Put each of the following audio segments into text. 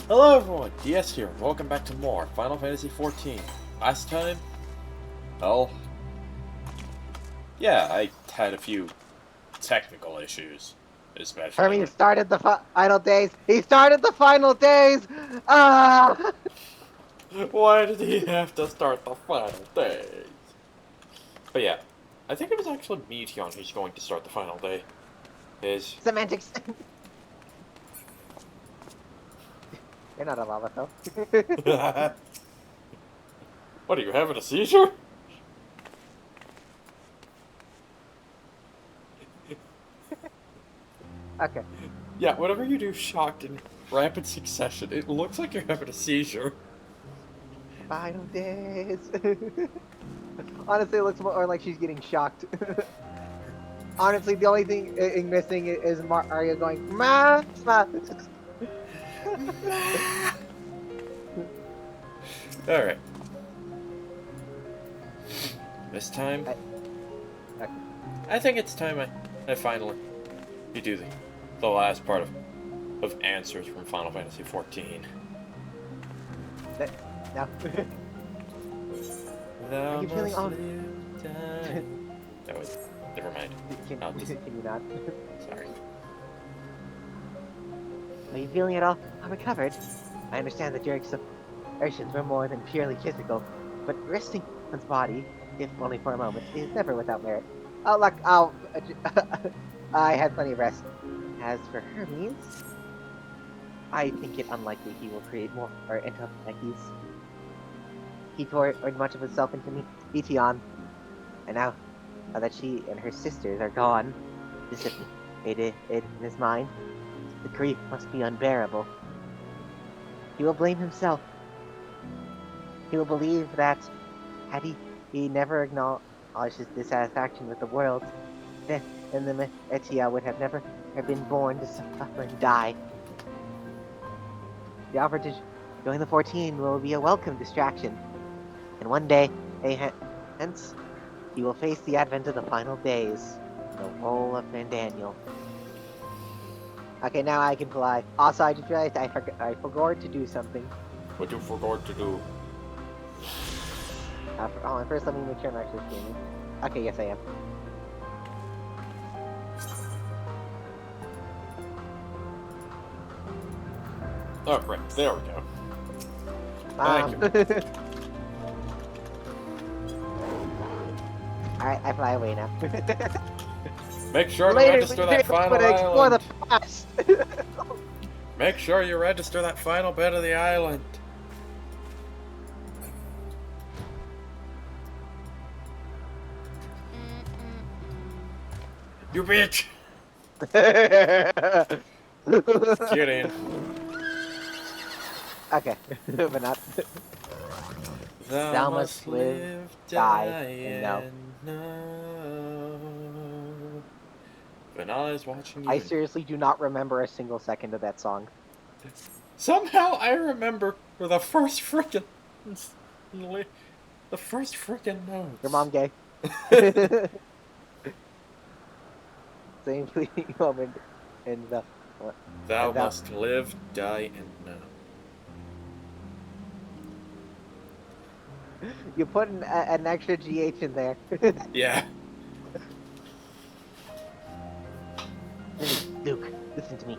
Hello everyone, DS here, welcome back to more Final Fantasy XIV. Last time, well, yeah, I had a few technical issues, especially Hermie started the final days. He started the final days. Ah! why did he have to start the final days? But yeah, I think it was actually Meteion who's going to start the final day. Semantics. You're not a lava though. What, are you having a seizure? Okay. Yeah, whenever you do shocked in rapid succession, it looks like you're having a seizure. Final days. Honestly, it looks more like she's getting shocked. Honestly, the only thing missing is Mario going ma ma. Alright. This time, Okay. I think it's time I finally do the last part of answers from Final Fantasy XIV. No. Thou Are you feeling must all? live, die. That was. Never mind. Can you not? Sorry. Are you feeling at all recovered? I understand that your exertions were more than purely physical, but resting one's body, if only for a moment, is never without merit. Oh, look, I had plenty of rest. As for Hermes, I think it unlikely he will create more or entities. He poured much of himself into me, Meteion, and now that she and her sisters are gone, dissipated in his mind, the grief must be unbearable. He will blame himself. He will believe that, had he never acknowledged his dissatisfaction with the world, then the Meteion would have never been born to suffer and die. The offer to join the 14 will be a welcome distraction, and one day, hence, he will face the advent of the final days, the role of Daniel. Okay, now I can fly. Also, I just realized I forgot to do something. What you forgot to do? Hold on, first let me make sure I'm actually streaming. Okay, yes I am. Oh, right, there we go. Thank you. Alright, I fly away now. Make sure to register that final island. The past. Make sure you register that final bit of the island. You bitch! Just kidding. Okay, but not. Thou must live, die, and know. Vanilla is watching you. I seriously do not remember a single second of that song. Somehow I remember for the first frickin' notes. Your mom gay. Same fleeting moment in the. Thou must live, die, and know. You put an extra GH in there. Yeah. Luke, listen to me.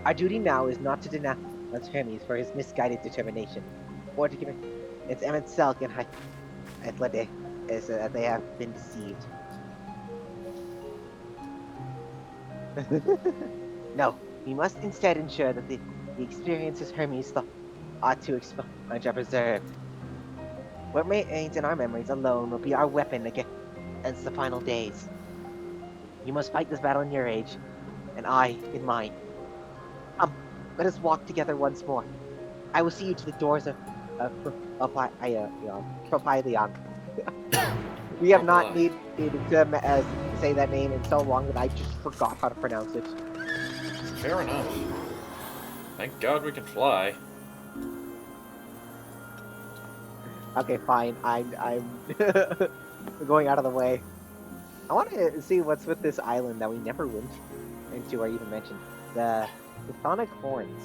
Our duty now is not to denounce Hermes for his misguided determination, or to give its Emmett Selk and Hyphlade as they have been deceived. No, we must instead ensure that the experiences Hermes ought to expunge are preserved. What remains in our memories alone will be our weapon against the final days. You must fight this battle in your age, and I in mine. Let us walk together once more. I will see you to the doors of Propylion. We have not needed to say that name in so long that I just forgot how to pronounce it. Fair enough. Thank God we can fly. Okay, fine. I'm going out of the way. I want to see what's with this island that we never went into or even mentioned. The Chthonic Horns.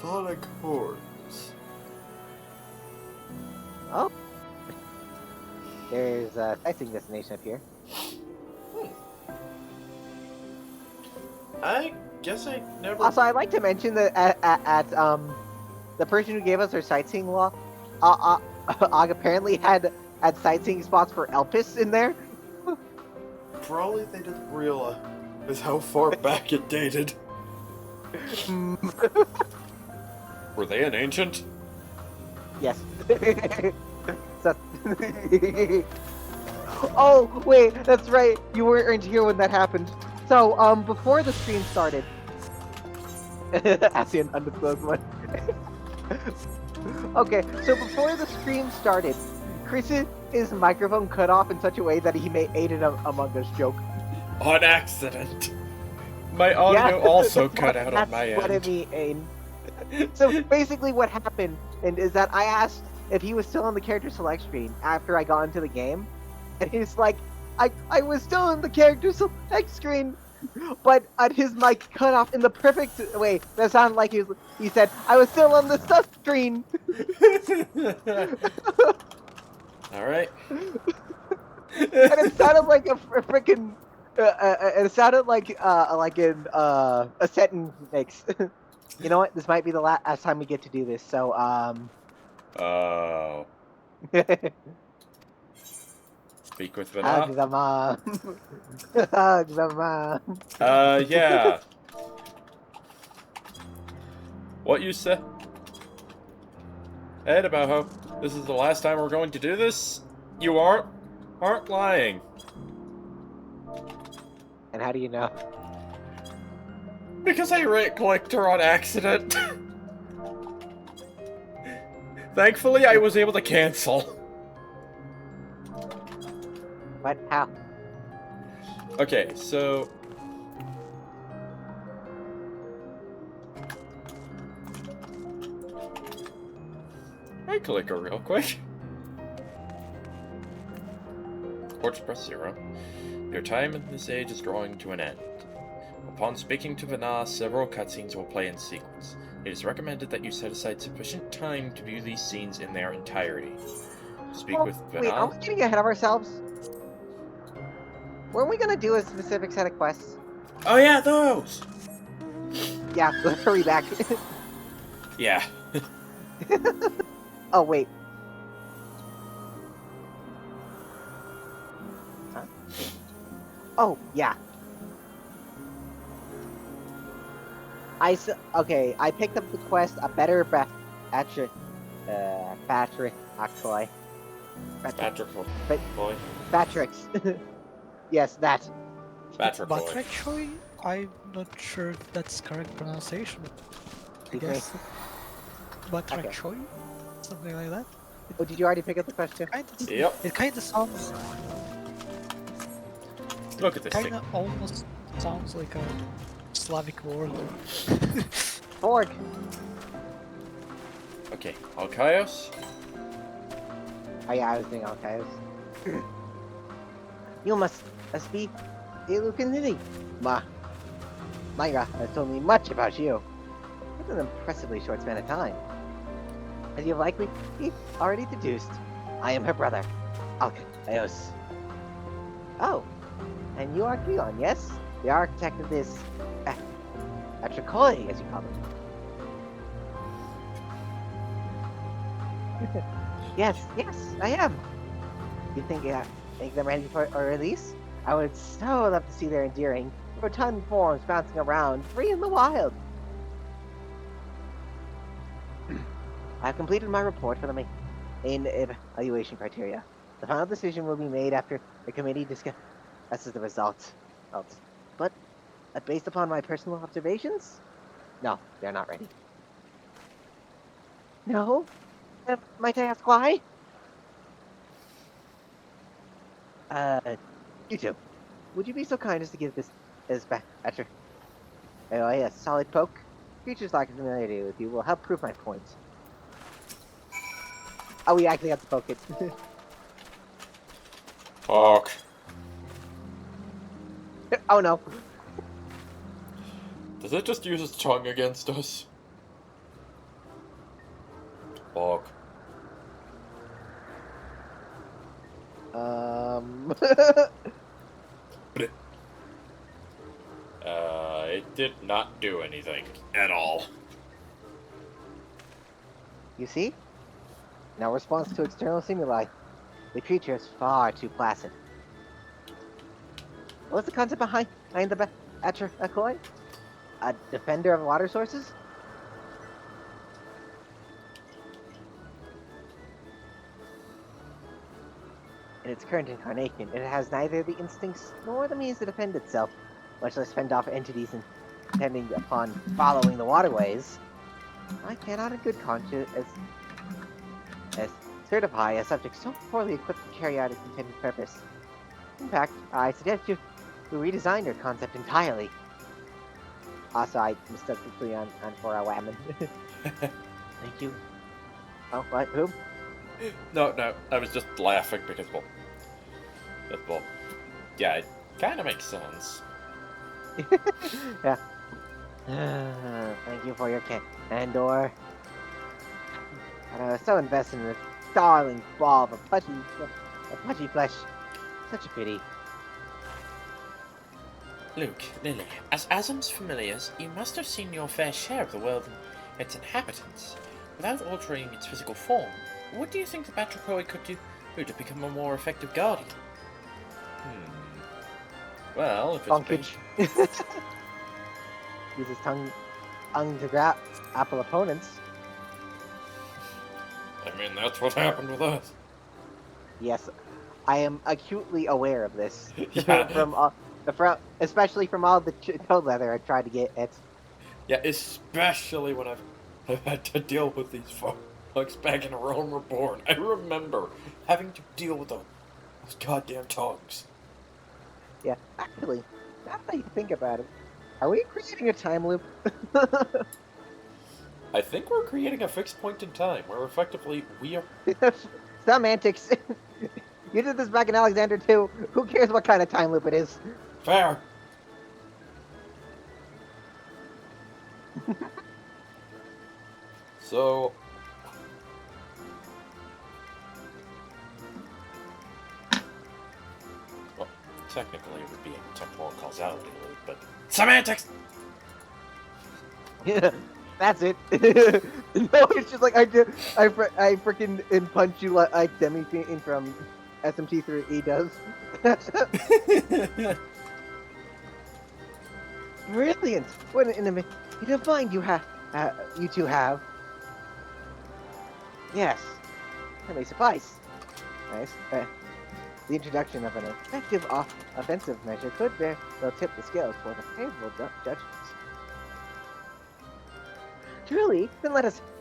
symphonic horns. Oh. There's a sightseeing destination up here. I guess I never... Also, I'd like to mention that at the person who gave us our sightseeing law, Og apparently had sightseeing spots for Elpis in there. Probably they didn't realize how far back it dated. Were they an ancient? Yes. So- oh, wait, that's right. You weren't here when that happened. So, before the stream started... As an undisclosed one. Okay, so before the stream started, Chris's microphone cut off in such a way that he ate an Among Us joke. On accident. My audio also cut out on my That's what I end. mean. So basically what happened is that I asked if he was still on the character select screen after I got into the game. And he's like, I was still on the character select screen, but his mic cut off in the perfect way. That sounded like he said, I was still on the stuff screen. Alright. And it sounded like a freaking... it sounded like in a sentence mix. You know what? This might be the last time we get to do this. So Oh. Speak with hug Vanna. the mom. Hug the mom. Yeah. What you said? Ed, about how this is the last time we're going to do this? You aren't lying. And how do you know? Because I right-clicked her on accident. Thankfully, I was able to cancel. What? How? Okay, so... right-click her real quick. Or just press 0. Your time in this age is drawing to an end. Upon speaking to Vanna, several cutscenes will play in sequence. It is recommended that you set aside sufficient time to view these scenes in their entirety. Speak with Wait, are we Vanna. getting ahead of ourselves? Weren't we gonna do a specific set of quests? Oh yeah, those! Yeah, let's hurry back. Yeah. Oh, wait. Huh? Oh, yeah. Okay, I picked up the quest, a better battery, actually. Patrick But- boy. Batrix. Yes, that. Patrick boy. But actually, I'm not sure if that's correct pronunciation. I Okay. guess. But Okay. actually, something like that. Oh, did you already pick up the quest too? Yep. It kind of sounds, Look at this thing. almost sounds like a Slavic word. Borg. Okay, Alkaios. Oh yeah, I was doing all kinds. You must be Ilukanini. Myra has told me much about you. It's an impressively short span of time. As you have likely already deduced, I am her brother, Alkaios. Oh, and you are Cleon, yes? The architect of this... Atrikoi, as you call it. Yes, I am. You think them ready for a release? I would so love to see their endearing, rotund forms bouncing around, free in the wild. I've completed my report for the main evaluation criteria. The final decision will be made after the committee discusses the results. But based upon my personal observations, no, they're not ready. No? Might I ask why? You two, would you be so kind as to give this Patrick a solid poke? Creatures like familiarity with you will help prove my point. Oh, we actually have to poke it. Fuck. Oh no. Does it just use its tongue against us? Bog. It did not do anything at all. You see? No response to external stimuli. The creature is far too placid. What's the concept behind the Atracoi? A defender of water sources? In its current incarnation, it has neither the instincts nor the means to defend itself, much less fend off entities intending upon following the waterways. I cannot in good conscience as certify a subject so poorly equipped to carry out its intended purpose. In fact, I suggest you redesign your concept entirely. Also, I mistook quickly on for a whammon. Thank you. Oh, what? Who? No, I was just laughing because, well, yeah, it kind of makes sense. Yeah. Thank you for your candor. And I was so invested in this darling ball of pudgy flesh. Such a pity. Luke, Lily, as Asm's familiars, you must have seen your fair share of the world and its inhabitants. Without altering its physical form, what do you think the Batrachoi could do to become a more effective guardian? Well, if it's Bonkage. Use his tongue to grab apple opponents. I mean, that's what happened with us. Yes, I am acutely aware of this. Yeah. Especially from all the toad leather I tried to get at. Yeah, especially when I've had to deal with these folks back in Rome Reborn. I remember having to deal with those goddamn tongues. Yeah, actually, now that you think about it, are we creating a time loop? I think we're creating a fixed point in time where effectively we are. Some antics. You did this back in Alexander too. Who cares what kind of time loop it is? Fair. So. Well, technically it would be a temporal causality loop, but. Semantics! Yeah, that's it. No, it's just like I freaking and punch you like Demi from SMT3E does. Brilliant! What an innovative mind you two have. Yes, that may suffice. Nice. The introduction of an effective offensive measure could will tip the scales toward a favorable judgment. Truly? Then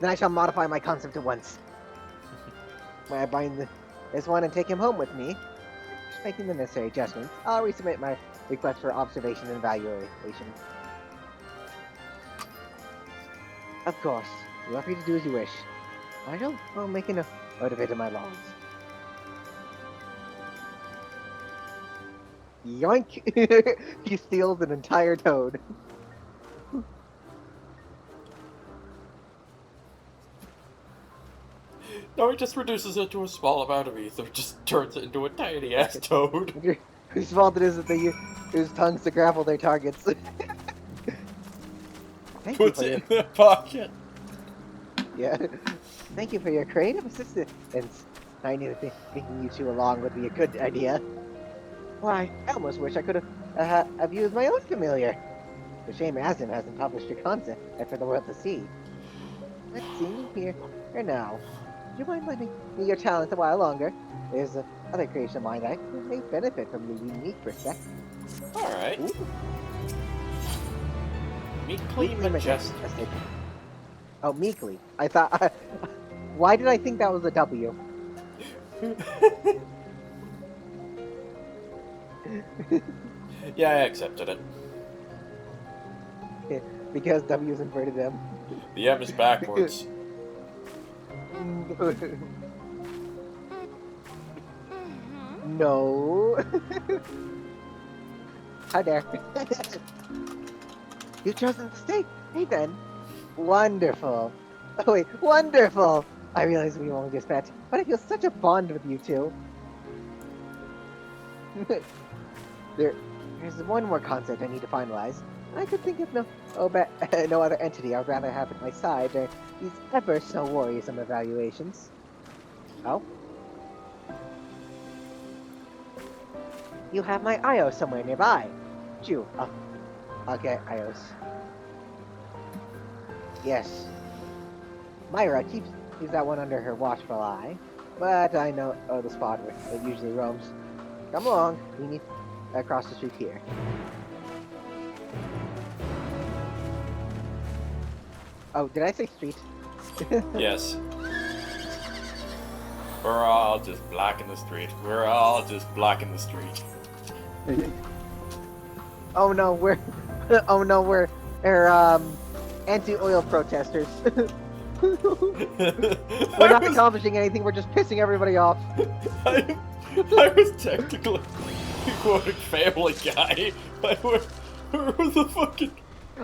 I shall modify my concept at once. When I bind this one and take him home with me, just making the necessary adjustments, I'll resubmit my request for observation and evaluation. Of course, you are free to do as you wish. I'll make a note of it in my logs. Yoink! He steals an entire toad. No, he just reduces it to a small amount of ether, just turns it into a tiny ass toad. Whose fault it is that they use tongues to grapple their targets. Puts it in their pocket. Yeah. Thank you for your creative assistance. I knew thinking you two along would be a good idea. Why, I almost wish I could have used my own familiar. The shame Asden hasn't published your concept for the world to see. Let's see here now. Would you mind lending me your talent a while longer? There's another creation of mine that may benefit from the unique perspective. Alright. Meekly majestic. Oh, meekly. I thought... Why did I think that was a W? Yeah, I accepted it. Because W is inverted M. The M is backwards. No. How dare. You've chosen to stay. Hey then. Wonderful. Oh wait, wonderful. I realize we only just met, but I feel such a bond with you two. There's one more concept I need to finalize. I could think of no other entity I'd rather have at my side during these ever so worrisome evaluations. Oh? You have my IO somewhere nearby. Chew. I'll get IOs. Yes. Myra keeps that one under her watchful eye, but I know the spot where it usually roams. Come along, we need across the street here. Oh, did I say street? Yes. We're all just blocking the street. We're all just blocking the street. Oh no, we're anti-oil protesters. We're not accomplishing anything. We're just pissing everybody off. I was technically quoting Family Guy. Where the fucking...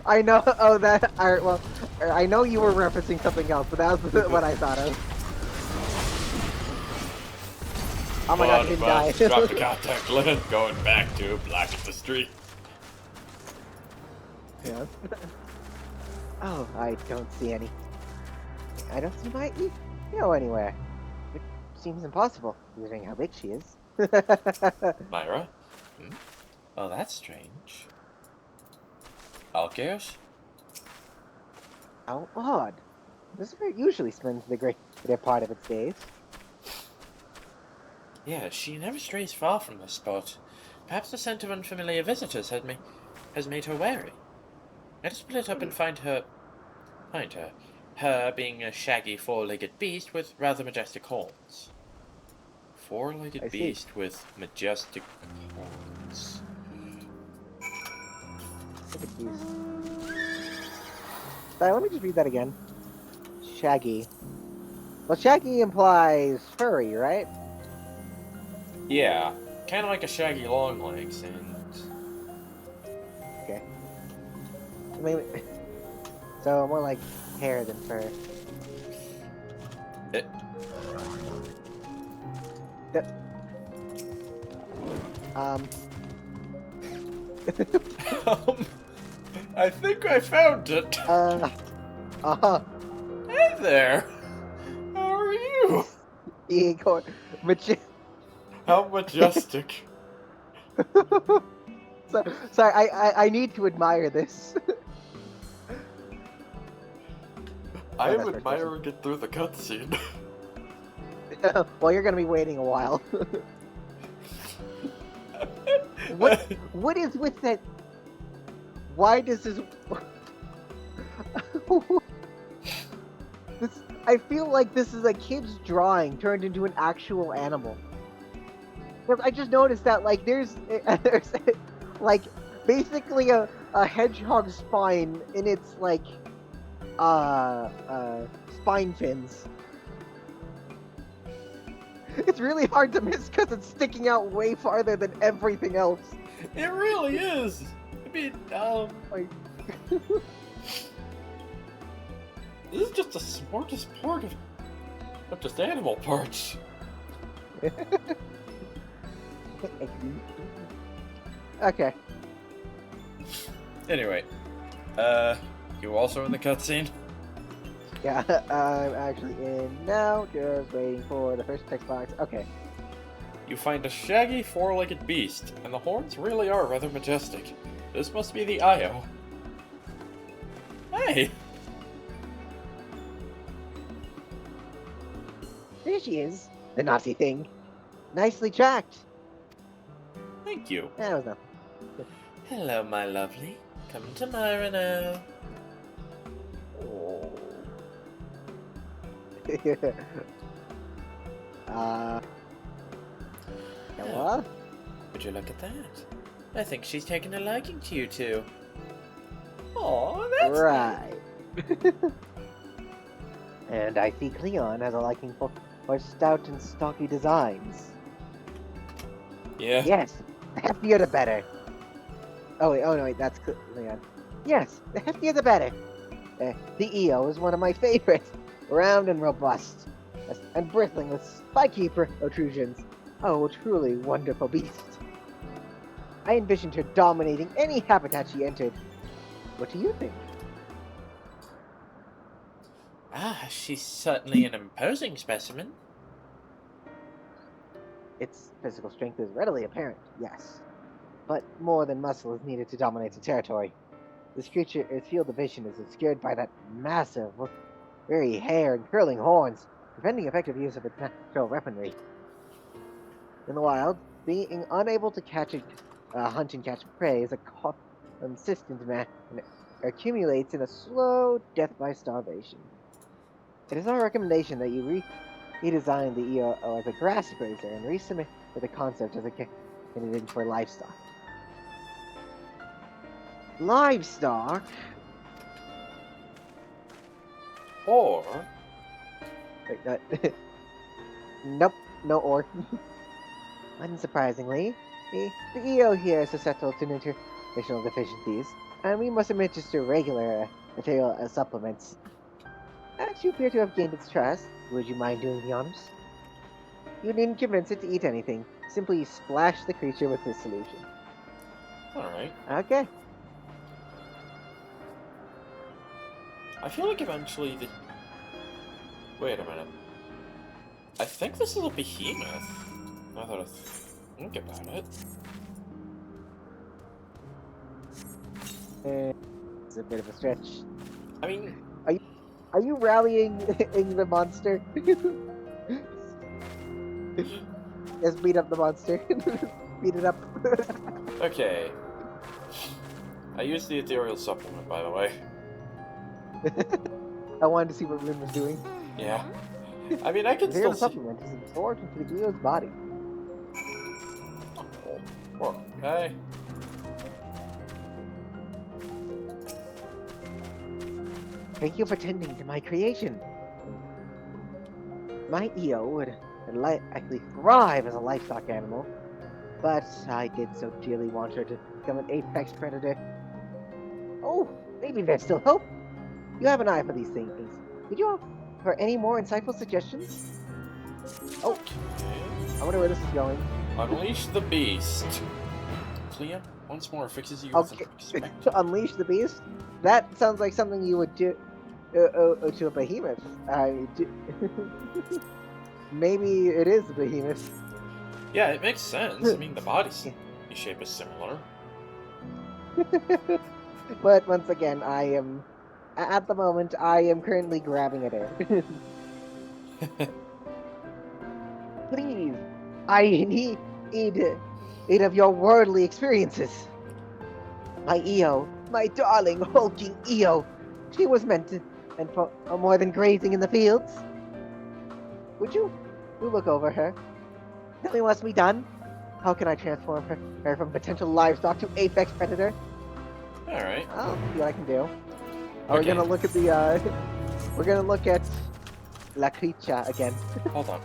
I know. Oh, that. Alright, well, I know you were referencing something else, but that was what I thought of. Oh my god, he didn't die. Drop the contact lens, going back to blocking the street. Yeah. Oh, I don't see any. I don't see my EO anywhere. It seems impossible, considering how big she is. Myra? Hmm? Oh, that's strange. Alkeos? How odd. This is where it usually spends the greater part of its days. Yeah, she never strays far from this spot. Perhaps the scent of unfamiliar visitors has made her wary. Let us split up and find her. Her being a shaggy four-legged beast with rather majestic horns. Four-legged beast with majestic horns. Sorry, let me just read that again. Shaggy. Well, shaggy implies furry, right? Yeah, kind of like a shaggy long legs and... Okay. I mean, so more like hair than fur. I think I found it. Hey there. How are you? Igor, How majestic. Sorry, I need to admire this. I am admiring it through the cutscene. Well, you're gonna be waiting a while. What is with that? Why does this? I feel like this is a kid's drawing turned into an actual animal. Because I just noticed that there's like basically a hedgehog spine in its spine fins. It's really hard to miss because it's sticking out way farther than everything else. It really is. I mean, this is just a smorgasbord of just animal parts. Okay. Anyway, you also in the cutscene? Yeah, I'm actually in now, just waiting for the first text box. Okay. You find a shaggy four-legged beast, and the horns really are rather majestic. This must be the Io. Hey! There she is, the Nazi thing. Nicely tracked. Thank you. That was nothing. Hello, my lovely. Come to Myra now. What? Would you look at that? I think she's taken a liking to you two. Aw, that's right. And I see Cleon has a liking for stout and stocky designs. Yeah. Yes, the heftier the better. Oh wait, that's Cleon. Yes, the heftier the better. The EO is one of my favorites. Round and robust. and bristling with spiky protrusions. Oh, truly wonderful beast. I envisioned her dominating any habitat she entered. What do you think? Ah, she's certainly an imposing specimen. Its physical strength is readily apparent, yes. But more than muscle is needed to dominate the territory. This creature's field of vision is obscured by that massive, very hair and curling horns, preventing effective use of its natural weaponry. In the wild, being unable to hunt and catch prey is a consistent man and accumulates in a slow death by starvation. It is our recommendation that you redesign the EO as a grass grazer and resubmit for the concept as a candidate for livestock. Livestock? Or, Wait, nope, no or. Unsurprisingly, the EO here is susceptible to nutritional deficiencies, and we must administer regular material as supplements. As you appear to have gained its trust, would you mind doing the honors? You needn't convince it to eat anything. Simply splash the creature with this solution. alright. Okay. I feel like eventually the... Wait a minute. I think this is a behemoth. Now that I think about it. It's a bit of a stretch. I mean, Are you rallying the monster? Just beat up the monster. Beat it up. okay. I used the ethereal supplement, by the way. I wanted to see what Rune was doing. Yeah. I mean, I can Ethereal still see... supplement is absorbed into the EO's body. Oh, okay. Thank you for tending to my creation. My EO would likely thrive as a livestock animal, but I did so dearly want her to become an apex predator. Oh, maybe there's still hope. You have an eye for these things. Did you offer any more insightful suggestions? Oh, Okay. I wonder where this is going. Unleash the beast. Clea once more fixes you Okay, with expect. to unleash the beast? That sounds like something you would do to a behemoth. Maybe it is a behemoth. Yeah, it makes sense. I mean, the body shape is similar. But once again, at the moment, I am currently grabbing at air. Please, I need of your worldly experiences. My EO, my darling, hulking EO, she was meant to, and for more than grazing in the fields. Would you look over her? Tell me what's be done. How can I transform her from potential livestock to apex predator? Alright. I'll see what I can do. We're Okay. gonna look at the, we're gonna look at La Creature again. Hold on.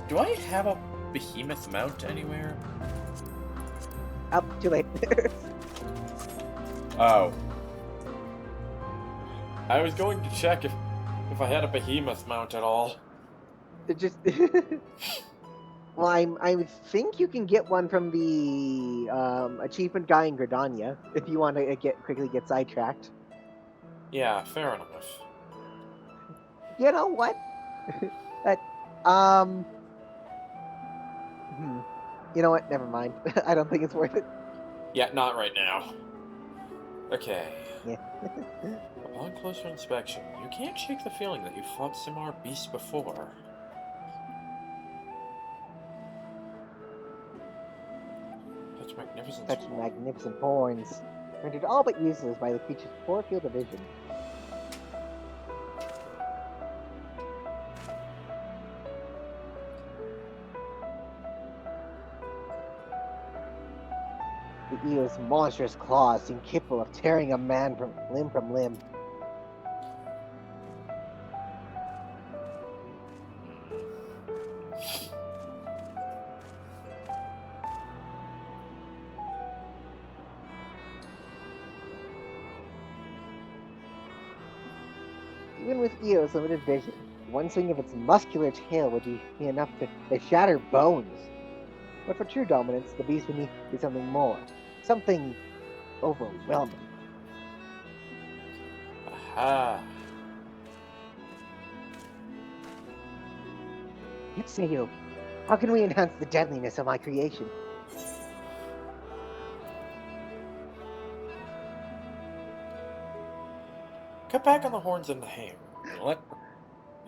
Do I have a behemoth mount anywhere? Oh, too late. Oh. I was going to check if I had a behemoth mount at all. It just... Well, I think you can get one from the achievement guy in Gridania if you want to quickly get sidetracked. Yeah, fair enough. You know what? That You know what? Never mind. I don't think it's worth it. Yeah, not right now. Okay. Yeah. Upon closer inspection, you can't shake the feeling that you've fought similar beasts before. Such magnificent horns, rendered all but useless by the creature's poor field of vision. The eel's monstrous claws seem capable of tearing a man from limb. Even with Eo's limited vision, One swing of its muscular tail would be enough to shatter bones. But for true dominance, the beast would need to be something more. Something overwhelming. Aha. What say you? How can we enhance the deadliness of my creation? Cut back on the horns and the hair. Let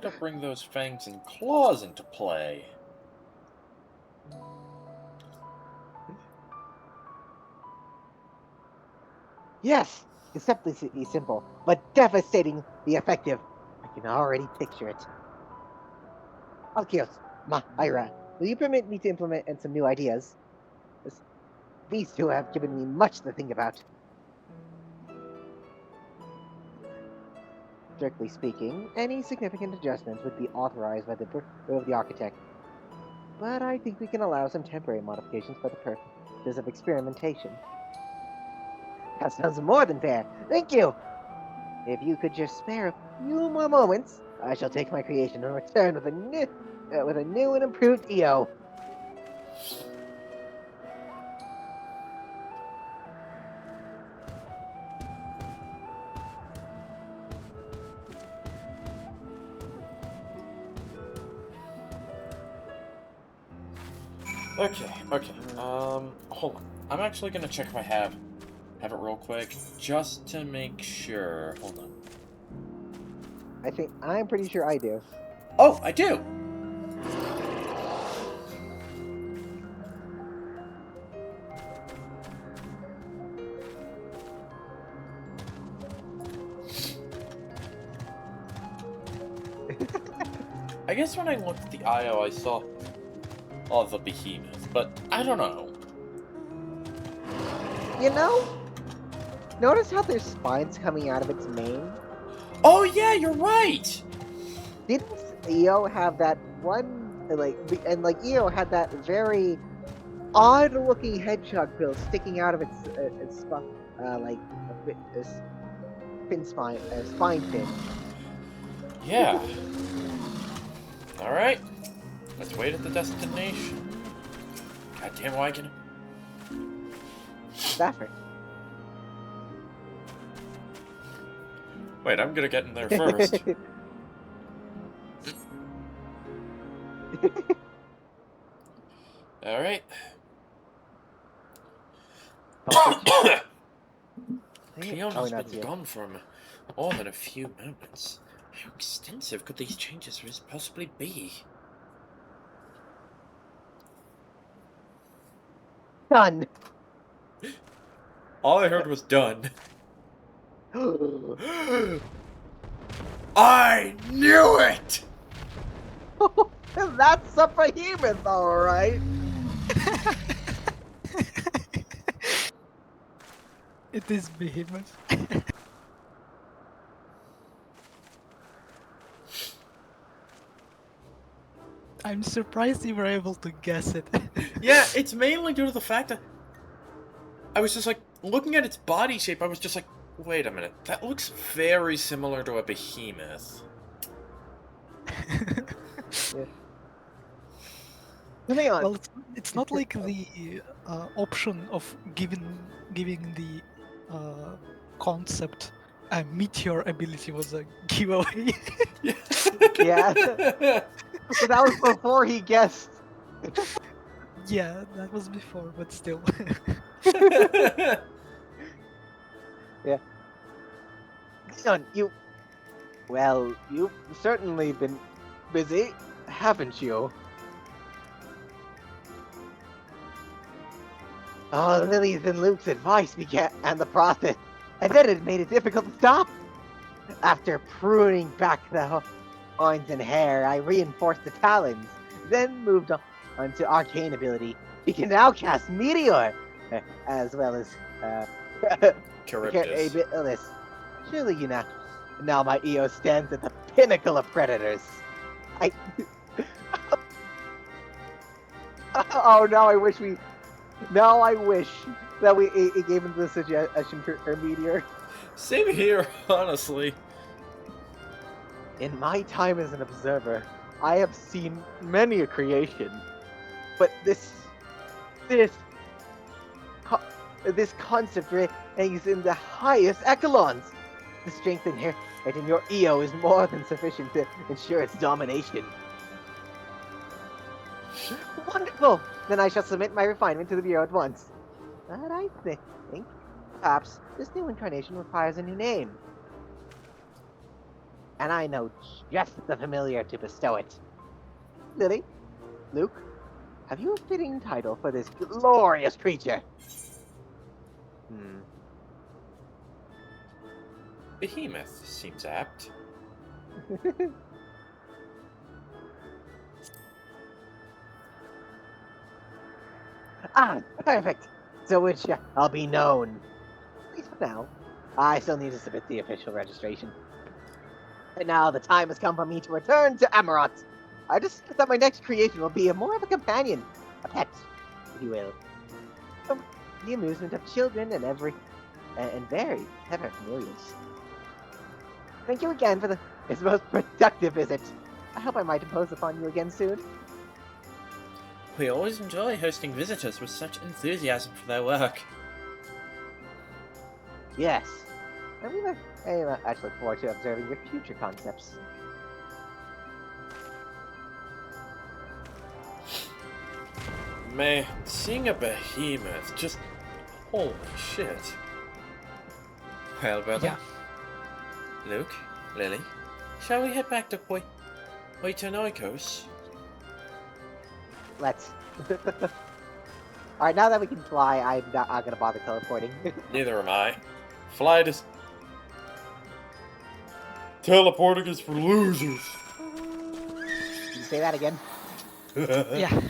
it bring those fangs and claws into play. Yes! Deceptively simple, but devastatingly effective. I can already picture it. Alkios, Ira, will you permit me to implement some new ideas? These two have given me much to think about. Strictly speaking, any significant adjustments would be authorized by the of the architect. But I think we can allow some temporary modifications for the purposes of experimentation. That sounds more than fair. Thank you! If you could just spare a few more moments, I shall take my creation and return with a new and improved EO. Okay. Hold on. I'm actually gonna check if I have it real quick, just to make sure. Hold on. I'm pretty sure I do. Oh, I do! I guess when I looked at the IO, I saw all the behemoth, but I don't know. You know, notice how there's spines coming out of its mane? Oh yeah, you're right! Didn't EO have that one, EO had that very odd-looking hedgehog bill sticking out of its spine fin. Yeah. Alright. Let's wait at the destination. Goddamn wagon. Stafford. Wait, I'm gonna get in there first. Alright. Meteion has been gone for more than a few moments. How extensive could these changes possibly be? Done. All I heard was done. I knew it! That's a behemoth, alright. It is behemoth. I'm surprised you were able to guess it. Yeah, it's mainly due to the fact that I was just like, looking at its body shape, I was just like, wait a minute, that looks very similar to a behemoth. Yeah. Hang on. Well, it's not like the option of giving the concept a meteor ability was a giveaway. Yeah. So that was before he guessed. Yeah, that was before, but still. Yeah. Hang on, you've certainly been busy, haven't you? Oh, Lily's and Luke's advice began, and the process, and then it made it difficult to stop. After pruning back the horns and hair, I reinforced the talons, then moved on to arcane ability. He can now cast Meteor, as well as Charybdis. Surely you know. Now my EO stands at the pinnacle of predators. Oh, now I wish that it gave him the suggestion for Meteor. Same here, honestly. In my time as an observer, I have seen many a creation, but this, co- this concept ranks in the highest echelons. The strength inherent in your EO is more than sufficient to ensure its domination. Wonderful! Then I shall submit my refinement to the Bureau at once. But I think perhaps this new incarnation requires a new name. And I know just the familiar to bestow it. Lily, Luke, have you a fitting title for this glorious creature? Behemoth seems apt. Ah, perfect. So it shall be known. At least for now. I still need to submit the official registration. And now the time has come for me to return to Amarant. I just thought my next creation will be more of a companion, a pet, if you will. For the amusement of children and very clever familiars. Thank you again for its most productive visit. I hope I might impose upon you again soon. We always enjoy hosting visitors with such enthusiasm for their work. Yes. And we very much look forward to observing your future concepts. Man, seeing a behemoth, just holy shit. Well, brother. Yeah. Luke, Lily, shall we head back to Poitonoikos? Let's. Alright, now that we can fly, I'm not gonna bother teleporting. Neither am I. Flight is... Teleporting is for losers. Can you say that again? Yeah.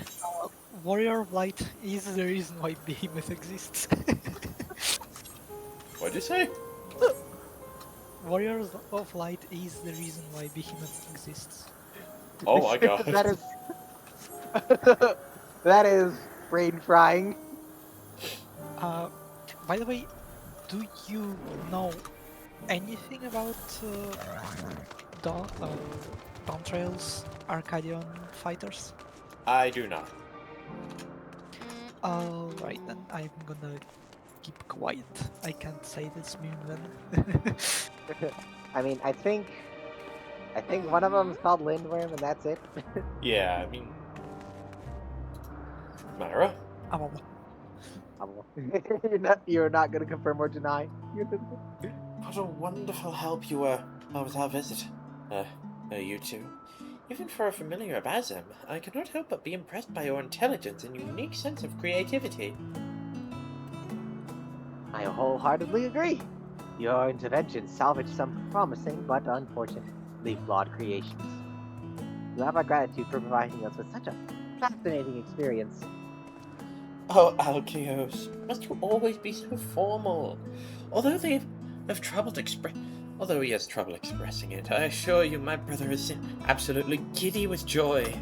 Warrior of Light is the reason why Behemoth exists. What'd you say? Warriors of Light is the reason why Behemoth exists. Oh my god. that is... that is brain frying. By the way, do you know anything about Dawn Trail's Arcadian fighters? I do not. Alright then, I'm gonna keep quiet. I can't say this meme then. I mean, I think one of them is called Lindworm, and that's it. Yeah, I mean... Myra? You're not gonna confirm or deny. What a wonderful help you were with our visit. You two. Even for a familiar Bazam, I cannot help but be impressed by your intelligence and unique sense of creativity. I wholeheartedly agree. Your intervention salvaged some promising but unfortunately flawed creations. You have our gratitude for providing us with such a fascinating experience. Oh, Alkios, must you always be so formal? Although he has trouble expressing it, I assure you my brother is absolutely giddy with joy.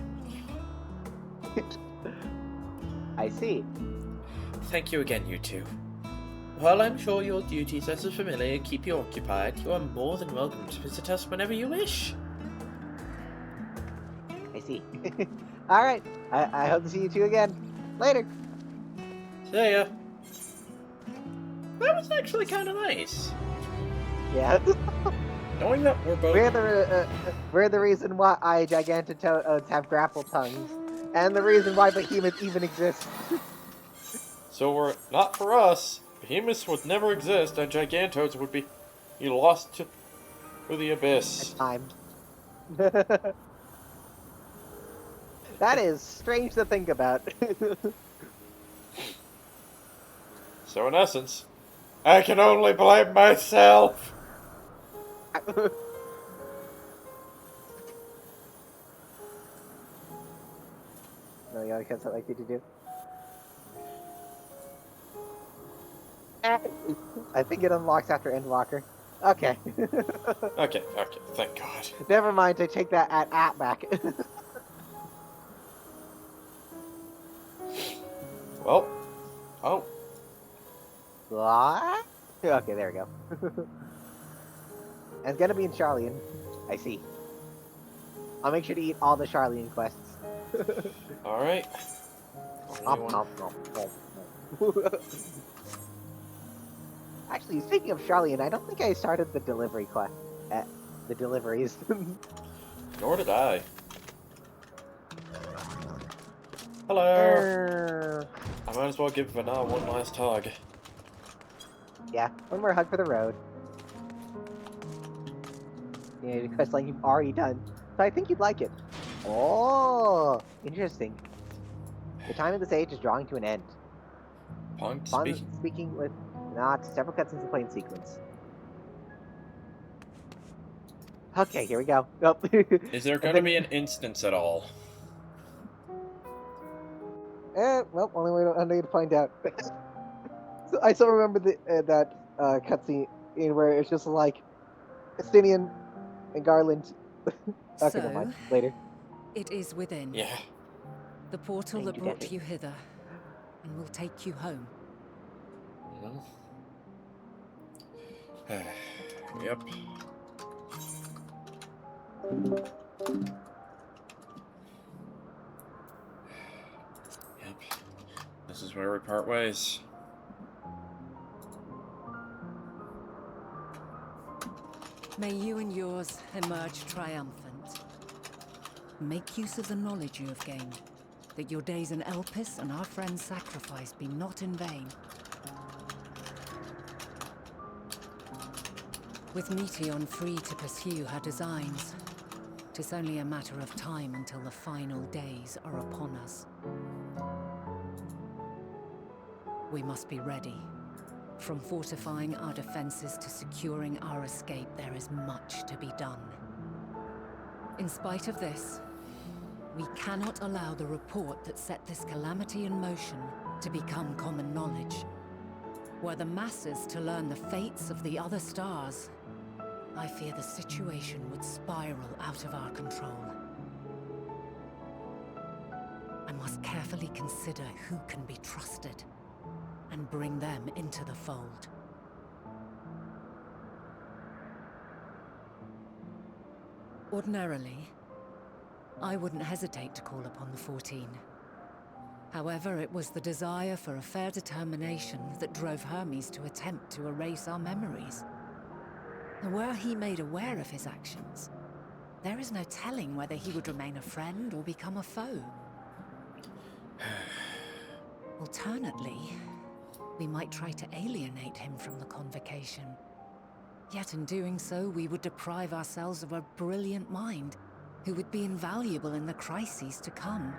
I see. Thank you again, you two. While I'm sure your duties as a familiar keep you occupied, you are more than welcome to visit us whenever you wish. I see. Alright, I hope to see you two again. Later. See ya. That was actually kind of nice. Yeah. Knowing that we're both... We're the reason why Gigantatoads have grapple tongues. And the reason why Behemoth even exists. So we're not for us. Behemoths would never exist, and Gigantoads would be lost to the abyss. At time. That is strange to think about. So in essence, I can only blame myself. No, you always have something like you to do. I think it unlocks after Endwalker. Okay. Okay, thank God. Never mind, I take that at back. Well, oh. What? Okay, there we go. And it's gonna be in Charlian. I see. I'll make sure to eat all the Charlene quests. Alright. Nom, nom, nom, nom, nom. Actually, speaking of Charlene, I don't think I started the delivery quest. The deliveries. Nor did I. Hello! I might as well give Vana one last hug. Yeah, one more hug for the road. Yeah, the quest line you've already done, so I think you'd like it. Oh, interesting. The time of this age is drawing to an end. Upon Upon speaking with not several cutscenes to play in sequence. Okay, here we go. Oh. Is there going to be an instance at all? Well, only way to find out. So I still remember that cutscene where it's just like Estinian and Garland. Okay, never mind. Later. It is within. Yeah. The portal that Thank you, brought Debbie. you hither, and will take you home. Yep. Yep. This is where we part ways. May you and yours emerge triumphant. Make use of the knowledge you have gained, that your days in Elpis and our friend's sacrifice be not in vain. With Meteion free to pursue her designs, 'tis only a matter of time until the final days are upon us. We must be ready. From fortifying our defenses to securing our escape, there is much to be done. In spite of this, we cannot allow the report that set this calamity in motion to become common knowledge. Were the masses to learn the fates of the other stars, I fear the situation would spiral out of our control. I must carefully consider who can be trusted and bring them into the fold. Ordinarily, I wouldn't hesitate to call upon the 14. However, it was the desire for a fair determination that drove Hermes to attempt to erase our memories. And were he made aware of his actions, there is no telling whether he would remain a friend or become a foe. Alternately, we might try to alienate him from the convocation. Yet in doing so, we would deprive ourselves of a brilliant mind who would be invaluable in the crises to come.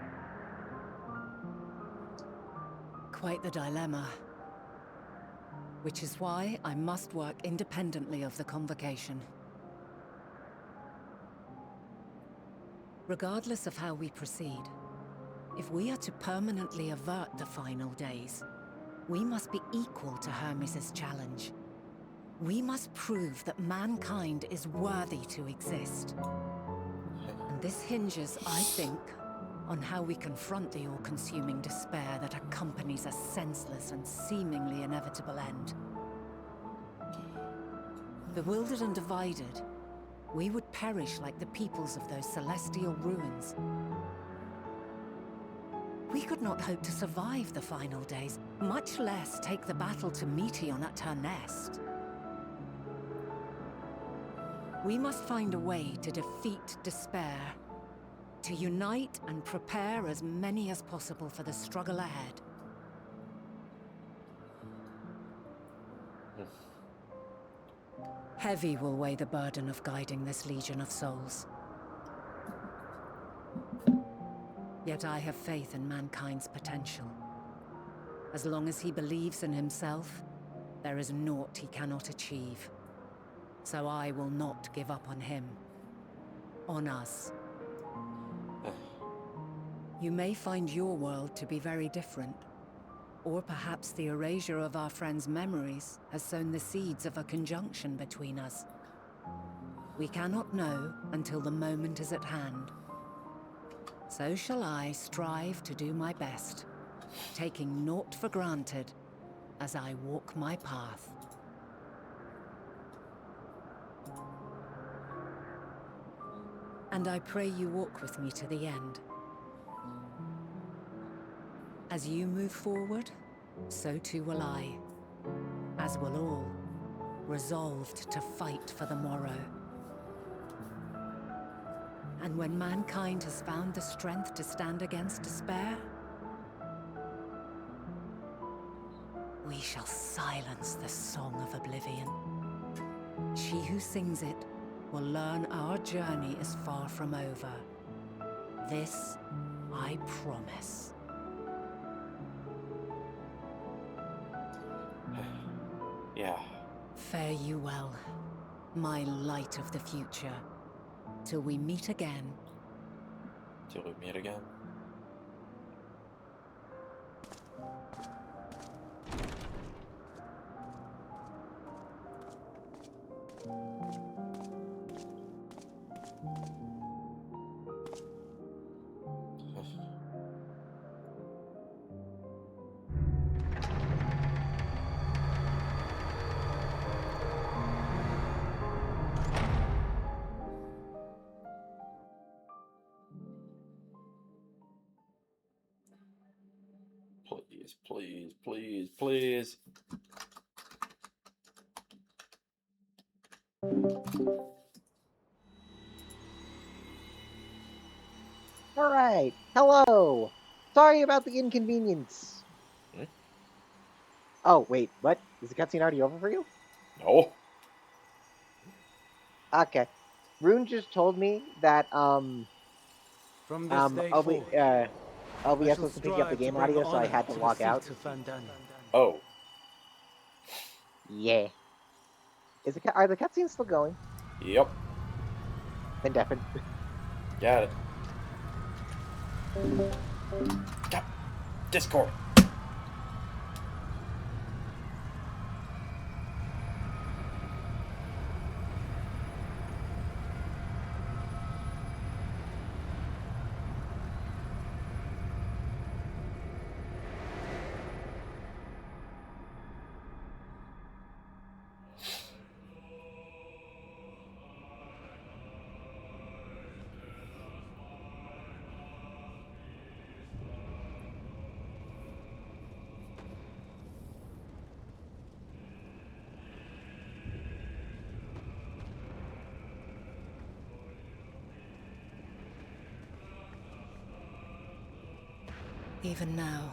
Quite the dilemma. Which is why I must work independently of the convocation. Regardless of how we proceed, if we are to permanently avert the final days, we must be equal to Hermes' challenge. We must prove that mankind is worthy to exist. And this hinges, I think, on how we confront the all-consuming despair that accompanies a senseless and seemingly inevitable end. Bewildered and divided, we would perish like the peoples of those celestial ruins. We could not hope to survive the final days, much less take the battle to Meteion at her nest. We must find a way to defeat despair, to unite and prepare as many as possible for the struggle ahead. Heavy will weigh the burden of guiding this legion of souls. Yet I have faith in mankind's potential. As long as he believes in himself, there is naught he cannot achieve. So I will not give up on him. On us. You may find your world to be very different. Or perhaps the erasure of our friend's memories has sown the seeds of a conjunction between us. We cannot know until the moment is at hand. So shall I strive to do my best, taking naught for granted as I walk my path. And I pray you walk with me to the end. As you move forward, so too will I. As will all, resolved to fight for the morrow. And when mankind has found the strength to stand against despair, we shall silence the song of oblivion. She who sings it will learn our journey is far from over. This I promise. Yeah. Fare you well, my light of the future, till we meet again. Till we meet again. Please, please, please, please. Alright, hello! Sorry about the inconvenience. Hmm? Oh, wait, what? Is the cutscene already over for you? No. Okay. Rune just told me that, From this day forward, I OBS shall wasn't picking up the strive to game bring audio, so I honor had to to the log out. seat of Vandana. Oh. Yeah. Are the cutscenes still going? Yep. Indefinite. Got it. Got Discord. Even now,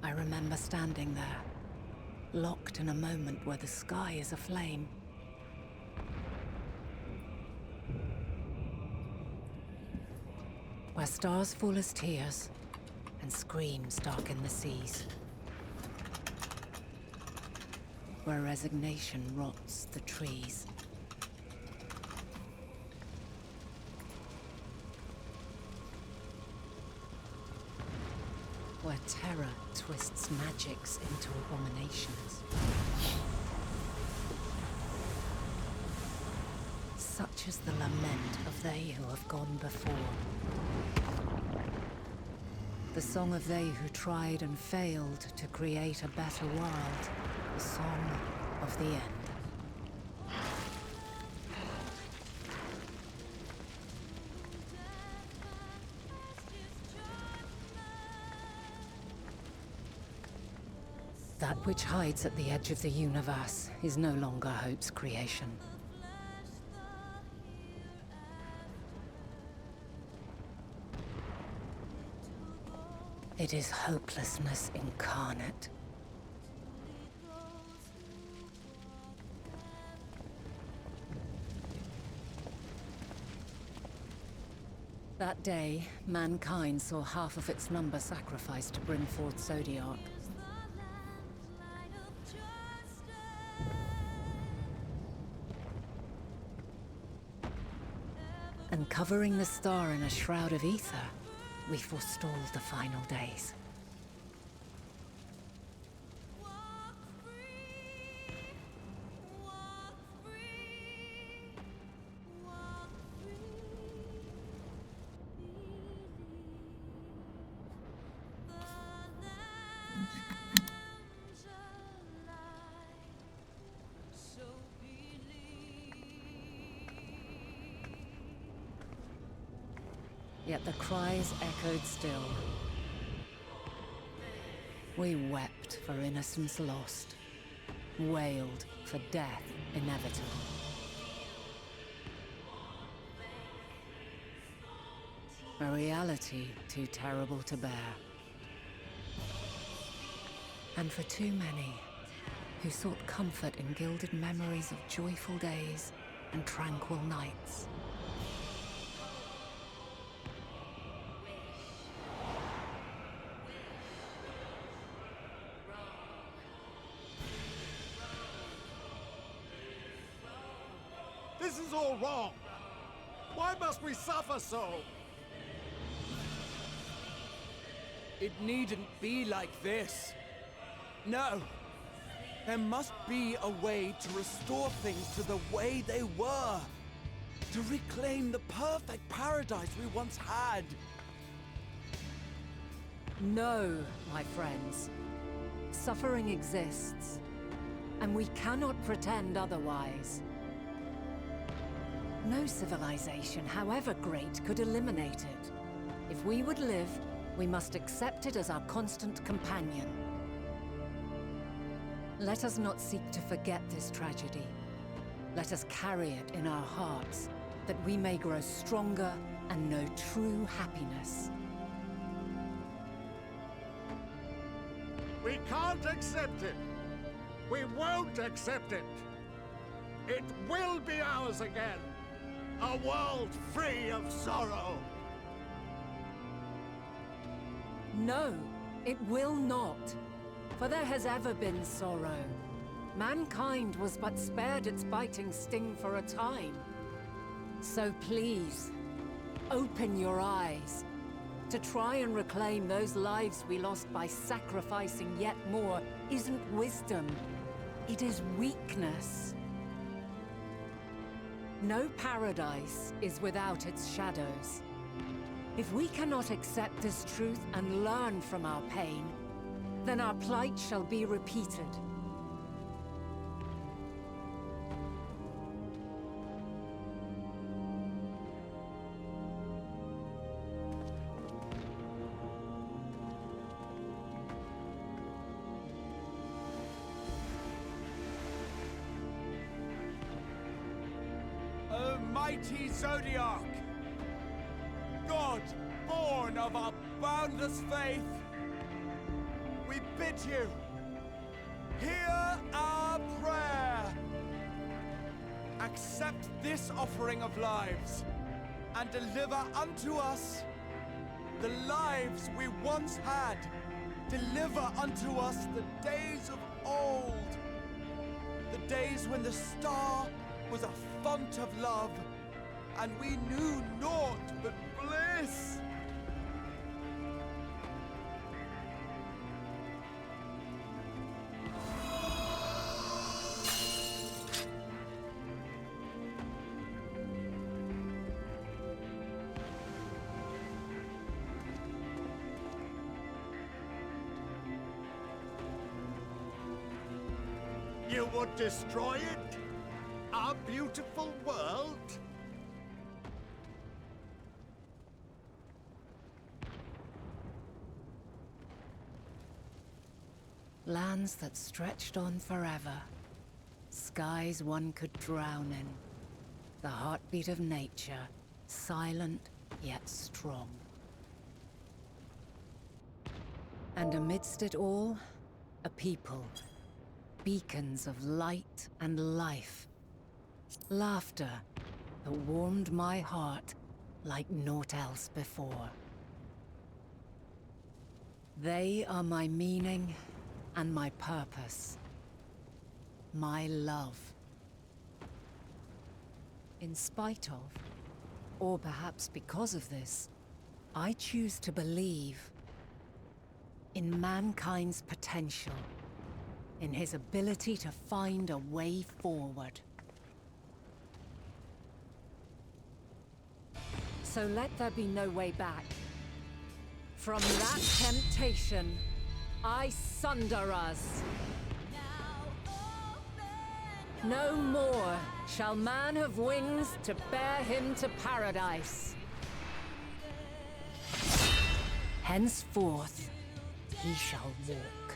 I remember standing there, locked in a moment where the sky is aflame. Where stars fall as tears, and screams darken the seas. Where resignation rots the trees. Where terror twists magics into abominations. Such is the lament of they who have gone before. The song of they who tried and failed to create a better world. The song of the end. That which hides at the edge of the universe is no longer hope's creation. It is hopelessness incarnate. That day, mankind saw half of its number sacrificed to bring forth Zodiark. And covering the star in a shroud of ether, we forestalled the final days. Yet the cries echoed still. We wept for innocence lost, wailed for death inevitable. A reality too terrible to bear. And for too many who sought comfort in gilded memories of joyful days and tranquil nights. This is all wrong! Why must we suffer so? It needn't be like this. No. There must be a way to restore things to the way they were. To reclaim the perfect paradise we once had. No, my friends. Suffering exists, and we cannot pretend otherwise. No civilization, however great, could eliminate it. If we would live, we must accept it as our constant companion. Let us not seek to forget this tragedy. Let us carry it in our hearts, that we may grow stronger and know true happiness. We can't accept it! We won't accept it! It will be ours again! A world free of sorrow! No, it will not. For there has ever been sorrow. Mankind was but spared its biting sting for a time. So please, open your eyes. To try and reclaim those lives we lost by sacrificing yet more isn't wisdom. It is weakness. No paradise is without its shadows. If we cannot accept this truth and learn from our pain, then our plight shall be repeated. O mighty Zodiac! God, born of our boundless faith, we bid you, hear our prayer. Accept this offering of lives, and deliver unto us the lives we once had. Deliver unto us the days of old, the days when the star was a font of love, and we knew naught but bliss. You would destroy it? Our beautiful world? Lands that stretched on forever. Skies one could drown in. The heartbeat of nature, silent yet strong. And amidst it all, a people. Beacons of light and life. Laughter that warmed my heart like naught else before. They are my meaning and my purpose. My love. In spite of, or perhaps because of this, I choose to believe in mankind's potential, in his ability to find a way forward. So let there be no way back. From that temptation, I sunder us. No more shall man have wings to bear him to paradise. Henceforth, he shall walk.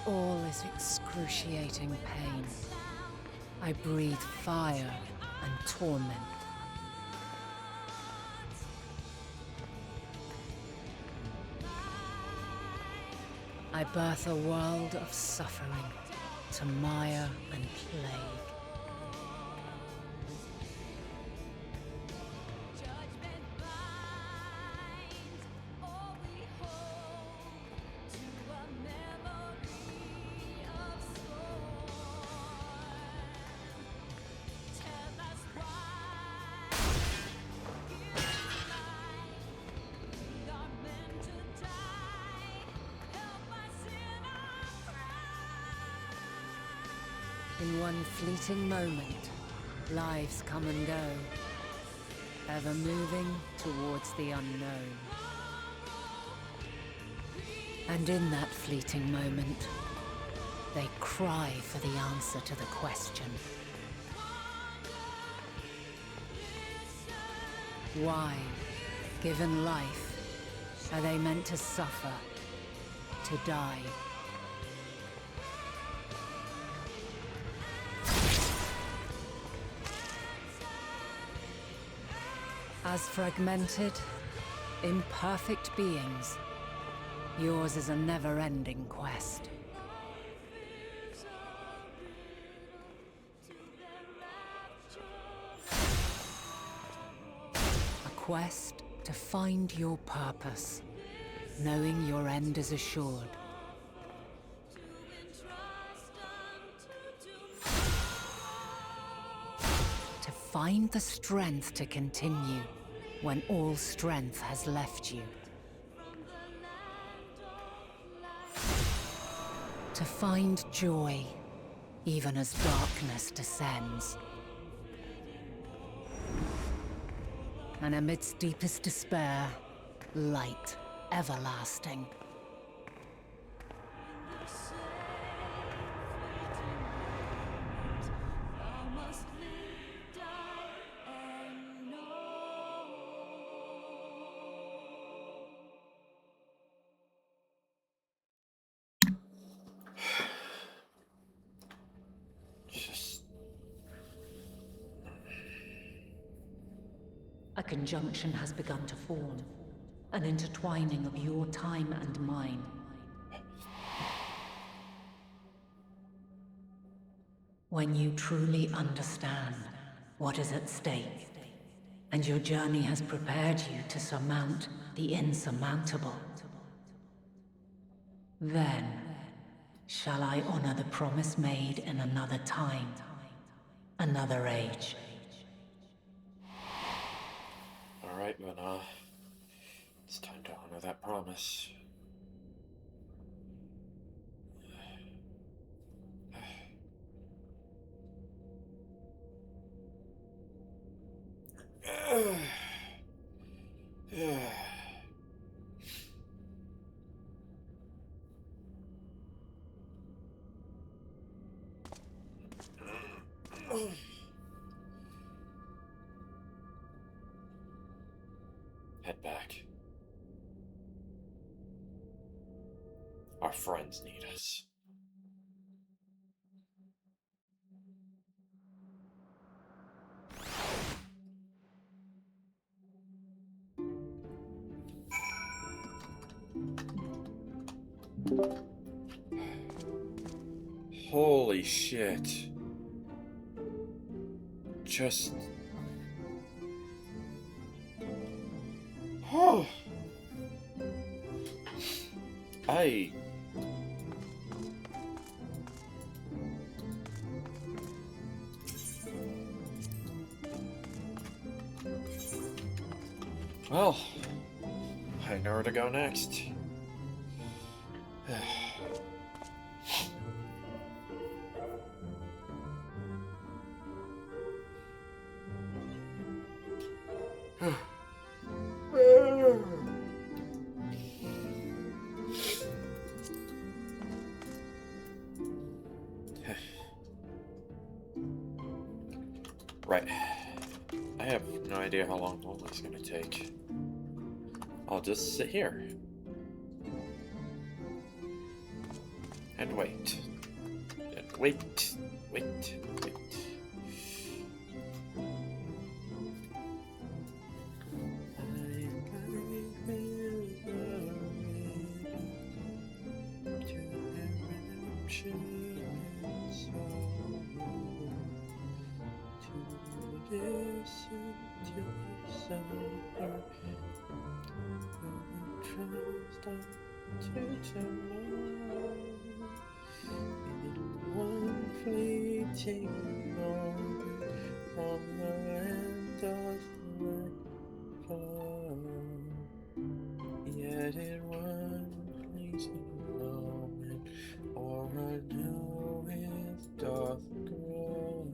All is excruciating pain. I breathe fire and torment. I birth a world of suffering to mire and plague. In one fleeting moment, lives come and go, ever moving towards the unknown. And in that fleeting moment, they cry for the answer to the question. Why, given life, are they meant to suffer, to die? As fragmented, imperfect beings, yours is a never-ending quest. A quest to find your purpose, knowing your end is assured. To find the strength to continue when all strength has left you. To find joy, even as darkness descends. And amidst deepest despair, light everlasting. A conjunction has begun to form, an intertwining of your time and mine. When you truly understand what is at stake, and your journey has prepared you to surmount the insurmountable, then shall I honor the promise made in another time, another age. Alright, Vana. It's time to honor that promise. Head back. Our friends need us. Holy shit. Just... Oh. I... Well, I know where to go next. Right. I have no idea how long all this is gonna take. I'll just sit here. And wait. And wait. Wait. Wait. Yet in one fleeting moment, or knoweth doth grow.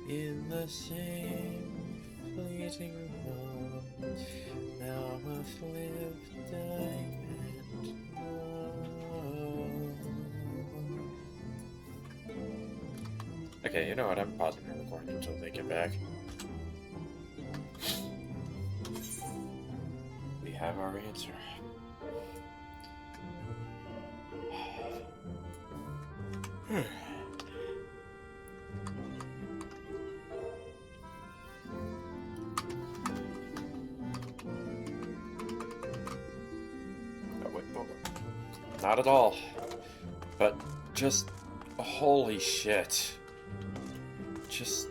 In the same fleeting moment, thou must live, die, and know. Okay, you know what? I'm pausing my recording until they get back. We have our answer. Not at all. But just holy shit. Just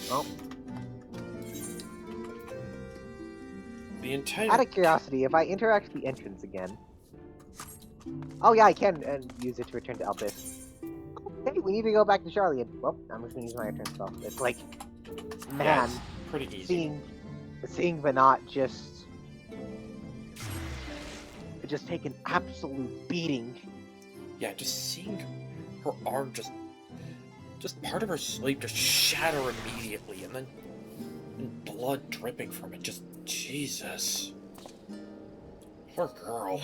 Well, the entire out of curiosity, if I interact with the entrance again... Oh yeah, I can use it to return to Elpis. Hey, we need to go back to Charlie. Well, I'm just gonna use my return spell. It's like... Man, yeah, it's pretty easy. seeing Venat just take an absolute beating. Yeah, just seeing her arm just part of her sleeve just shatter immediately, and then blood dripping from it. Just Jesus, poor girl.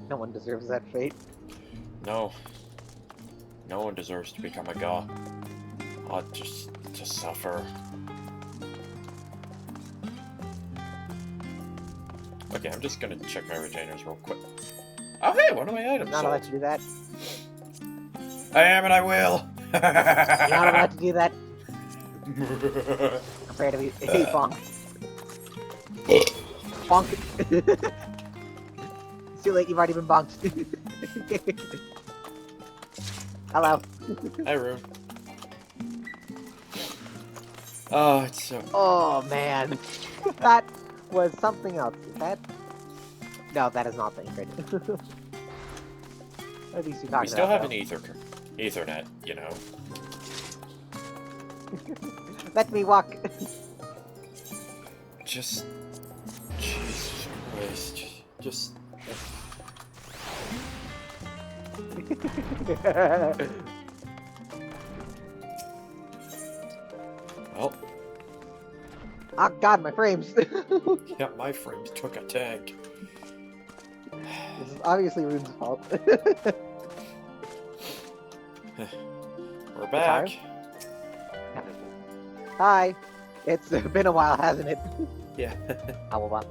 No one deserves that fate. No one deserves to become a god. Just to suffer. Okay, I'm just gonna check my retainers real quick. Oh hey, one of my items. Not allowed to do that. I am and I will. You're not allowed to do that. Prepare to be bonk. Bonk. It's too late, you've already been bonked. Hello. Hi, Rune. Oh, it's so... Oh, man. That was something else. Is that... No, that is not sacred. What are these two talking We still about, have an Ethernet, you know. Let me walk. Just... Jesus Christ. Just... Well... Oh god, my frames. Yeah, my frames took a tank. This is obviously Rune's fault. We're back. Hi. It's been a while, hasn't it? Yeah. How about?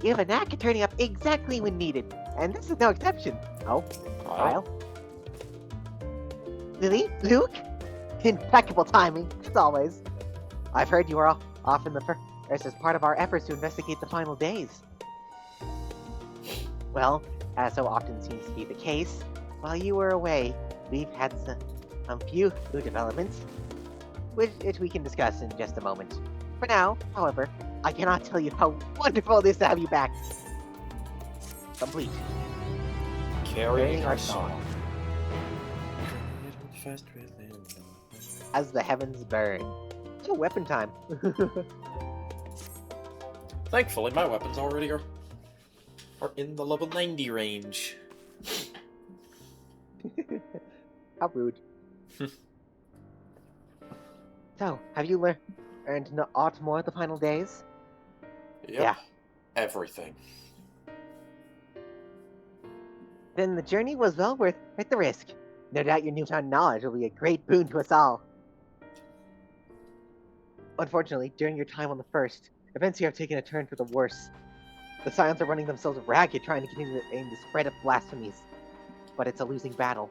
You have a knack at turning up exactly when needed, and this is no exception. Oh, Kyle? Lily? Luke? Impeccable timing, as always. I've heard you are off in the first as part of our efforts to investigate the final days. Well, as so often seems to be the case, while you were away, we've had few new developments, which we can discuss in just a moment. For now, however, I cannot tell you how wonderful it is to have you back. Complete. Carrying our our song. As the heavens burn. Oh, weapon time. Thankfully, my weapons already are in the level 90 range. How rude. So, have you learned aught more of the final days? Yep. Yeah. Everything. Then the journey was well worth the risk. No doubt your newfound knowledge will be a great boon to us all. Unfortunately, during your time on the First, events here have taken a turn for the worse. The Scions are running themselves ragged trying to continue to aim the spread of blasphemies. But it's a losing battle.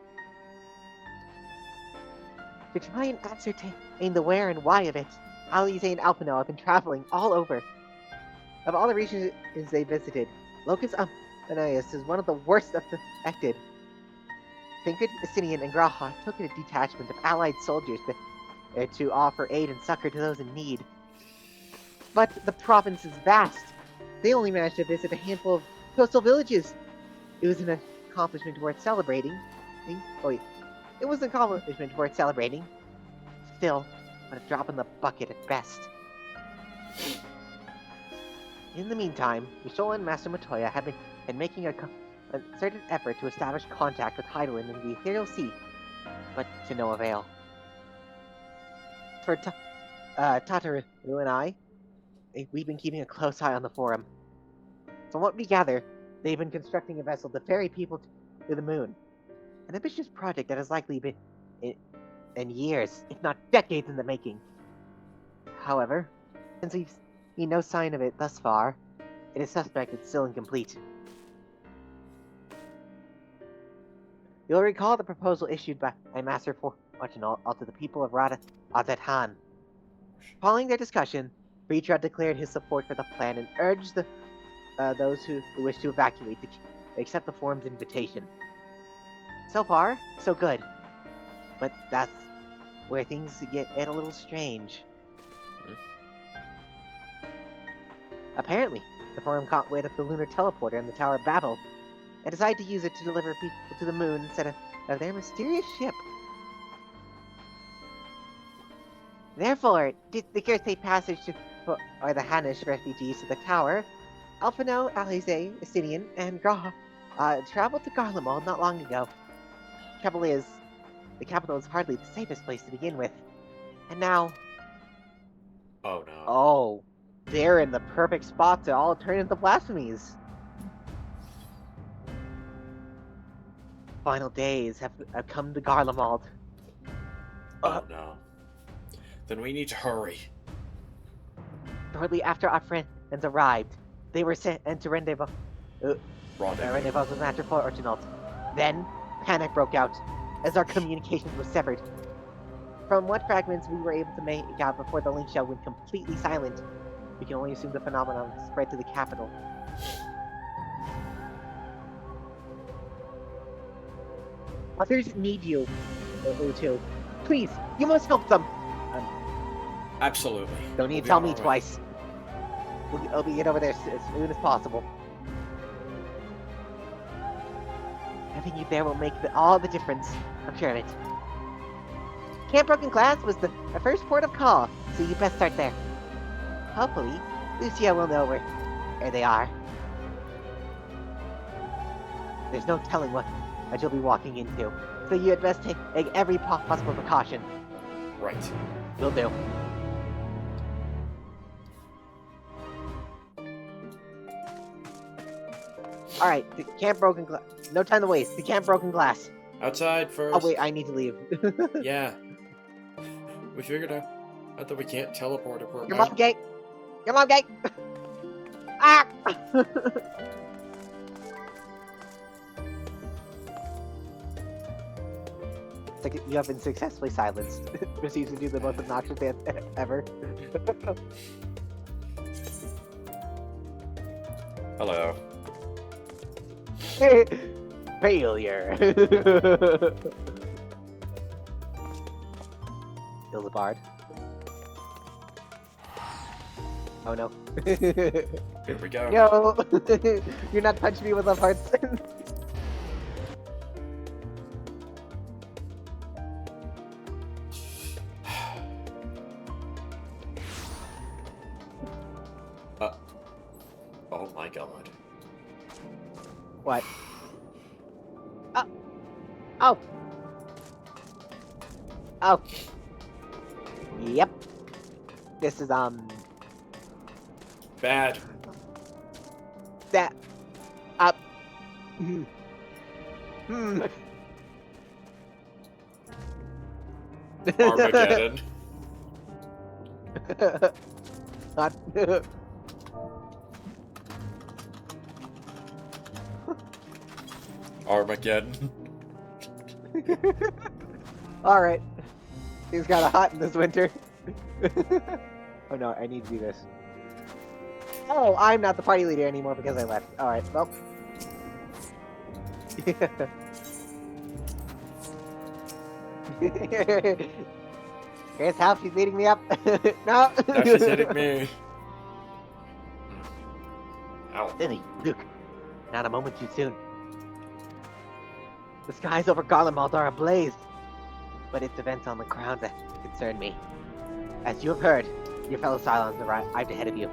To try and ascertain the where and why of it, Alize and Alpino have been traveling all over. Of all the regions they visited, Locus Amanias is one of the worst affected. Thinkred, Asinian, and Graha took a detachment of allied soldiers to offer aid and succor to those in need. But the province is vast. They only managed to visit a handful of coastal villages. It was an accomplishment worth celebrating. It was an accomplishment worth celebrating. Still, but a drop in the bucket at best. In the meantime, Mishola and Master Matoya have been making a concerted effort to establish contact with Heidelin in the Ethereal Sea, but to no avail. For Tataru and I, we've been keeping a close eye on the Forum. From what we gather, they've been constructing a vessel to ferry people to the moon. An ambitious project that has likely been in years, if not decades in the making. However, since we've seen no sign of it thus far, it is suspect it's still incomplete. You'll recall the proposal issued by Master Fortunal to the people of Rada Azet-Han. Following their discussion, Breacher declared his support for the plan and urged those who wish to evacuate to accept the Forum's invitation. So far, so good. But that's where things get a little strange. Apparently, the Forum caught wind of the lunar teleporter in the Tower of Babel, and decided to use it to deliver people to the moon instead of their mysterious ship. Therefore, to secure safe passage for the Hanish refugees to the tower, Alphino, Alize, Asinian, and Graha traveled to Garlemald not long ago. Trouble is, the capital is hardly the safest place to begin with. And now... Oh no. Oh, they're in the perfect spot to all turn into blasphemies. Final days have come to Garlemald. Oh no. Then we need to hurry. Shortly after our friends arrived, they were sent to rendezvous with Master Fortunal. Then, panic broke out, as our communications were severed. From what fragments we were able to make out before the link shell went completely silent, we can only assume the phenomenon spread to the capital. Others need you, Utu. Please, you must help them! Absolutely. Don't need to tell me twice. We'll get over there as soon as possible. Having you there will make all the difference. I'm sure of it. Camp Broken Glass was the first port of call, so you best start there. Hopefully, Lucia will know where they are. There's no telling what you'll be walking into, so you had best take every possible precaution. Right. Will do. Alright, the Camp Broken Glass. No time to waste. The Camp Broken Glass. Outside first. Oh wait, I need to leave. Yeah. We figured out that we can't teleport if we're Your mom gate! Your mom gate! Ah! It's like you have been successfully silenced. Proceeds to do the most obnoxious dance ever. Hello. Failure. Heals a bard. Oh no. Here we go. No! You're not punching me with love hearts. Oh my god. What? Oh! Oh! Oh! Yep. This is, Bad. that. Up. Hmm. Armageddon. Not. Armageddon. Alright. Things got hot in this winter. Oh no, I need to do this. Oh, I'm not the party leader anymore because I left. Alright, well. Here's how she's leading me up. No! Now she's hitting me. Ow. Lily, Luke, not a moment too soon. The skies over Garlemald are ablaze, but it's events on the ground that concern me. As you have heard, your fellow Cylons arrived ahead of you.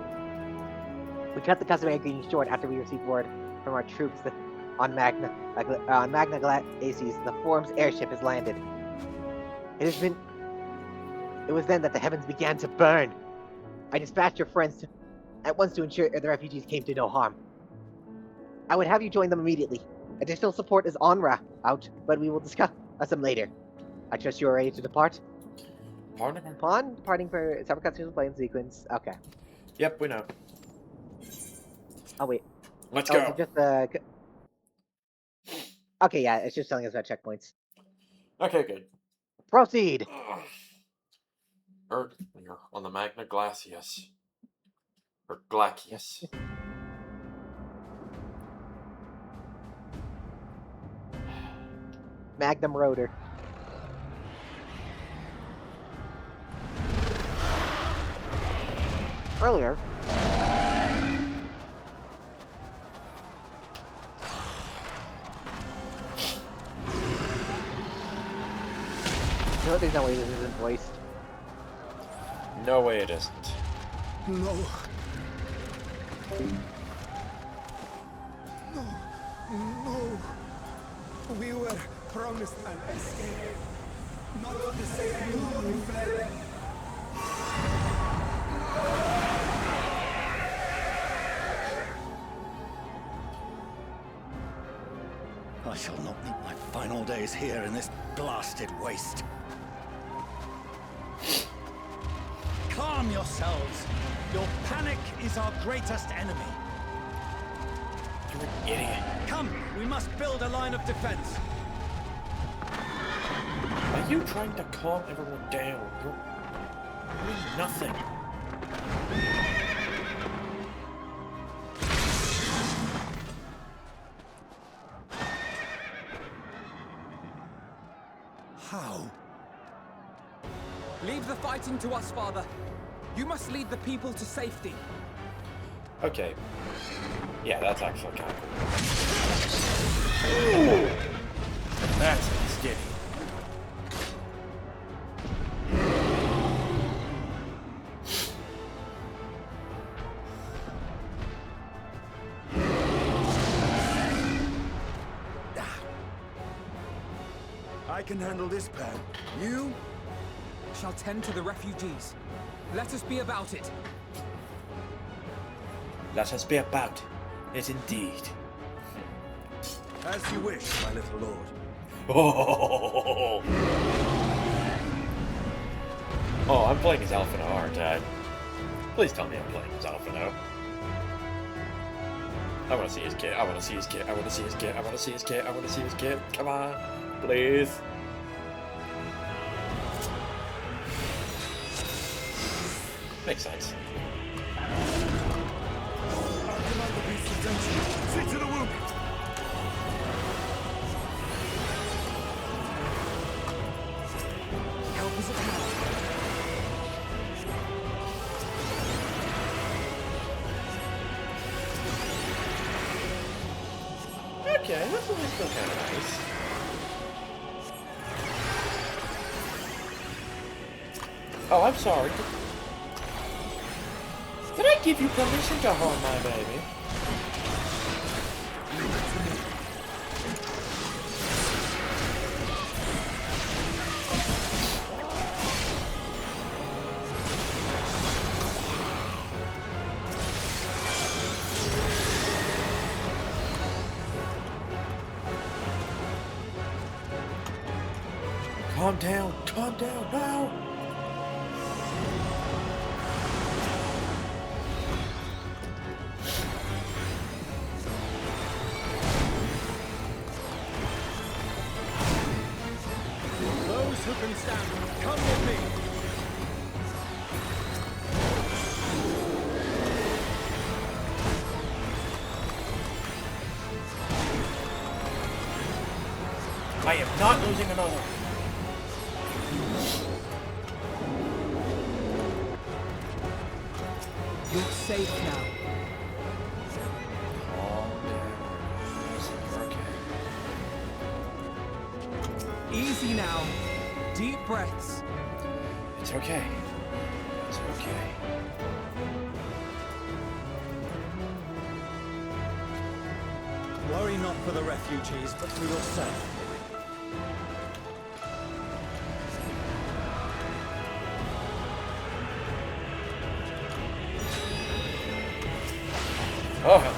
We cut the customary greeting short after we received word from our troops that on Magna Glacies, the Forum's airship has landed. It was then that the heavens began to burn. I dispatched your friends at once to ensure the refugees came to no harm. I would have you join them immediately. Additional support is en route, but we will discuss them later. I trust you are ready to depart. Pardon? Upon departing for several cutscenes will play in sequence. Okay. Yep, we know. Oh wait. Let's Oh, go. is it just Okay, yeah, it's just telling us about checkpoints. Okay, good. Proceed. You're on the Magna Glacius. Or Glacius. Magnum Rotor. Earlier. No, there's no way this isn't voiced. No way it isn't. No. No. No. We were promised an escape. Not the same glory fled. I shall not meet my final days here in this blasted waste. Calm yourselves. Your panic is our greatest enemy. You're an idiot. Come, we must build a line of defense. Are you trying to calm everyone down? You're doing nothing. How? Leave the fighting to us, Father. You must lead the people to safety. Okay. Yeah, that's actually kind of cool. Ooh. That's skinny. I can handle this, Pan. You? Shall tend to the refugees. Let us be about it. Let us be about it indeed. As you wish, my little lord. Oh, oh, I'm playing as Alphino, aren't I? Please tell me I'm playing as Alphino. I want to see his kit. I want to see his kit. I want to see his kit. I want to see his kit. I want to see his kit. Come on, please. Makes sense. See to the wound. Help is at hand. okay. That's still kind of nice. Oh, I'm sorry. Did I give you permission to harm my baby? Calm down now! Those who can stand, come with me. I am not losing another. You're safe now. Calm down. You're okay. Easy now. Deep breaths. It's okay. It's okay. Worry not for the refugees, but for yourself. Oh, hell.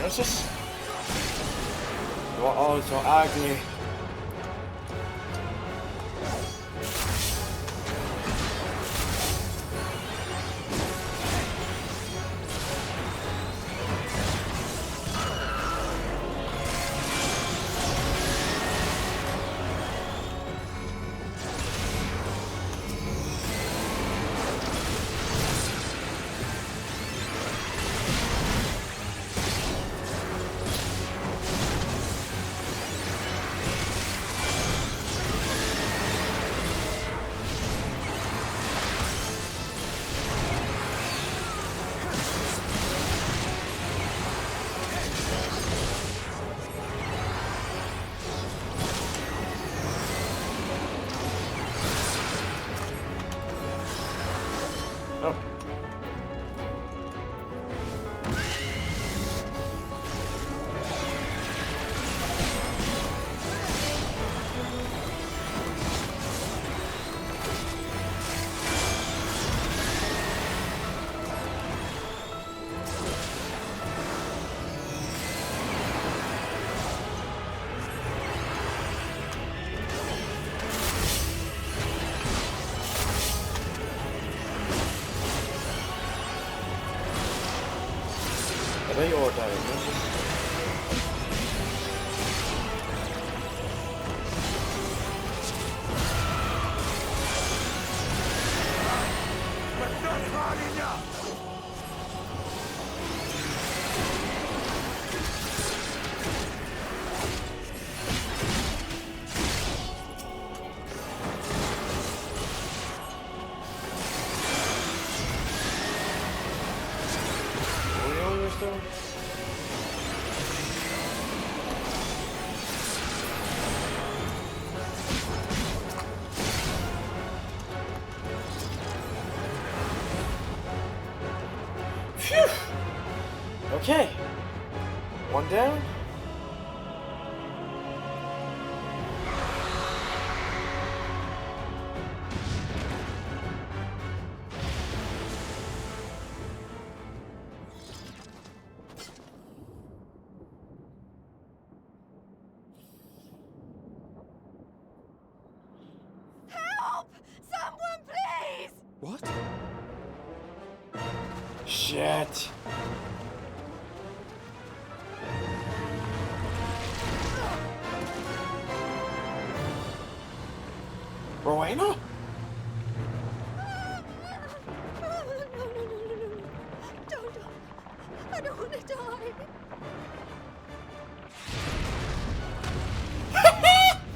It's just... You're all so ugly. Oh. Are they all dying? But not hard enough. Are we on this though? Phew! Okay. One down. Help! Someone, please! Shit. Rowena? Don't. I don't want to die.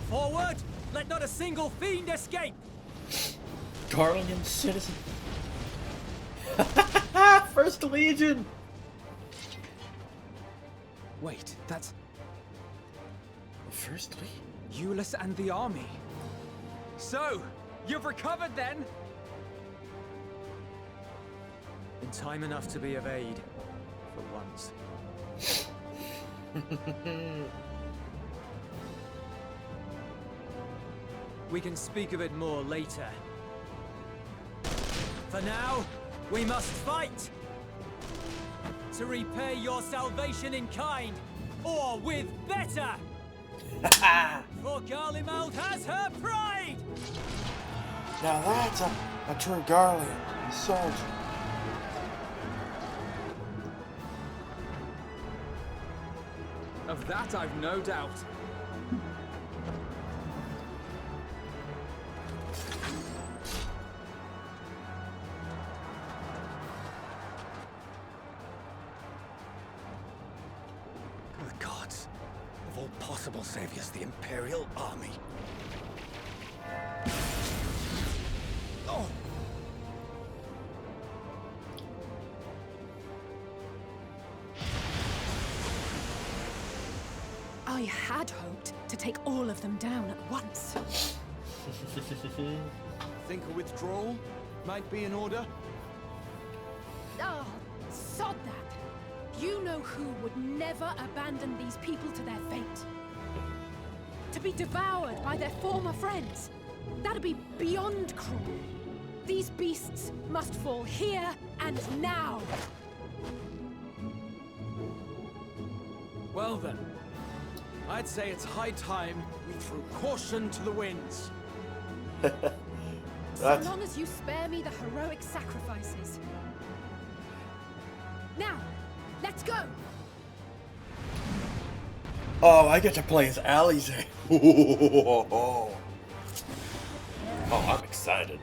Forward! Let not a single fiend escape! Garlean citizen. First Legion. Wait, that's First Legion. Euless and the army. So, you've recovered then? In time enough to be of aid, for once. We can speak of it more later. For now, we must fight! To repay your salvation in kind, or with better! For Garlemald has her pride! Now that's a true Garlean soldier. Of that I've no doubt. The gods. Of all possible saviors, the Imperial Army. Oh! I had hoped to take all of them down at once. Think a withdrawal might be in order? Oh, sod that. You know who would never abandon these people to their fate. To be devoured by their former friends. That'd be beyond cruel. These beasts must fall here and now. Well then, I'd say it's high time we threw caution to the winds. So long as you spare me the heroic sacrifices. Now, let's go! Oh, I get to play as Alize. Oh, I'm excited.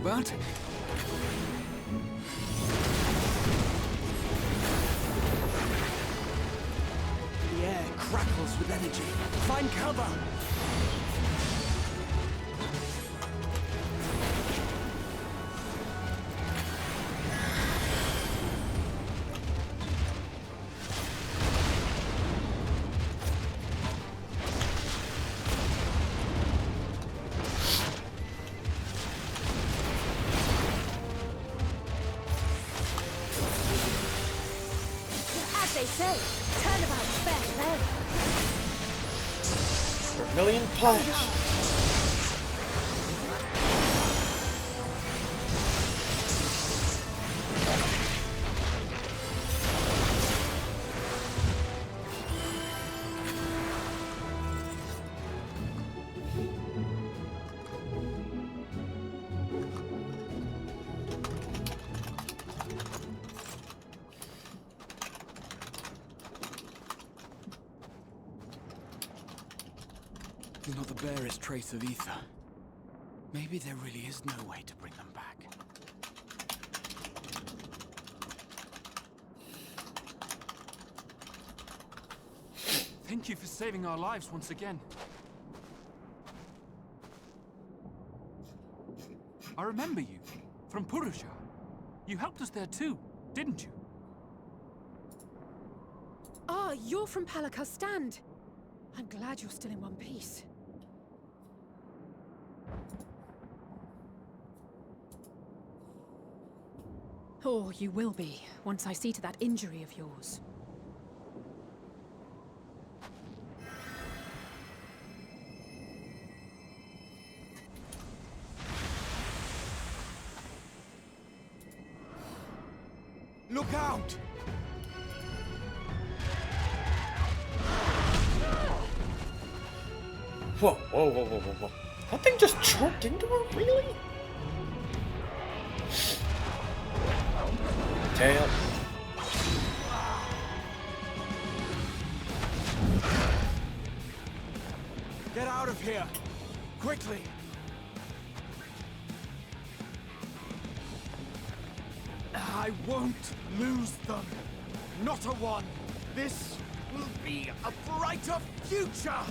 about? The air crackles with energy. Find cover! As they say, turnabout is fair play. Vermilion Punch! Not the barest trace of ether. Maybe there really is no way to bring them back. Thank you for saving our lives once again. I remember you, from Purusha. You helped us there too, didn't you? Ah, you're from Palaka's stand. I'm glad you're still in one piece. Or you will be, once I see to that injury of yours. Look out! Whoa, whoa, whoa, whoa, whoa, whoa. That thing just choked into her? Really? Tail. Get out of here! Quickly! I won't lose them. Not a one. This will be a brighter future.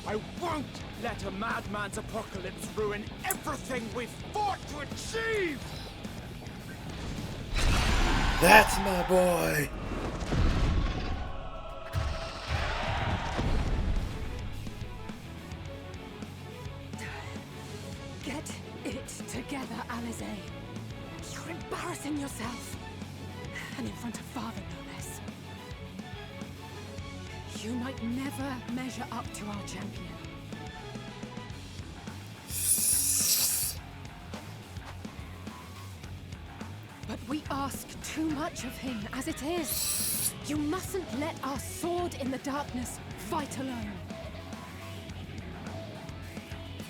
I won't let a madman's apocalypse ruin everything we've fought to achieve! That's my boy! Get it together, Alize. You're embarrassing yourself. And in front of Father, no less. You might never measure up to our champion. But we ask too much of him as it is. You mustn't let our sword in the darkness fight alone.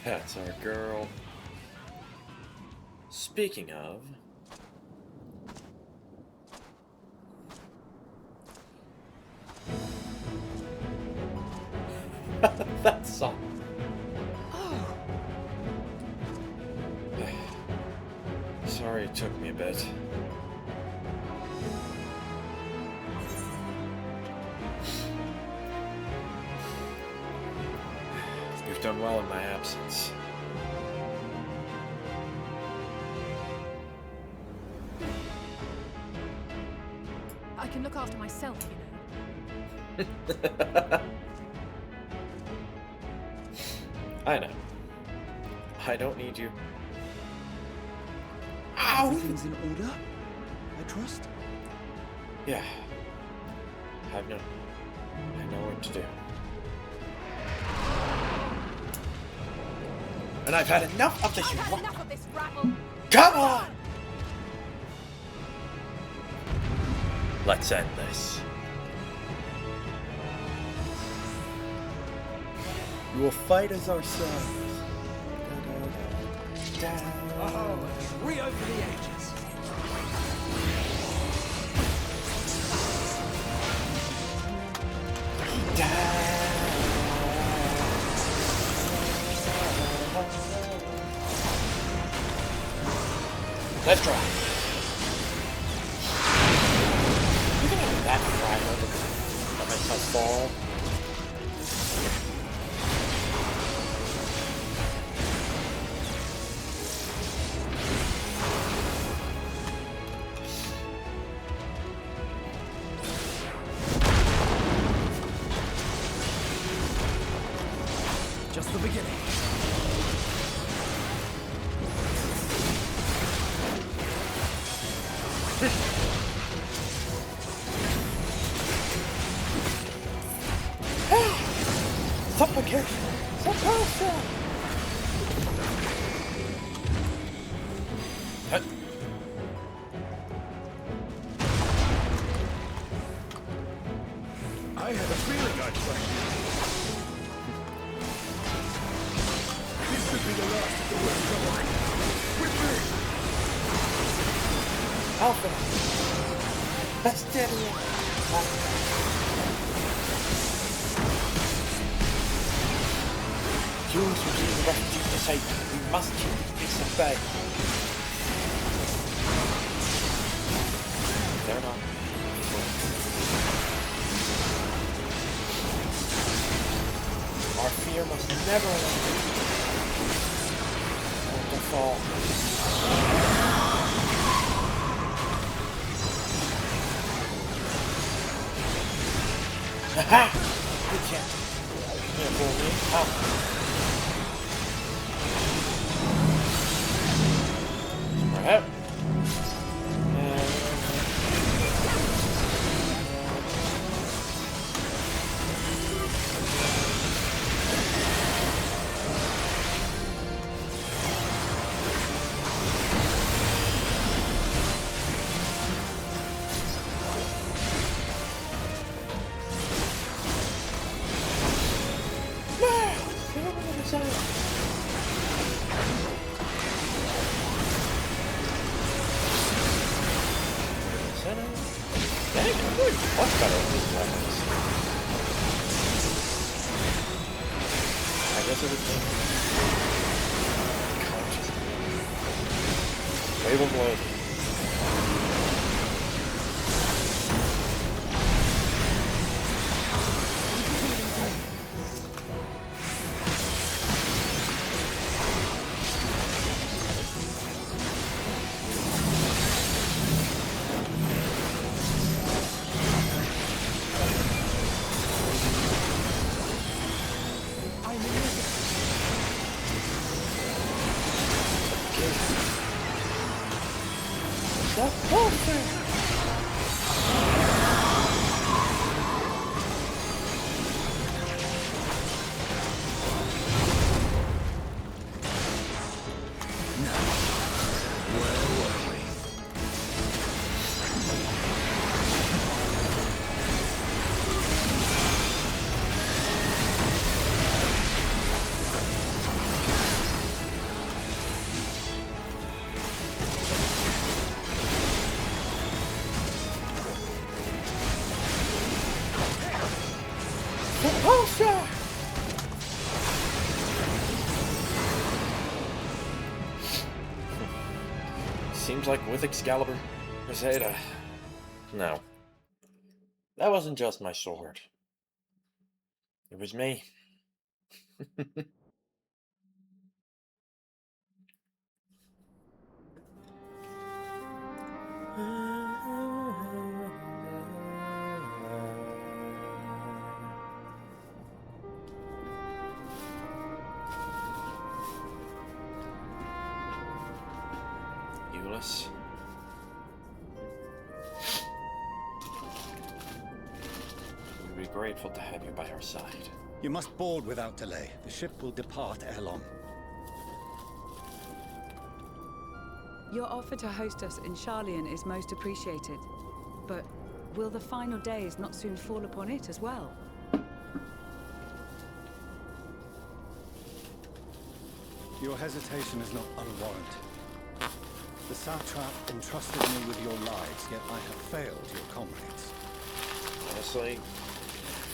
That's our girl. Speaking of... that song. Oh, Sorry it took me a bit. You've done well in my absence. I can look after myself, you know. I know. I don't need you. Ow! Everything's in order? I trust? Yeah. I know what to do. And I've had enough of this. I've had enough of this rabble. Come on! Let's end this. We will fight as ourselves. Oh, a trio for the ages. Let's try. You can have that fragile to let myself fall. Just the beginning. Supplication! Supposal! I had a feeling I'd find you. This could be the last of the worst trouble. With me! Alpha! Bastardian! Jules will see the refugees to say we must keep peace at bay. They're not. Our fear must never to fall. Aha! Good chance. Here, for me. Out. Right out. Much better with these weapons. I guess it would be conscious. Wave of loyalty. Seems like with Excalibur, Crusader. No. That wasn't just my sword. It was me. Euless. We'd be grateful to have you by our side. You must board without delay. The ship will depart ere long. Your offer to host us in Charlian is most appreciated. But will the final days not soon fall upon it as well? Your hesitation is not unwarranted. The satrap entrusted me with your lives, yet I have failed your comrades. Honestly,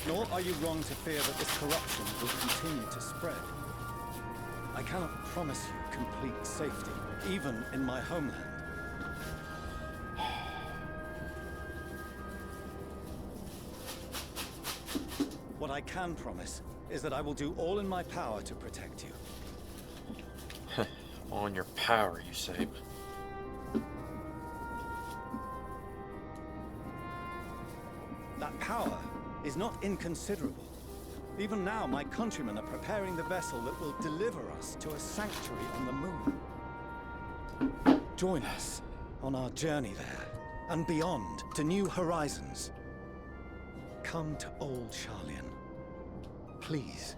Nor are you wrong to fear that this corruption will continue to spread. I cannot promise you complete safety, even in my homeland. I can promise is that I will do all in my power to protect you. All in your power, you say? That power is not inconsiderable. Even now, my countrymen are preparing the vessel that will deliver us to a sanctuary on the moon. Join us on our journey there, and beyond, to new horizons. Come to Old Charlian. Please.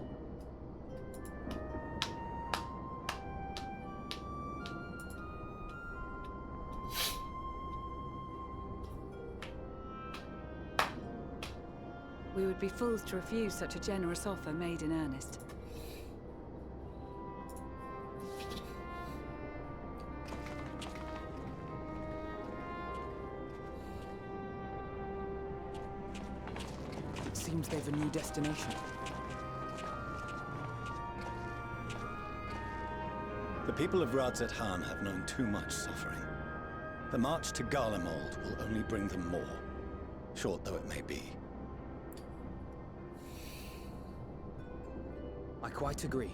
We would be fools to refuse such a generous offer made in earnest. Seems they've a new destination. The people of Radzet-Han have known too much suffering. The march to Garlemald will only bring them more, short though it may be. I quite agree.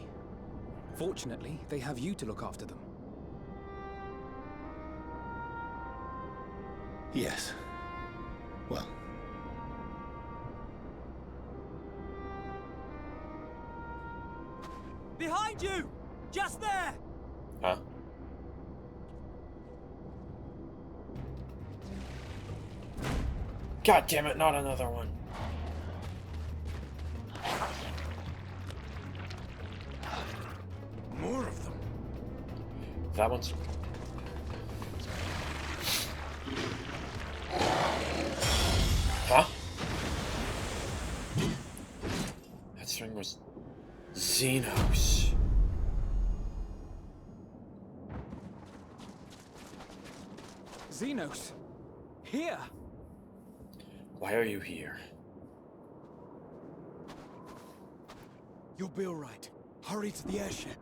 Fortunately, they have you to look after them. Yes. Well. Behind you! Just there! Huh? God damn it, not another one. More of them. That one's... Huh? That string was... Xenos. Xenos! Here! Why are you here? You'll be all right. Hurry to the airship.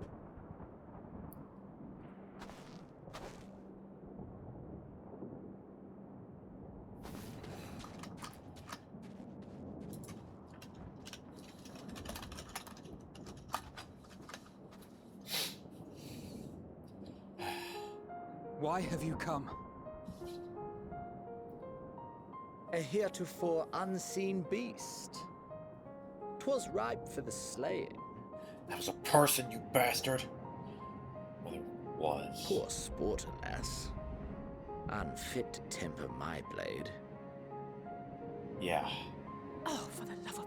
Why have you come? A heretofore unseen beast. 'Twas ripe for the slaying. That was a person, you bastard. Well, it was. Poor sport, alas. Unfit to temper my blade. Yeah. Oh, for the love of...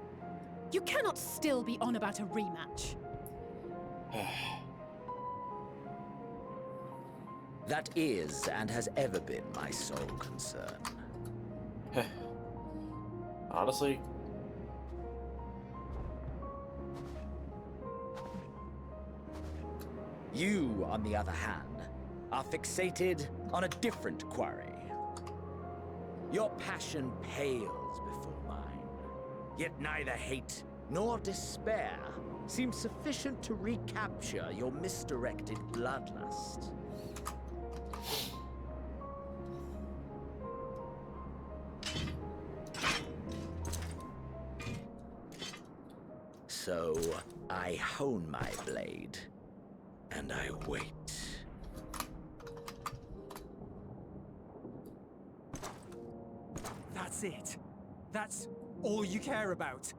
You cannot still be on about a rematch. That is, and has ever been, my sole concern. Honestly, You, on the other hand, are fixated on a different quarry. Your passion pales before mine, yet neither hate nor despair seems sufficient to recapture your misdirected bloodlust. So, I hone my blade, and I wait. That's it. That's all you care about.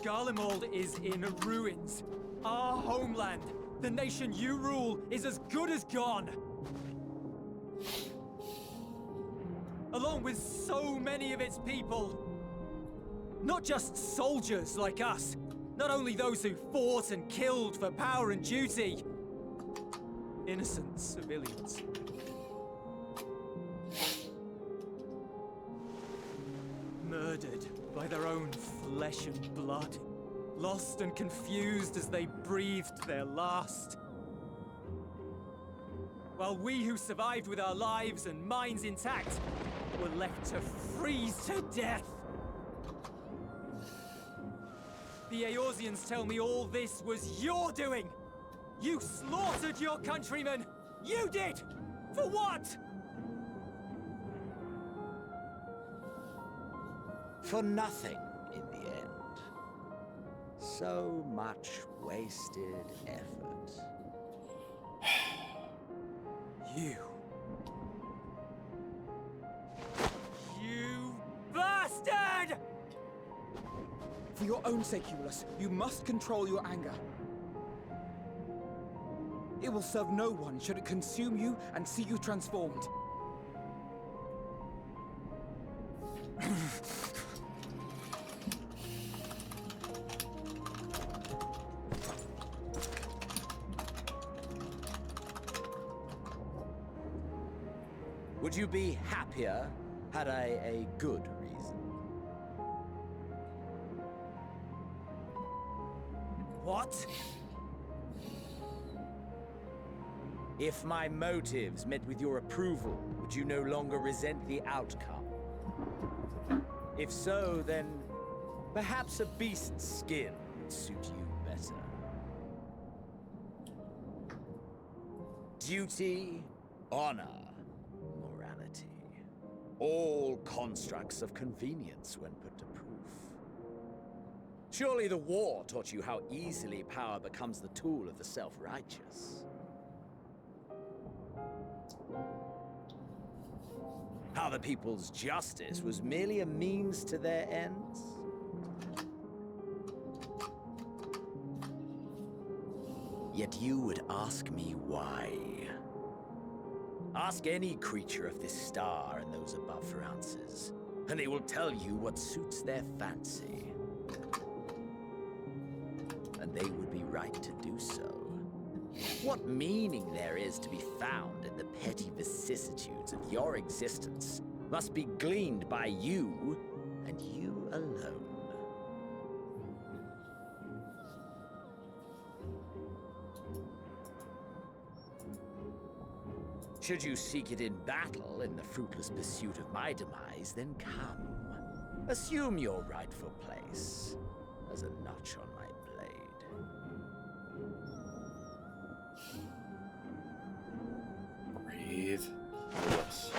Garlemald is in ruins. Our homeland, the nation you rule, is as good as gone. Along with so many of its people. Not just soldiers like us. Not only those who fought and killed for power and duty. Innocent civilians. Murdered by their own flesh and blood. Lost and confused as they breathed their last. While we who survived with our lives and minds intact were left to freeze to death. The Eorzeans tell me all this was your doing! You slaughtered your countrymen! You did! For what? For nothing, in the end. So much wasted effort. You... You bastard! For your own sake, Eulus, you must control your anger. It will serve no one should it consume you and see you transformed. Would you be happier had I a good reason? What? If my motives met with your approval, would you no longer resent the outcome? If so, then perhaps a beast's skin would suit you better. Duty, honor, morality. All constructs of convenience when put to proof. Surely the war taught you how easily power becomes the tool of the self-righteous. How the people's justice was merely a means to their ends? Yet you would ask me why. Ask any creature of this star and those above for answers, and they will tell you what suits their fancy. And they would be right to do so. What meaning there is to be found in the petty vicissitudes of your existence must be gleaned by you, and you alone. Should you seek it in battle in the fruitless pursuit of my demise, then come. Assume your rightful place as a notch on my blade. Breathe. Yes.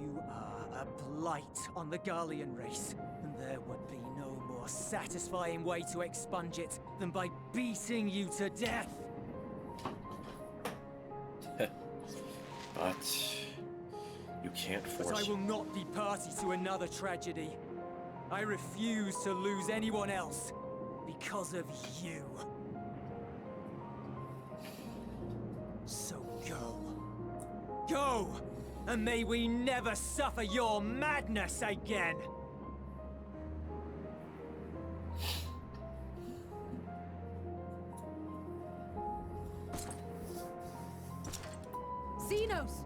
You are a blight on the Garlean race, and there would be no more satisfying way to expunge it than by beating you to death. But you can't force. But I will not be party to another tragedy. I refuse to lose anyone else because of you. So go. Go! And may we never suffer your madness again! Xenos!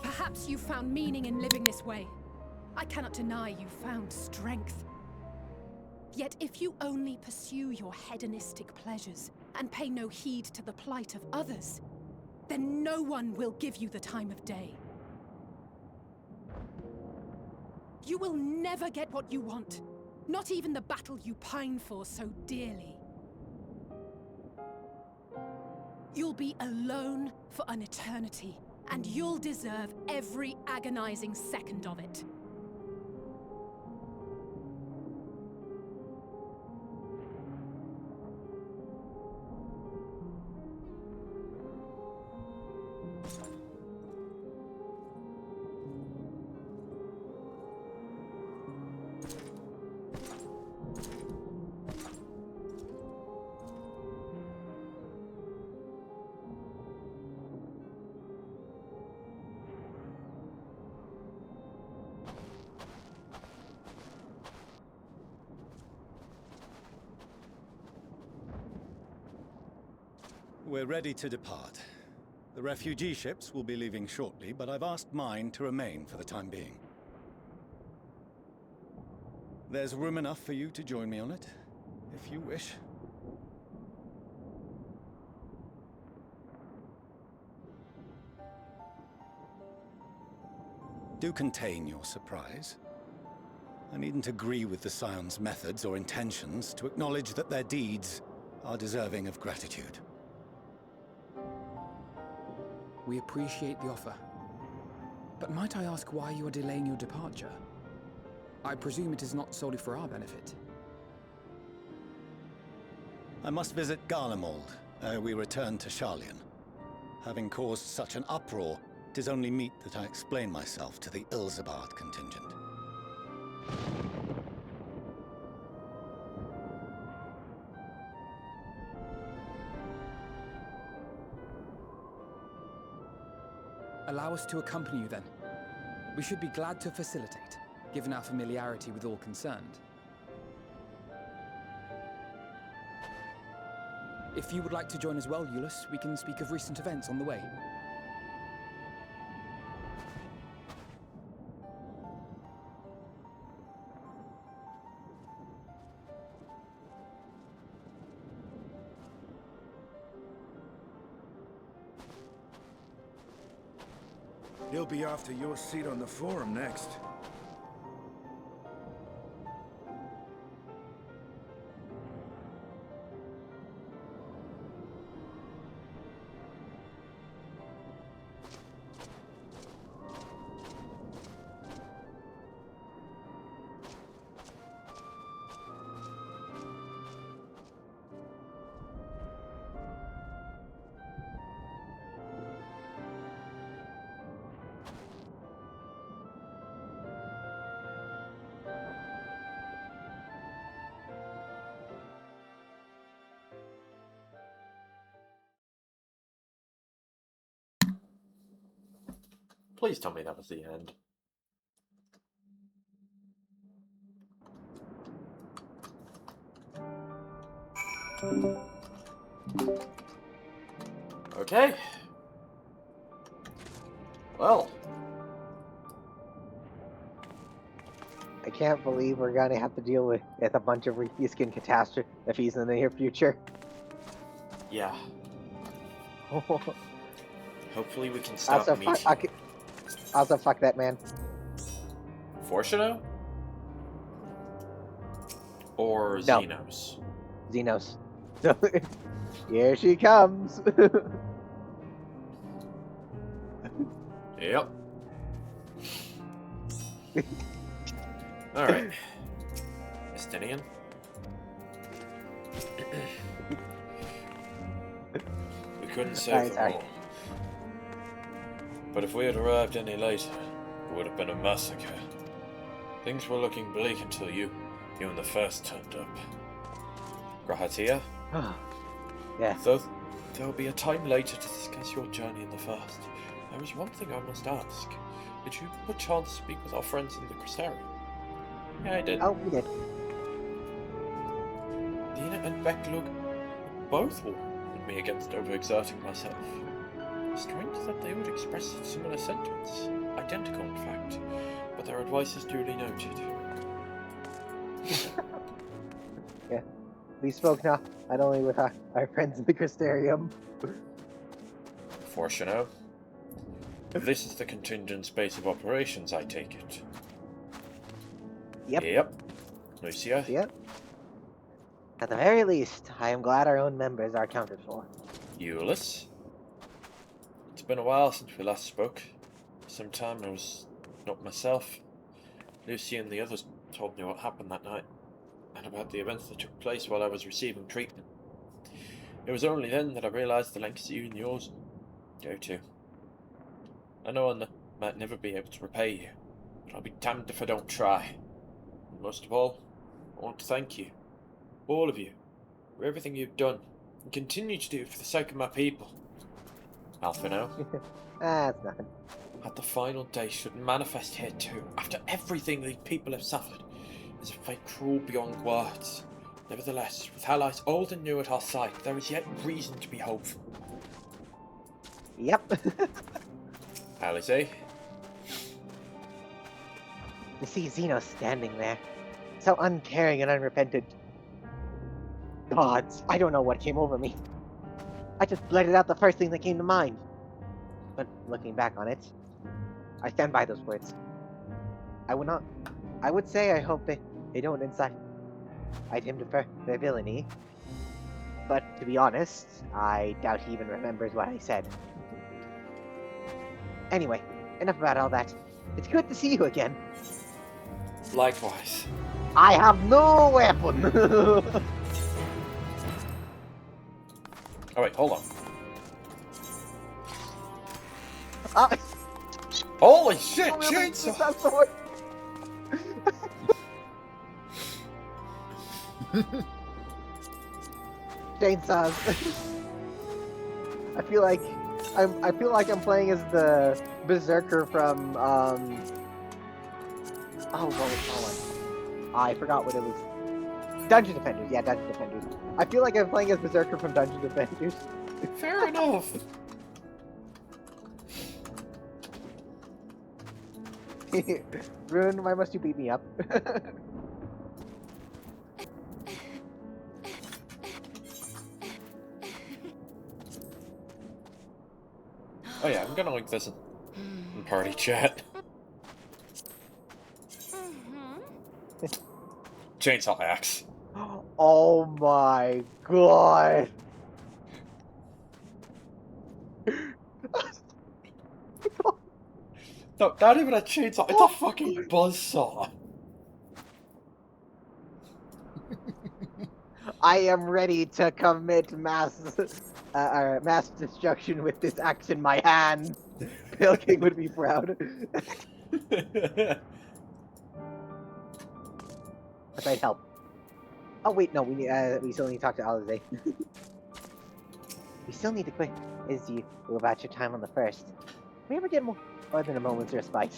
Perhaps you found meaning in living this way. I cannot deny you found strength. Yet if you only pursue your hedonistic pleasures and pay no heed to the plight of others, then no one will give you the time of day. You will never get what you want, not even the battle you pine for so dearly. You'll be alone for an eternity, and you'll deserve every agonizing second of it. We're ready to depart. The refugee ships will be leaving shortly, but I've asked mine to remain for the time being. There's room enough for you to join me on it, if you wish. Do contain your surprise. I needn't agree with the Scion's methods or intentions to acknowledge that their deeds are deserving of gratitude. We appreciate the offer. But might I ask why you are delaying your departure? I presume it is not solely for our benefit. I must visit Garlemald ere we return to Sharlayan. Having caused such an uproar, 'tis only meet that I explain myself to the Ilzabard contingent. Allow us to accompany you then. We should be glad to facilitate, given our familiarity with all concerned. If you would like to join as well, Euless, we can speak of recent events on the way. He'll be after your seat on the forum next. Please tell me that was the end. Okay. Well. I can't believe we're gonna have to deal with a bunch of reskin catastrophes in the near future. Yeah. Hopefully we can stop Meteion. Also, fuck that man. Fortuno? Or No. Xenos? Xenos. Here she comes. Yep. Alright. Estinian? We couldn't save them all. But if we had arrived any later, it would have been a massacre. Things were looking bleak until you and the first turned up. Grahatia? Yeah. Though there'll be a time later to discuss your journey in the first, there is one thing I must ask. Did you perchance speak with our friends in the Crystarium? Yeah, I did. Oh, we did. Dina and Becklug both warned me against overexerting myself. Strange that they would express similar sentiments, identical in fact, but their advice is duly noted. Yeah, we spoke not only with our friends in the Crystarium. Fortuno, this is the contingent's base of operations, I take it. Yep. Lucia? Yep. At the very least, I am glad our own members are accounted for. Euless? It's been a while since we last spoke. Sometime I was not myself. Lucy and the others told me what happened that night, and about the events that took place while I was receiving treatment. It was only then that I realized the lengths you and yours go to. I know I might never be able to repay you, but I'll be damned if I don't try. And most of all, I want to thank you, all of you, for everything you've done, and continue to do for the sake of my people. Alphino? That's nothing. At the final day should manifest here too, after everything these people have suffered, is a fate cruel beyond words. Nevertheless, with allies old and new at our side, there is yet reason to be hopeful. Yep. Alice? You see Xenos standing there, so uncaring and unrepentant. Gods, I don't know what came over me. I just blurted out the first thing that came to mind. But looking back on it, I stand by those words. I would not. I would say I hope they don't incite him to their villainy. But to be honest, I doubt he even remembers what I said. Anyway, enough about all that. It's good to see you again. Likewise. I have no weapon! Oh wait, hold on. Holy shit, chainsaw! Chainsaws. I feel like I'm playing as the berserker from oh hold on. I forgot what it was. Dungeon Defenders, yeah, Dungeon Defenders. I feel like I'm playing as berserker from Dungeon Defenders. Fair enough. Rune, why must you beat me up? Oh yeah, I'm gonna link this in party chat. Chainsaw axe. Oh my god! No, not even a chainsaw, it's a fucking buzzsaw. I am ready to commit mass destruction with this axe in my hand. Pale King would be proud. But I'd help. Oh wait, no, we still need to talk to Alize. We still need to quiz you about your time on the first. We ever get more than a moment's respite?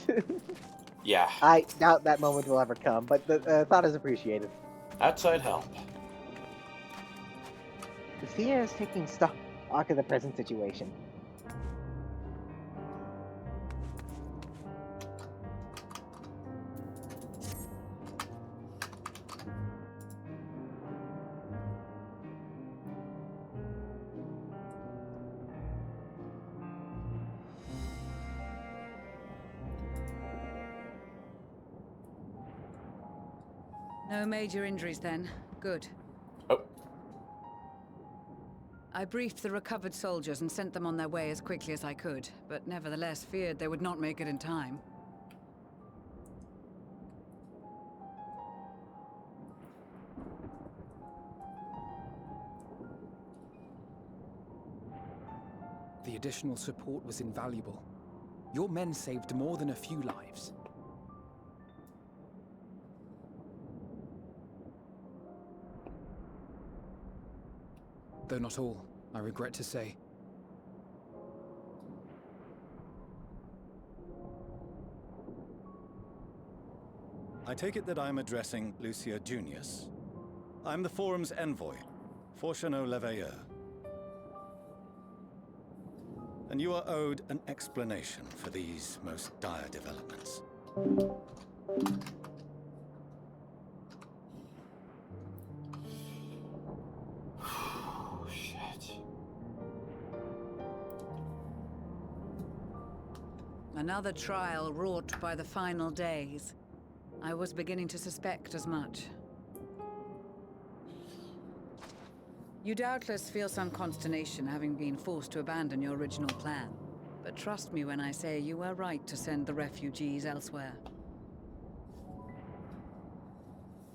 Yeah. I doubt that moment will ever come, but the thought is appreciated. Outside help. The fear is taking stock of the present situation. No major injuries then. Good. Oh. I briefed the recovered soldiers and sent them on their way as quickly as I could, but nevertheless feared they would not make it in time. The additional support was invaluable. Your men saved more than a few lives. Though not all, I regret to say. I take it that I'm addressing Lucia Junius. I'm the Forum's envoy, Forchano Leveilleur. And you are owed an explanation for these most dire developments. Another trial wrought by the final days. I was beginning to suspect as much. You doubtless feel some consternation having been forced to abandon your original plan. But trust me when I say you were right to send the refugees elsewhere.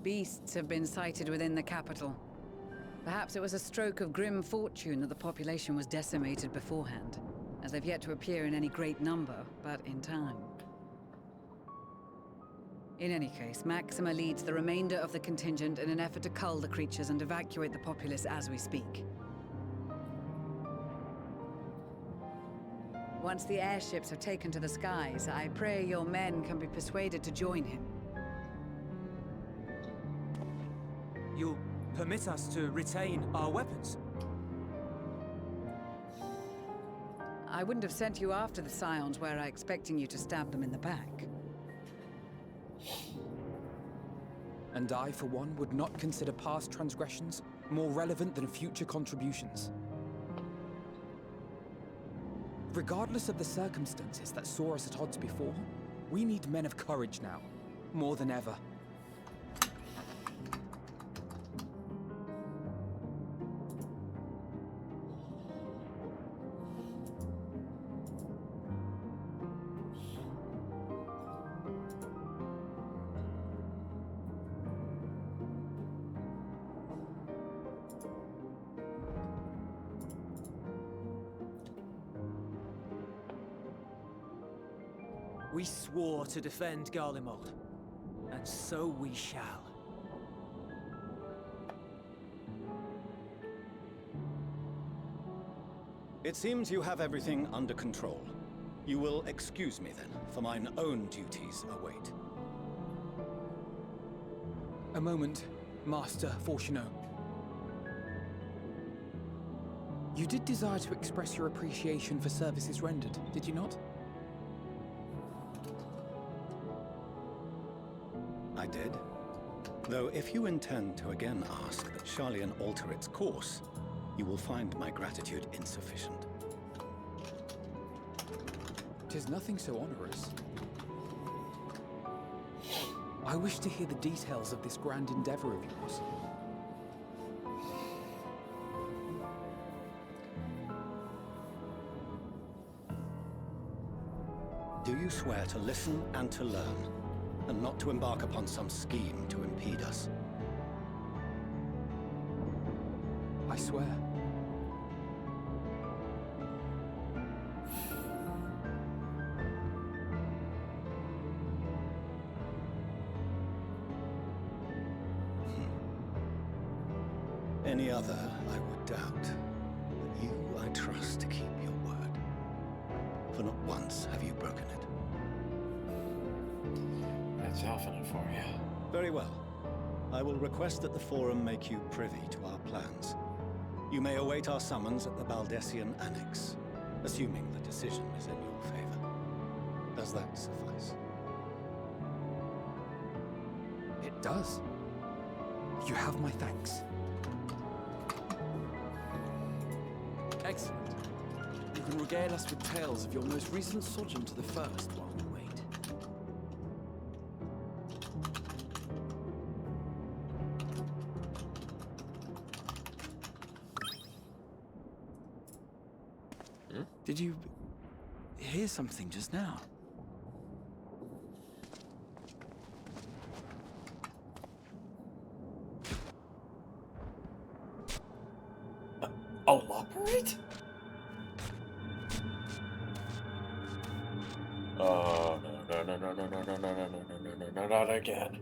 Beasts have been sighted within the capital. Perhaps it was a stroke of grim fortune that the population was decimated beforehand, as they've yet to appear in any great number, but in time. In any case, Maxima leads the remainder of the contingent in an effort to cull the creatures and evacuate the populace as we speak. Once the airships have taken to the skies, I pray your men can be persuaded to join him. You'll permit us to retain our weapons? I wouldn't have sent you after the Scions were I expecting you to stab them in the back. And I, for one, would not consider past transgressions more relevant than future contributions. Regardless of the circumstances that saw us at odds before, we need men of courage now. more than ever. We swore to defend Garlemald, and so we shall. It seems you have everything under control. You will excuse me then, for mine own duties await. A moment, Master Fortuno. You did desire to express your appreciation for services rendered, did you not? I did. Though if you intend to again ask that Charlian alter its course, you will find my gratitude insufficient. 'Tis nothing so onerous. I wish to hear the details of this grand endeavor of yours. Do you swear to listen and to learn, and not to embark upon some scheme to impede us? I swear. Any other, I would doubt. But you, I trust to keep your word. For not once have you broken it. That's often it for you. Very well. I will request that the Forum make you privy to our plans. You may await our summons at the Baldessian Annex, assuming the decision is in your favor. Does that suffice? It does. You have my thanks. Excellent. You can regale us with tales of your most recent sojourn to the First while we wait. Did you hear something just now? Elaborate? Oh, no, not again.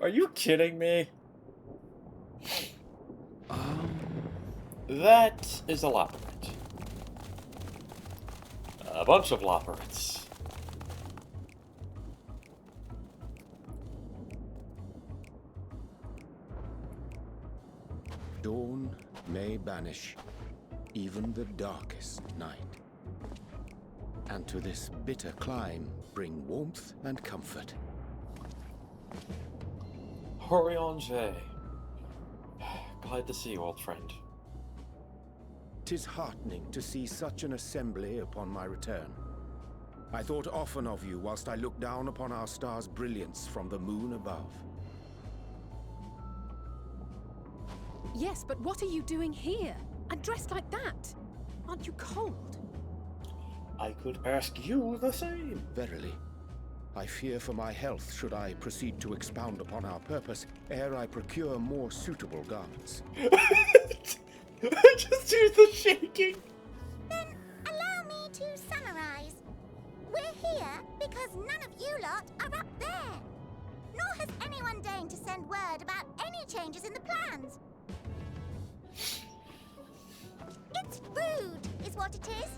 Are you kidding me? That is a labyrinth. A bunch of labyrinths. Dawn may banish even the darkest night, and to this bitter clime bring warmth and comfort. Horiange. Glad to see you, old friend. 'Tis heartening to see such an assembly upon my return. I thought often of you whilst I looked down upon our star's brilliance from the moon above. Yes, but what are you doing here? And dressed like that? Aren't you cold? I could ask you the same. Verily. I fear for my health should I proceed to expound upon our purpose ere I procure more suitable garments. Just hear the shaking. Then allow me to summarize. We're here because none of you lot are up there. Nor has anyone deigned to send word about any changes in the plans. It's rude, is what it is.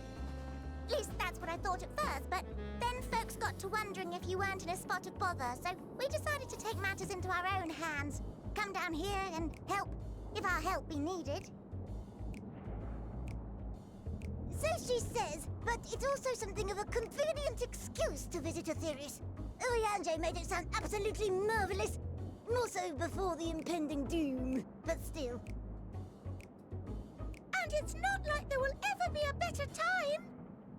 At least that's what I thought at first, but then folks got to wondering if you weren't in a spot of bother, so we decided to take matters into our own hands. Come down here and help, if our help be needed. So she says, but it's also something of a convenient excuse to visit Aetheris. Urianger made it sound absolutely marvelous. More so before the impending doom, but still. And it's not like there will ever be a better time.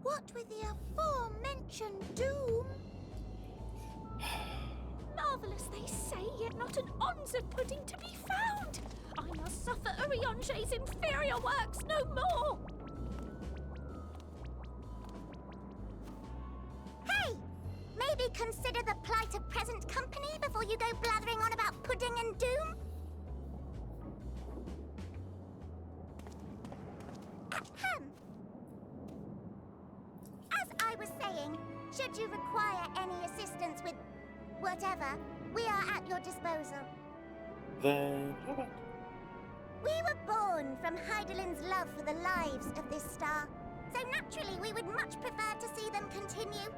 What with the aforementioned doom? Marvelous, they say, yet not an ounce of pudding to be found. I must suffer Urianger's inferior works no more. Hey! Maybe consider the plight of present company before you go blathering on about pudding and doom? Ahem. As I was saying, should you require any assistance with whatever, we are at your disposal. Then, how about... We were born from Hydaelyn's love for the lives of this star, so naturally we would much prefer to see them continue.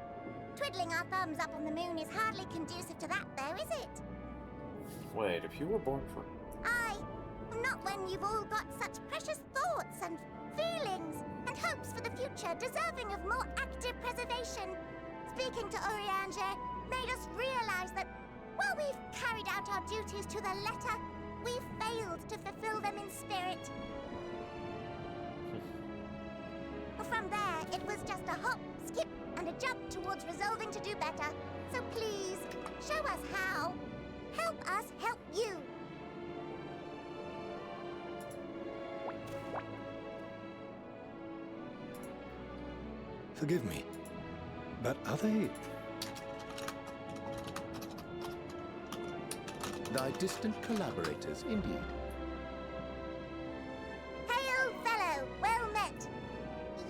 Twiddling our thumbs up on the moon is hardly conducive to that, though, is it? Wait, if you were born for... Aye, not when you've all got such precious thoughts and feelings and hopes for the future deserving of more active preservation. Speaking to Urianger made us realize that while we've carried out our duties to the letter, we've failed to fulfill them in spirit. From there, it was just a hop, skip, and a jump towards resolving to do better. So please, show us how. Help us help you. Forgive me, but are they... Thy distant collaborators, indeed. Hail, fellow, well met.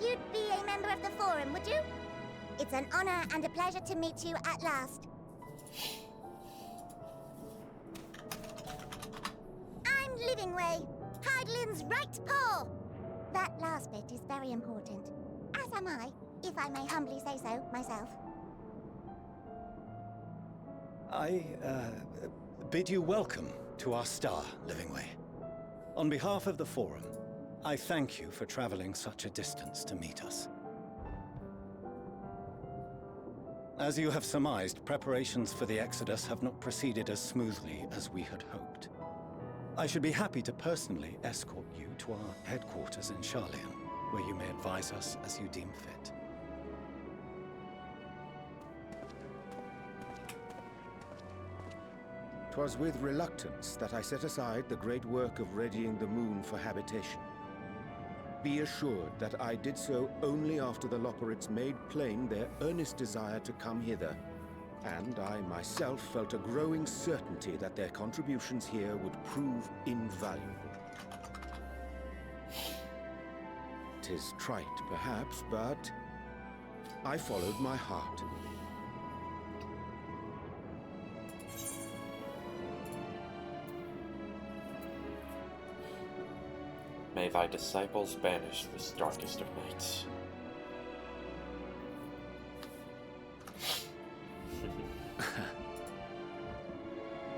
You'd be a member of the Forum, would you? It's an honor and a pleasure to meet you at last. I'm Livingway, Hydaelyn's right paw. That last bit is very important, as am I, if I may humbly say so myself. I, bid you welcome to our star, Livingway. On behalf of the Forum, I thank you for traveling such a distance to meet us. As you have surmised, preparations for the Exodus have not proceeded as smoothly as we had hoped. I should be happy to personally escort you to our headquarters in Charlian, where you may advise us as you deem fit. 'Twas with reluctance that I set aside the great work of readying the moon for habitation. Be assured that I did so only after the Loporrits made plain their earnest desire to come hither, and I myself felt a growing certainty that their contributions here would prove invaluable. 'Tis trite, perhaps, but I followed my heart. May thy disciples banish this darkest of nights.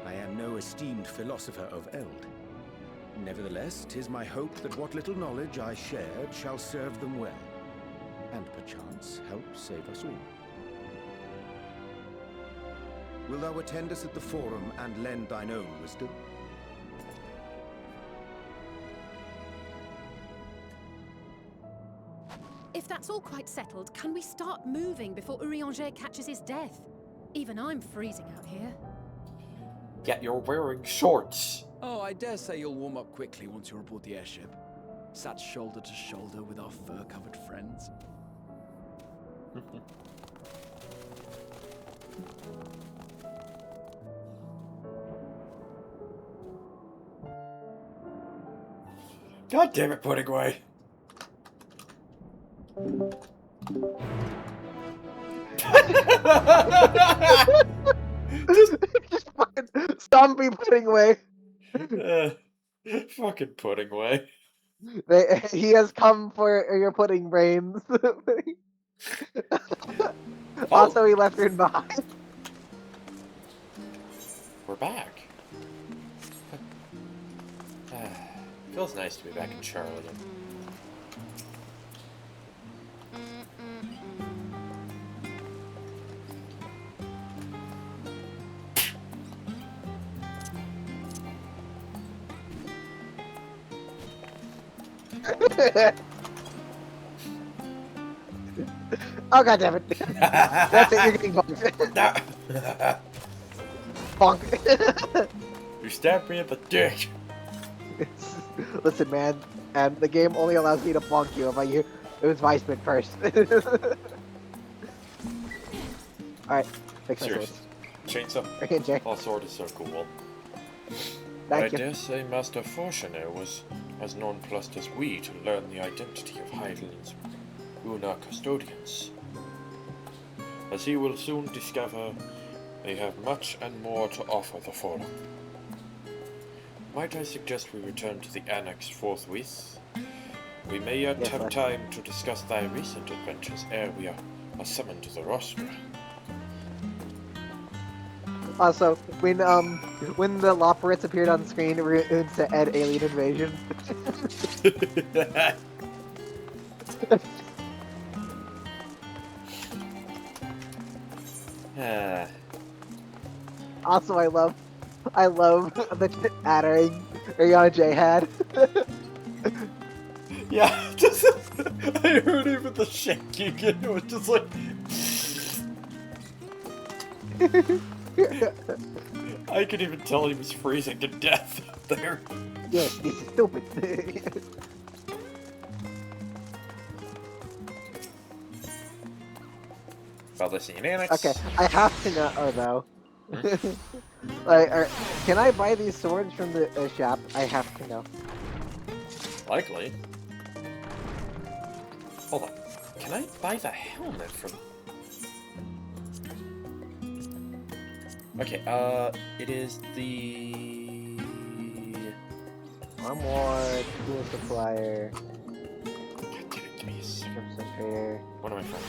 I am no esteemed philosopher of eld. Nevertheless, 'tis my hope that what little knowledge I shared shall serve them well, and perchance help save us all. Wilt thou attend us at the Forum and lend thine own wisdom? If that's all quite settled, can we start moving before Urianger catches his death? Even I'm freezing out here. Yet you're wearing shorts! Oh, I dare say you'll warm up quickly once you're aboard the airship. Sat shoulder to shoulder with our fur-covered friends. God damn it, Puddingway! Just fucking zombie Puddingway. Fucking Puddingway. He has come for your pudding brains. Also, he left her behind. We're back. Feels nice to be back in Charlian. Oh god damn it! That's it. You're getting bonked. Bonk. You stabbed me in the dick. Listen, man, and the game only allows me to bonk you if it was my spin first. Alright, fix my Seriously. Chainsaw. Jay. Oh, sword is so cool. Thank I you. dare say Master Fortuner was as nonplussed as we to learn the identity of Hydaelyn's Una custodians. As he will soon discover, they have much and more to offer the Fallen. Might I suggest we return to the Annex forthwith? We may yet have time to discuss thy recent adventures ere we are summoned to the rostra. Also, when the Loporits appeared on screen, Rune said alien invasion. Also, I love the attering Ariana J had. Yeah, just I heard even the shaking, and it was just like. I could even tell he was freezing to death up there. Yes, this is stupid. Well, listen, Annex. Okay, I have to know though. Can I buy these swords from the shop? I have to know. Likely. Hold on. Can I buy the helmet from... Okay, it is the... Armor, tool supplier. God damn it, give me a second. Trader. What am I from?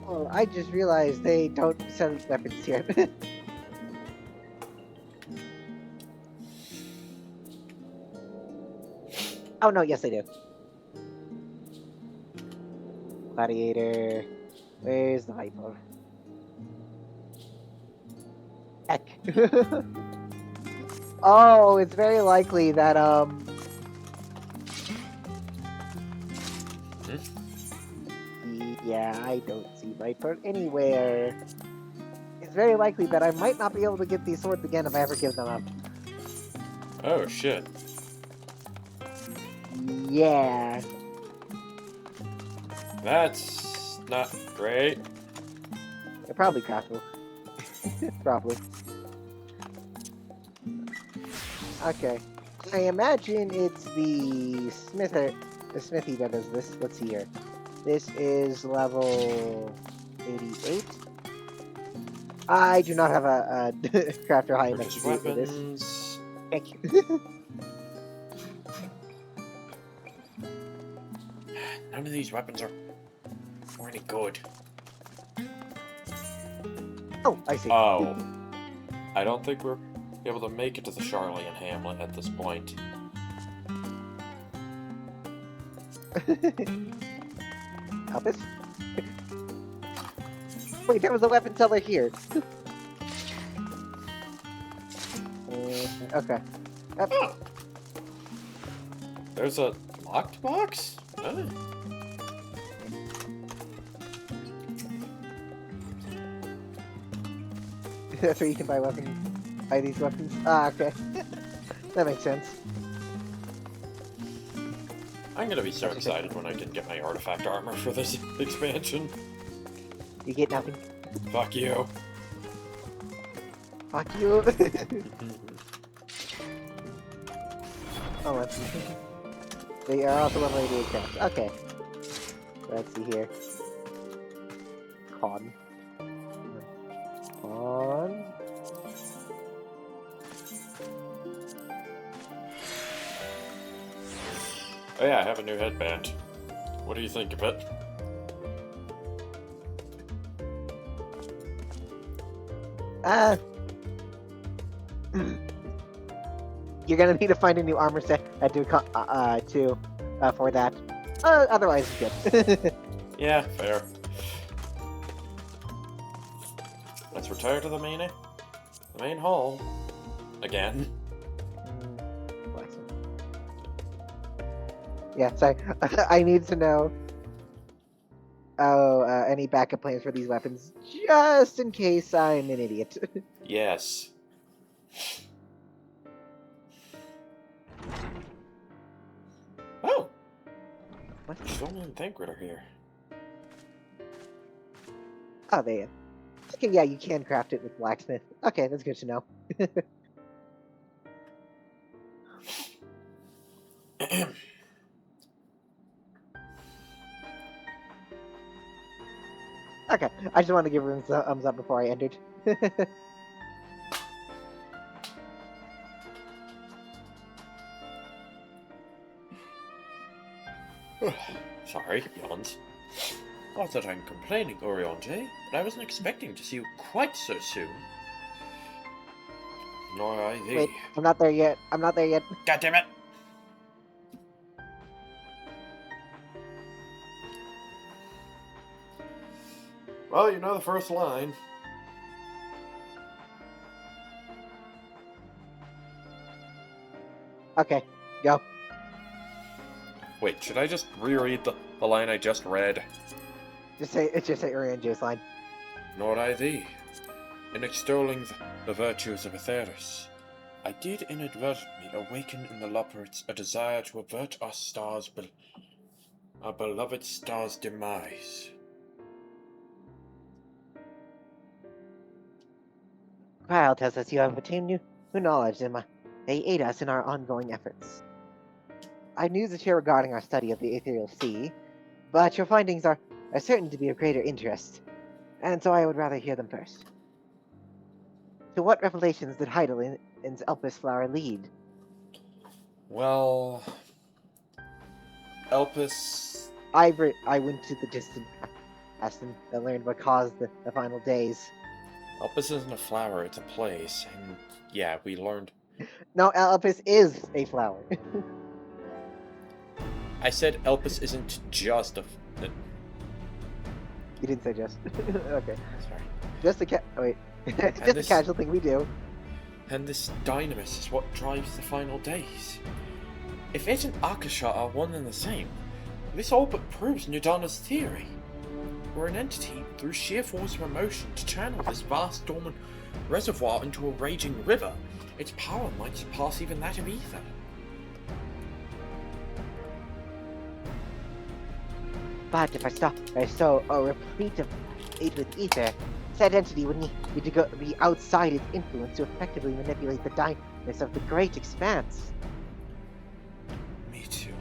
Oh, I just realized they don't sell weapons here. Oh no, yes they do. Gladiator. Where's the Viper? Heck. Oh, it's very likely that yeah, I don't see Viper anywhere. It's very likely that I might not be able to get these swords again if I ever give them up. Oh, shit. Yeah. That's not great. They're probably craftable. Probably. Okay. I imagine it's the smithy that does this. Let's see here. This is level 88. I do not have a crafter high enough to do for this. Thank you. None of these weapons are any good. Oh, I see. Oh. I don't think we're able to make it to the Charlian Hamlet at this point. Elvis? Wait, there was a weapon seller here. Okay. Oh. There's a locked box? Oh. That's where you can buy weapons. Buy these weapons. Ah, okay. That makes sense. I'm gonna be so excited when I can get my artifact armor for this expansion. You get nothing. Fuck you. Fuck you. Oh, let's see. They are also level 88 crafts. Okay. Let's see here. Con. Con. Oh yeah, I have a new headband. What do you think of it? You're gonna need to find a new armor set for that. Otherwise, it's good. Yeah, fair. Let's return to the main hall. Again. Yeah, sorry. I need to know. Oh, any backup plans for these weapons, just in case I'm an idiot. Yes. Oh! What? Stone and Thancred are here. Oh, there. Okay, yeah, you can craft it with blacksmith. Okay, that's good to know. Okay, I just wanted to give him a thumbs up before I entered. Sorry, yawns. Not that I'm complaining, Oriente, but I wasn't expecting to see you quite so soon. Nor I thee. Wait, I'm not there yet. I'm not there yet. God damn it! Well, you know the first line. Okay, go. Wait, should I just reread the line I just read? Just say Oriente's line. Nor I thee. In extolling the virtues of Aetheris, I did inadvertently awaken in the Loporits a desire to avert our beloved star's demise. Kyle tells us you have obtained new knowledge, and they aid us in our ongoing efforts. I have news to share regarding our study of the Ethereal Sea, but your findings are certain to be of greater interest, and so I would rather hear them first. To what revelations did Heidelin's Elpis flower lead? Well, Elpis... I went to the distant past and learned what caused the final days. Elpis isn't a flower, it's a place, and yeah, we learned... No, Elpis is a flower. I said Elpis isn't just a... You didn't say just. Okay. Sorry. Just a wait. Just a casual thing we do. And this dynamis is what drives the final days. If it and Akasha are one and the same, this all but proves Nidana's theory. We're an entity through sheer force of emotion to channel this vast dormant reservoir into a raging river. Its power might surpass even that of ether. But if I saw replete of it with ether, said entity would need to be outside its influence to effectively manipulate the dynamics of the great expanse. Meteion.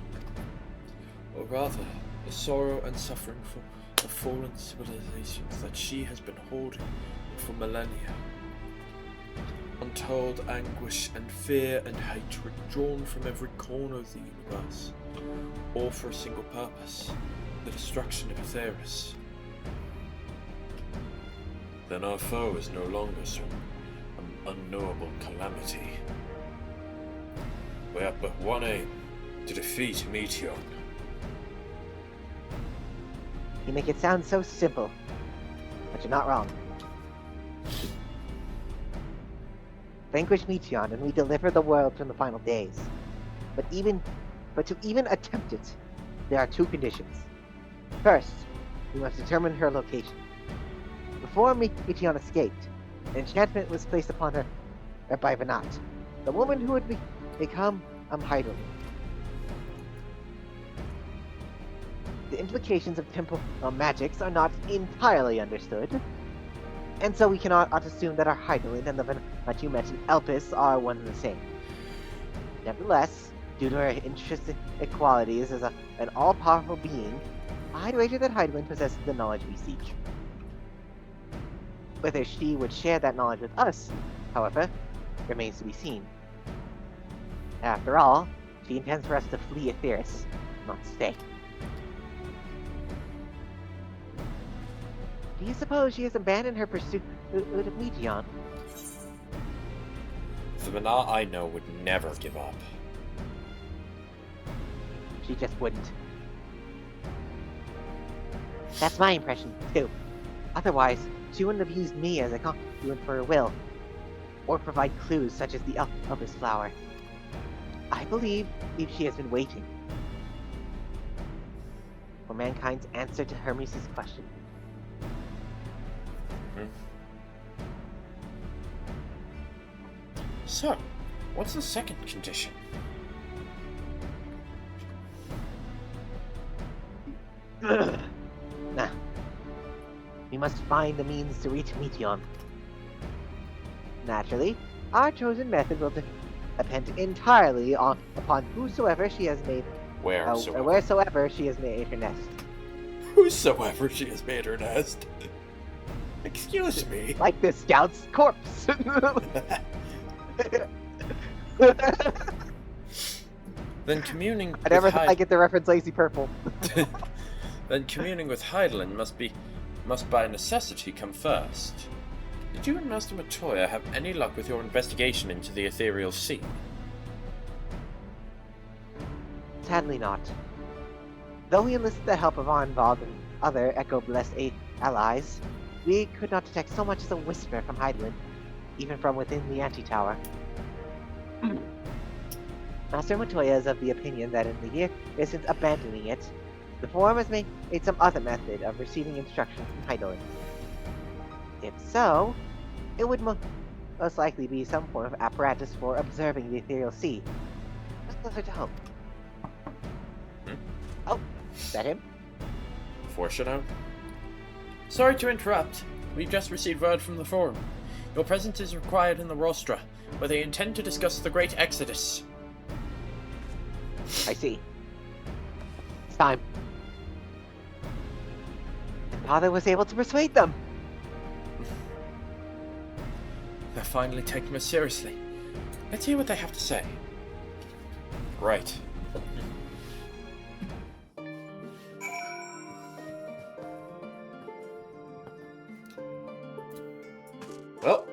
Or rather, the sorrow and suffering for the fallen civilizations that she has been holding for millennia. Untold anguish and fear and hatred drawn from every corner of the universe, all for a single purpose. The destruction of Aetheris. Then our foe is no longer some unknowable calamity. We have but one aim, to defeat Meteion. You make it sound so simple, but you're not wrong. Vanquish Meteion and we deliver the world from the final days. But to even attempt it, there are two conditions. First, we must determine her location. Before Meteion escaped, an enchantment was placed upon her by Venat, the woman who would become Heidelin. The implications of temple magics are not entirely understood, and so we cannot assume that our Heidelin and the Venat you mentioned Elpis are one and the same. Nevertheless, due to her intrinsic qualities as an all-powerful being, I'd wager that Heidelin possesses the knowledge we seek. Whether she would share that knowledge with us, however, remains to be seen. After all, she intends for us to flee Aetheris, not stay. Do you suppose she has abandoned her pursuit of Meteion? The Venat I know would never give up. She just wouldn't. That's my impression, too. Otherwise, she wouldn't have used me as a conduit for her will, or provide clues such as the Elpis flower. I believe she has been waiting. for mankind's answer to Hermes' question. So, what's the second condition? Now, we must find the means to reach Meteion. Naturally, our chosen method will depend entirely upon whosoever she has made, wheresoever she has made her nest. Whosoever she has made her nest. Excuse me. Like this scout's corpse. Then communing. I never thought I'd get the reference Lazy Purple. Then communing with Heidelin must by necessity come first. Did you and Master Meteion have any luck with your investigation into the ethereal sea? Sadly not. Though we enlisted the help of Arnvald and other Echo-blessed allies, we could not detect so much as a whisper from Heidelin, even from within the anti-tower. Master Meteion is of the opinion that in the year since abandoning it, the Forum has made some other method of receiving instruction from Heidelin. If so, it would most likely be some form of apparatus for observing the ethereal sea. What's closer to hope? Oh, is that him? Foreshadow? Sorry to interrupt. We've just received word from the Forum. Your presence is required in the Rostra, where they intend to discuss the Great Exodus. I see. It's time. And Father was able to persuade them. They're finally taking us seriously. Let's hear what they have to say. Right. Well.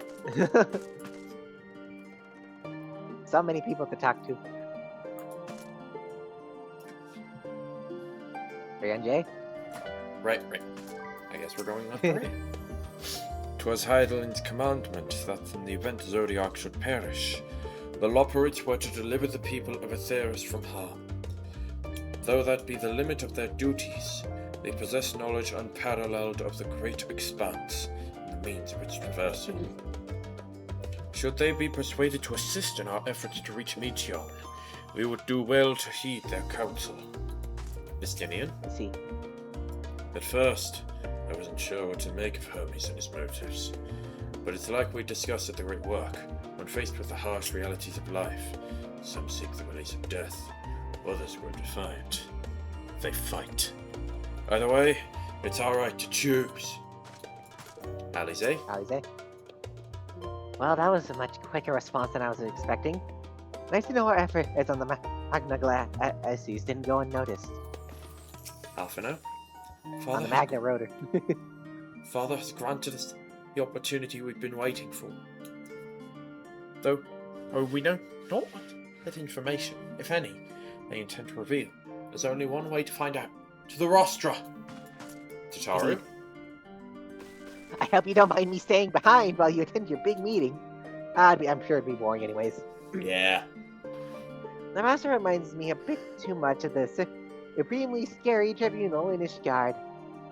So many people to talk to. Jay? Right. I guess we're going left right. 'Twas Heidelin's commandment that in the event Zodiac should perish, the Loperites were to deliver the people of Aetheris from harm. Though that be the limit of their duties, they possess knowledge unparalleled of the great expanse and the means of its traversal. Should they be persuaded to assist in our efforts to reach Meteion, we would do well to heed their counsel. Meteion? I see. At first, I wasn't sure what to make of Hermes and his motives, but it's like we discussed at the Great Work. When faced with the harsh realities of life, some seek the release of death, others were defiant. They fight. Either way, it's our right to choose. Alize? Well, that was a much quicker response than I was expecting. Nice to know our effort is on the Magna Glacis didn't go unnoticed. Alphino? On the Magna Rotor. Father has granted us the opportunity we've been waiting for. Though, we know not what information, if any, they intend to reveal. There's only one way to find out. To the Rostra! Tataru? I hope you don't mind me staying behind while you attend your big meeting. I'm sure it'd be boring anyways. Yeah. The Master reminds me a bit too much of the supremely scary tribunal in Ishgard.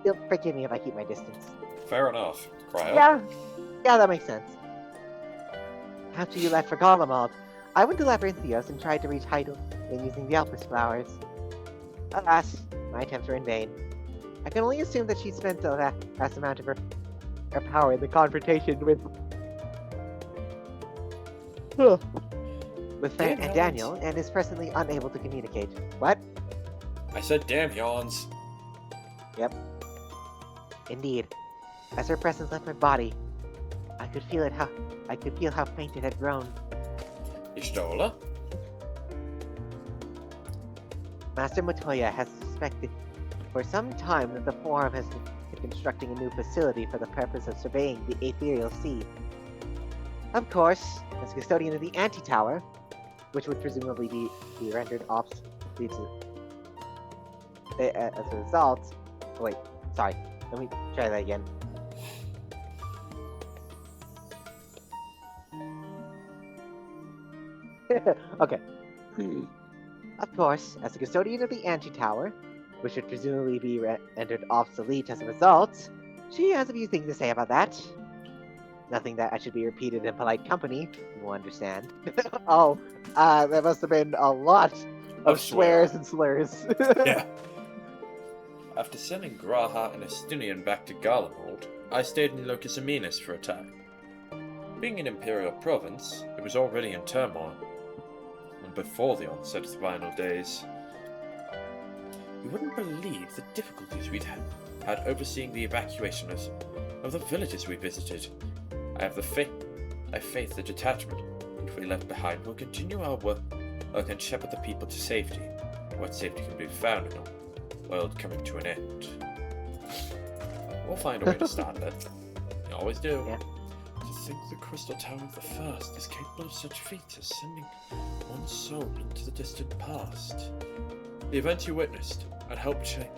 You'll forgive me if I keep my distance. Fair enough. Cry up. Yeah, that makes sense. After you left for Garlemald, I went to Labyrinthios and tried to reach Heidel in using the Alpus flowers. Alas, my attempts were in vain. I can only assume that she spent the vast amount of her power in the confrontation with Daniel and is presently unable to communicate. What? I said damn yawns. Yep. Indeed. As her presence left my body, I could feel how faint it had grown. Ishtola? Master Meteion has suspected for some time that the Forum has been constructing a new facility for the purpose of surveying the ethereal sea. Of course, as custodian of the Anti-Tower, which would presumably be rendered obsolete as a result. Oh, wait, sorry. Let me try that again. Okay. Of course, as a custodian of the Anti-Tower, which should presumably be rendered obsolete as a result. She has a few things to say about that. Nothing that should be repeated in polite company, you will understand. Oh, that must have been a lot of swears and slurs. Yeah. After sending Graha and Estunian back to Garlemald, I stayed in Locus Aminus for a time. Being an imperial province, it was already in turmoil, and before the onset of the final days. You wouldn't believe the difficulties we'd had overseeing the evacuation of the villages we visited. I have faith the detachment which we left behind will continue our work and shepherd the people to safety, what safety can be found in a world coming to an end. We'll find a way to start that. We always do. Yeah. To think the Crystal Tower of the First is capable of such feats as sending one soul into the distant past. The events you witnessed and helped shape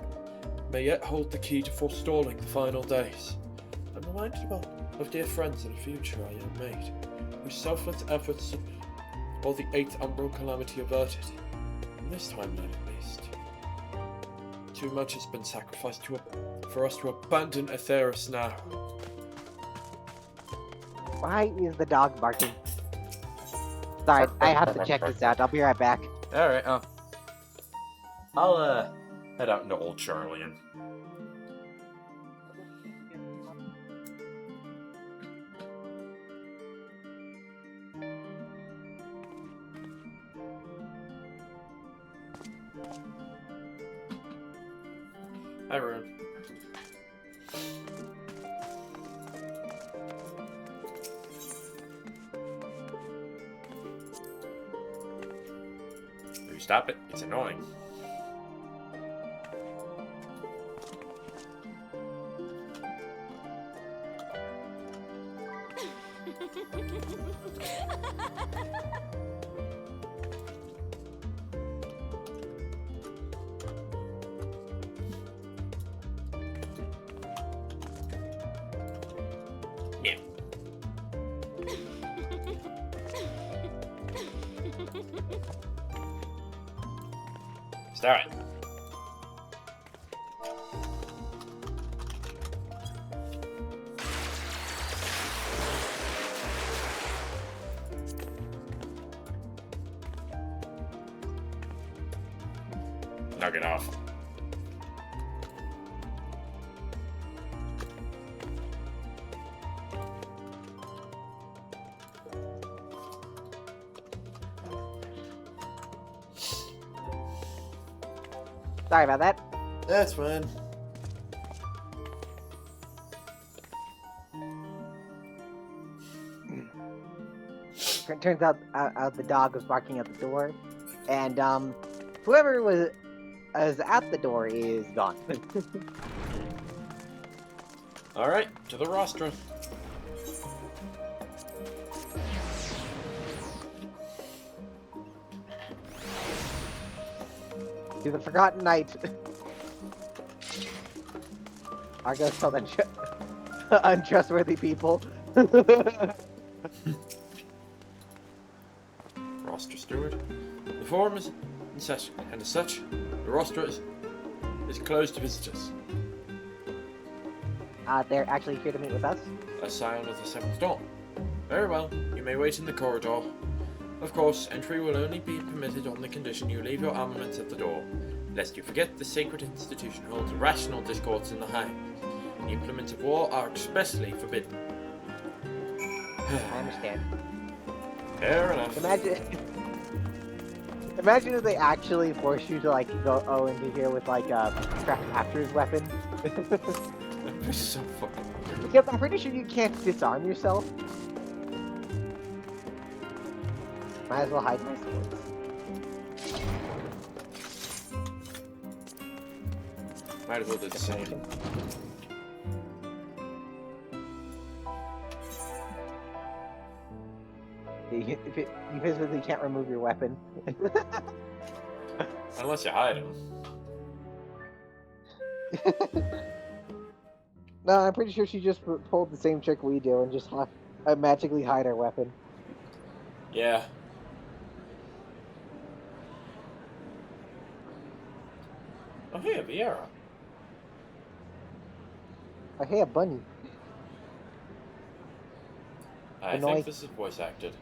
may yet hold the key to forestalling the final days. I'm reminded of dear friends and a future I have made, whose selfless efforts or the 8th Umbral calamity averted, in this timeline at least. Too much has been sacrificed for us to abandon Aetheris now. Why is the dog barking? Sorry, I have to check this out. I'll be right back. Alright, I'll head out into Old Charlian. Hi, Rune. You stop it. It's annoying. Yeah. Start. Knock it off. Sorry about that. That's fine. Turns out the dog was barking at the door, and whoever was at the door is gone. Alright, to the rostra. To the Forgotten Knight. Argos called untrustworthy people. Rostra steward. The forum is in session, and as such, the rostra is closed to visitors. They're actually here to meet with us? A sign of the seventh dawn. Very well, you may wait in the corridor. Of course, entry will only be permitted on the condition you leave your armaments at the door, lest you forget the sacred institution holds rational discords in the Hive. The implements of war are expressly forbidden. I understand. Fair enough. Imagine if they actually force you to go into here with a captor's weapon. That'd be so fucking weird. Because I'm pretty sure you can't disarm yourself. Might as well hide my swords. Might as well do the same. You physically can't remove your weapon. Unless you hide them. No, I'm pretty sure she just pulled the same trick we do and just magically hide our weapon. Yeah. Oh, hey, Viera. Oh, hey, a bunny. I think this is voice acted.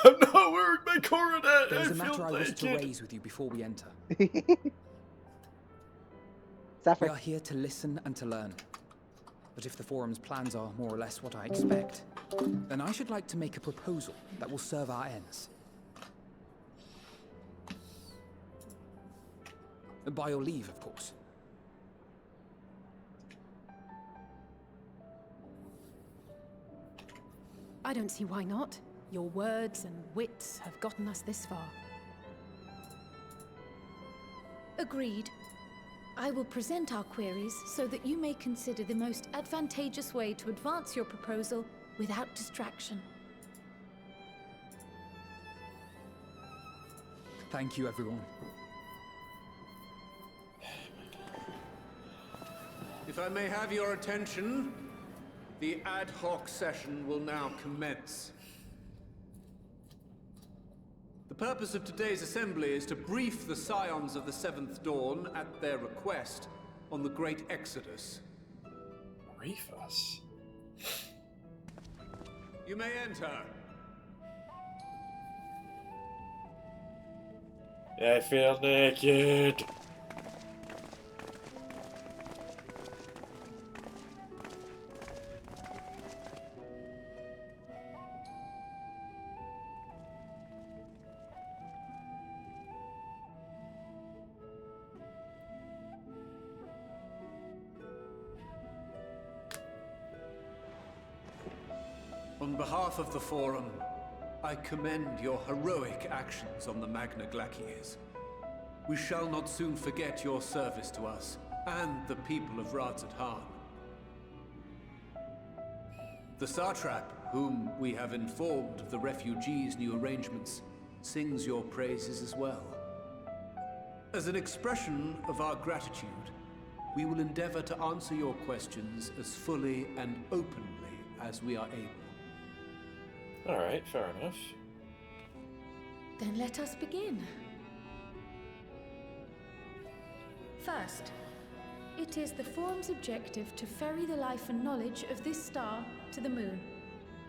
I'm not wearing my coronet. There is I a matter feel I wish to naked. raise with you before we enter. Zephyr. We are here to listen and to learn. But if the Forum's plans are more or less what I expect, then I should like to make a proposal that will serve our ends. By your leave, of course. I don't see why not. Your words and wits have gotten us this far. Agreed. I will present our queries so that you may consider the most advantageous way to advance your proposal without distraction. Thank you, everyone. If I may have your attention, the ad hoc session will now commence. The purpose of today's assembly is to brief the Scions of the Seventh Dawn, at their request, on the Great Exodus. Brief us? You may enter. I feel naked. On behalf of the Forum, I commend your heroic actions on the Magna Glaciers. We shall not soon forget your service to us and the people of Radzat-Han. The Satrap, whom we have informed of the refugees' new arrangements, sings your praises as well. As an expression of our gratitude, we will endeavor to answer your questions as fully and openly as we are able. Alright, fair enough. Then let us begin. First, it is the Forum's objective to ferry the life and knowledge of this star to the moon.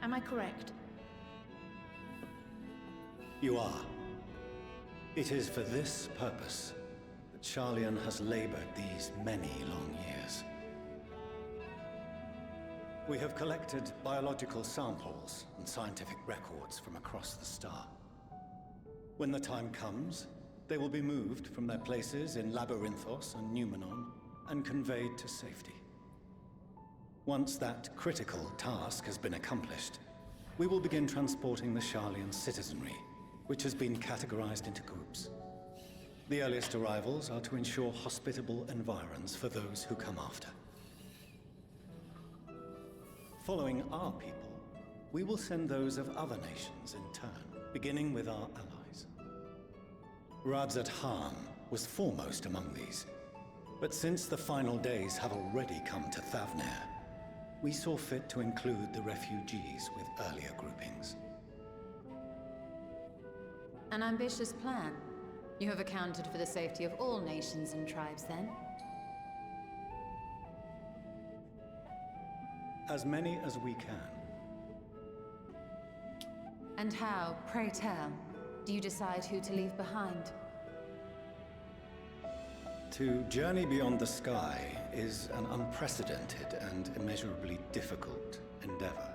Am I correct? You are. It is for this purpose that Sharlayan has labored these many long years. We have collected biological samples and scientific records from across the star. When the time comes, they will be moved from their places in Labyrinthos and Numenon and conveyed to safety. Once that critical task has been accomplished, we will begin transporting the Sharlayan citizenry, which has been categorized into groups. The earliest arrivals are to ensure hospitable environs for those who come after. Following our people, we will send those of other nations in turn, beginning with our allies. Radzat-Han was foremost among these, but since the final days have already come to Thavnair, we saw fit to include the refugees with earlier groupings. An ambitious plan. You have accounted for the safety of all nations and tribes, then? As many as we can. And how, pray tell, do you decide who to leave behind? To journey beyond the sky is an unprecedented and immeasurably difficult endeavor.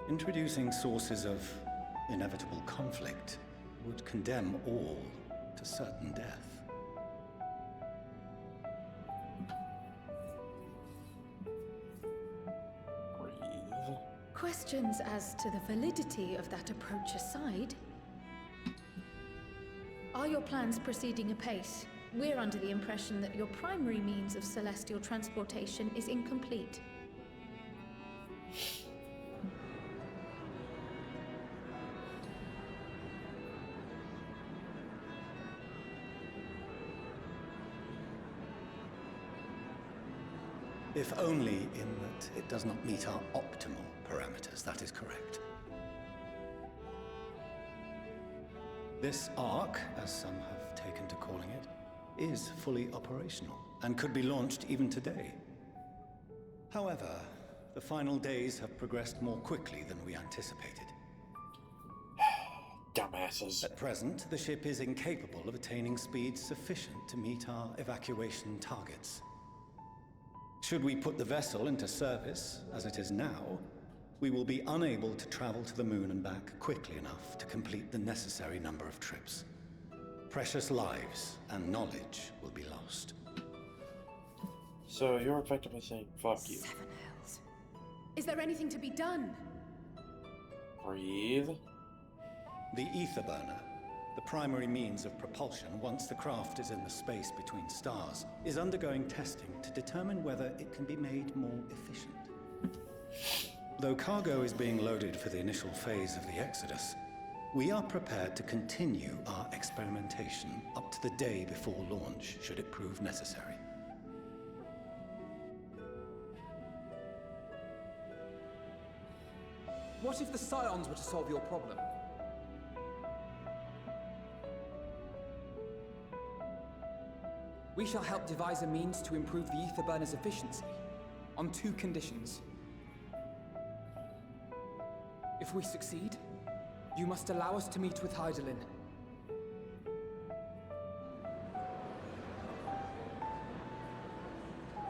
Introducing sources of inevitable conflict would condemn all to certain death. Questions as to the validity of that approach aside, are your plans proceeding apace? We're under the impression that your primary means of celestial transportation is incomplete. If only in that it does not meet our optimal parameters, that is correct. This Ark, as some have taken to calling it, is fully operational and could be launched even today. However, the final days have progressed more quickly than we anticipated. Dumbasses. At present, the ship is incapable of attaining speeds sufficient to meet our evacuation targets. Should we put the vessel into service, as it is now, we will be unable to travel to the moon and back quickly enough to complete the necessary number of trips. Precious lives and knowledge will be lost. So you're effectively saying, fuck you. Seven hells. Is there anything to be done? Breathe. The ether burner, the primary means of propulsion once the craft is in the space between stars, is undergoing testing to determine whether it can be made more efficient. Though cargo is being loaded for the initial phase of the Exodus, we are prepared to continue our experimentation up to the day before launch, should it prove necessary. What if the Scions were to solve your problem? We shall help devise a means to improve the ether burner's efficiency, on 2 conditions. If we succeed, you must allow us to meet with Hydaelyn.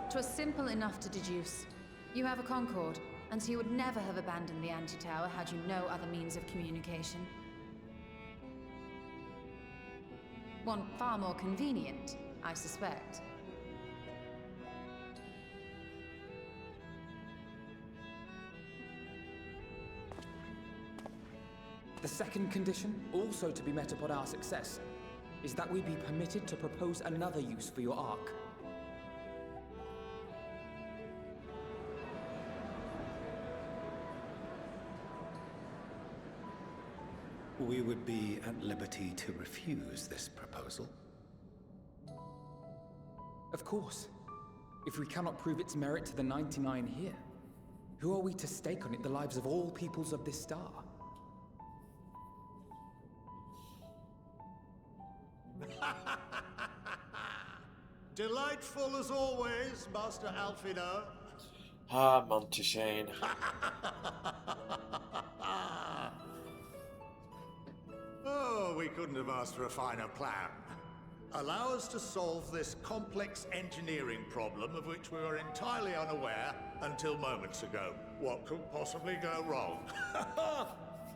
'Twas simple enough to deduce. You have a Concord, and so you would never have abandoned the anti-tower had you no other means of communication. One far more convenient, I suspect. The second condition, also to be met upon our success, is that we be permitted to propose another use for your Ark. We would be at liberty to refuse this proposal. Of course. If we cannot prove its merit to the 99 here, who are we to stake on it the lives of all peoples of this star? Delightful as always, Master Alfino. Ah, Monteshane. Oh, we couldn't have asked for a finer plan. Allow us to solve this complex engineering problem of which we were entirely unaware until moments ago. What could possibly go wrong?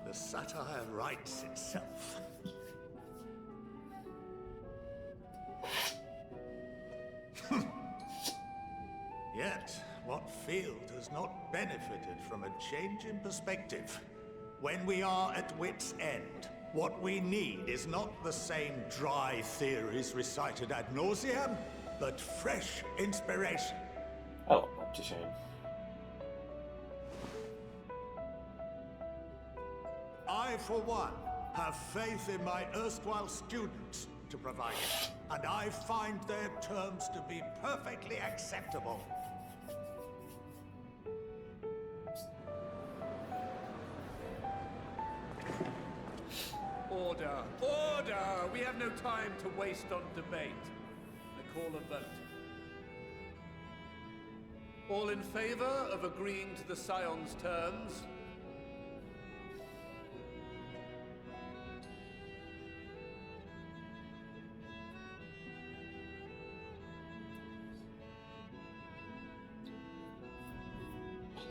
The satire writes itself. Yet, what field has not benefited from a change in perspective? When we are at wit's end, what we need is not the same dry theories recited ad nauseam, but fresh inspiration. Oh, Monteshane. I, for one, have faith in my erstwhile students to provide it, and I find their terms to be perfectly acceptable. Order! Order! We have no time to waste on debate. I call a vote. All in favor of agreeing to the Scion's terms?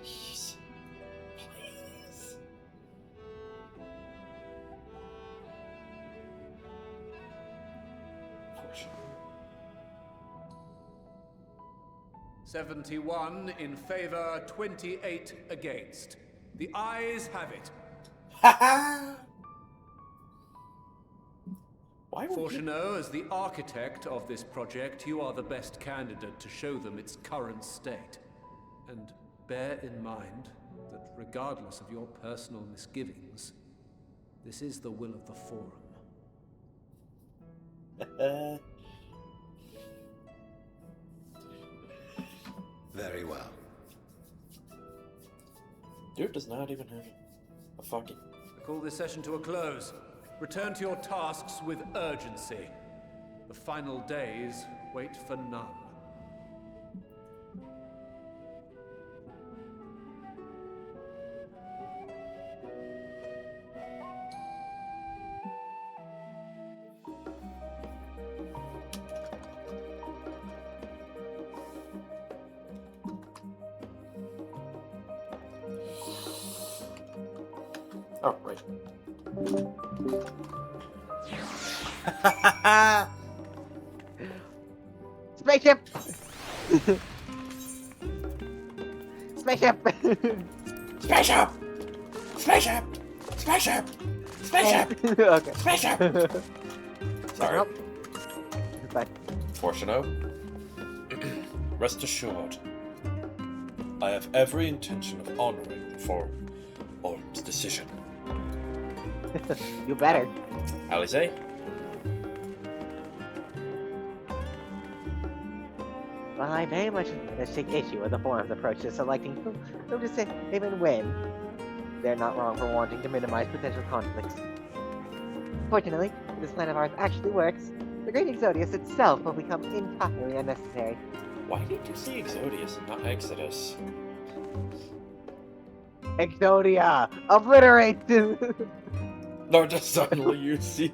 Please. Please. 71 in favor, 28 against. The ayes have it. Fortuneau, as the architect of this project, you are the best candidate to show them its current state. And bear in mind that regardless of your personal misgivings, this is the will of the Forum. Very well. Dude does not even have a fucking... I call this session to a close. Return to your tasks with urgency. The final days wait for none. Oh, right. Spaceship! Spaceship! Spaceship! Spaceship! Spaceship! Spaceship! Okay. Spaceship! Sorry. Bye. Fortuno, rest assured, I have every intention of honoring the forum's decision. You better. Alize? Well, I very much take issue with the forum's approach to selecting whom to say even when. They're not wrong for wanting to minimize potential conflicts. Fortunately, if this plan of ours actually works, the Great Exodius itself will become entirely unnecessary. Why did you say Exodius and not Exodus? Exodia! Obliterate! No, just suddenly you see,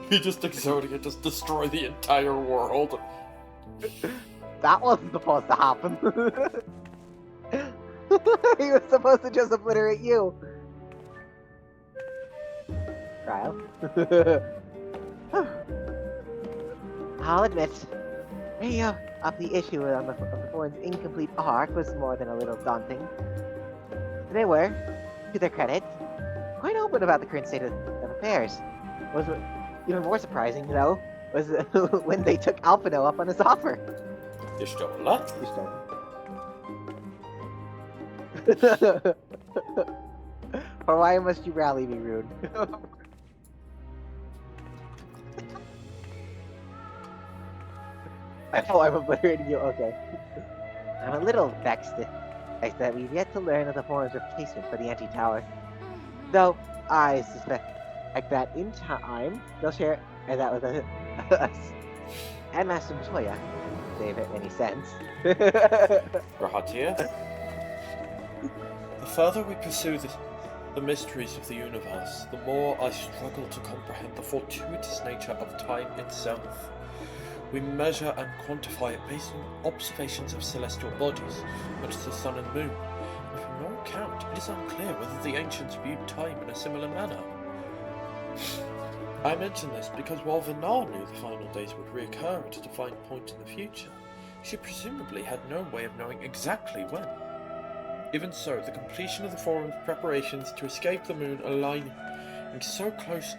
you just Exodia just destroy the entire world. That wasn't supposed to happen. He was supposed to just obliterate you. Trial. I'll admit, bringing up the issue of the forum's incomplete arc was more than a little daunting. They were, to their credit, quite open about the current state of affairs. Was even more surprising, though, was when they took Alphino up on his offer. Ishtola? Or why must you rally me, Rune? Oh, I'm obliterating you, okay. I'm a little vexed that we've yet to learn of the forum's replacement for the anti-tower. Though, I suspect that in time, they'll share that with us. And Master Matoya, if it any sense. Rahatia? The further we pursue the mysteries of the universe, the more I struggle to comprehend the fortuitous nature of time itself. We measure and quantify it based on observations of celestial bodies, such as the sun and moon, and from no account it is unclear whether the ancients viewed time in a similar manner. I mention this because while Vinar knew the final days would reoccur at a defined point in the future, she presumably had no way of knowing exactly when. Even so, the completion of the forum's preparations to escape the moon aligning so closely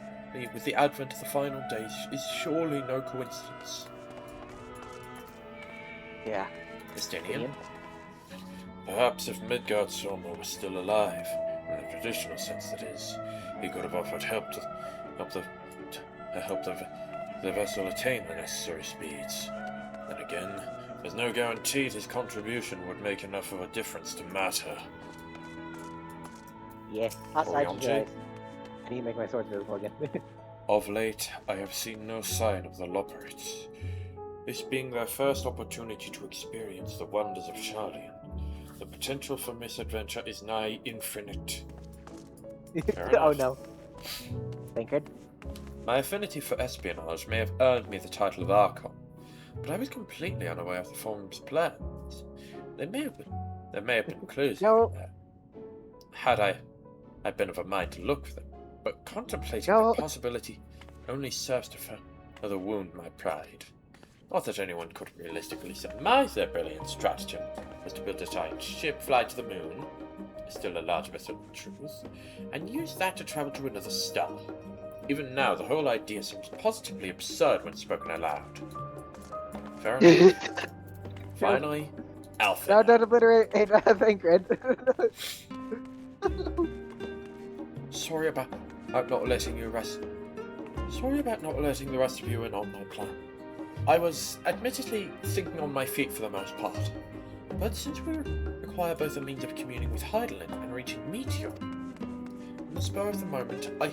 with the advent of the final days is surely no coincidence. Yeah. Estinian? Perhaps if Midgard Soma was still alive, in the traditional sense that is, he could have offered help to help the vessel attain the necessary speeds. Then again, there's no guarantee his contribution would make enough of a difference to matter. Yeah, outside you guys. I need to make my sword visible again. Of late, I have seen no sign of the Loperites. This being their first opportunity to experience the wonders of Sharlayan, the potential for misadventure is nigh infinite. Oh no. Thinkered? My affinity for espionage may have earned me the title of Archon, but I was completely unaware of the forum's plans. There may have been clues there. Had I been of a mind to look for them, but contemplating the possibility only serves to further wound my pride. Not that anyone could realistically surmise their brilliant stratagem was to build a giant ship, fly to the moon, still a large vessel of truth, and use that to travel to another star. Even now, the whole idea seems positively absurd when spoken aloud. Fair enough. Finally, Alpha. No, don't obliterate Thinkered. Sorry about not letting you rest. Sorry about not letting the rest of you in on my plan. I was admittedly thinking on my feet for the most part, but since we require both a means of communing with Heidelin and reaching Meteion, the spur of the moment, I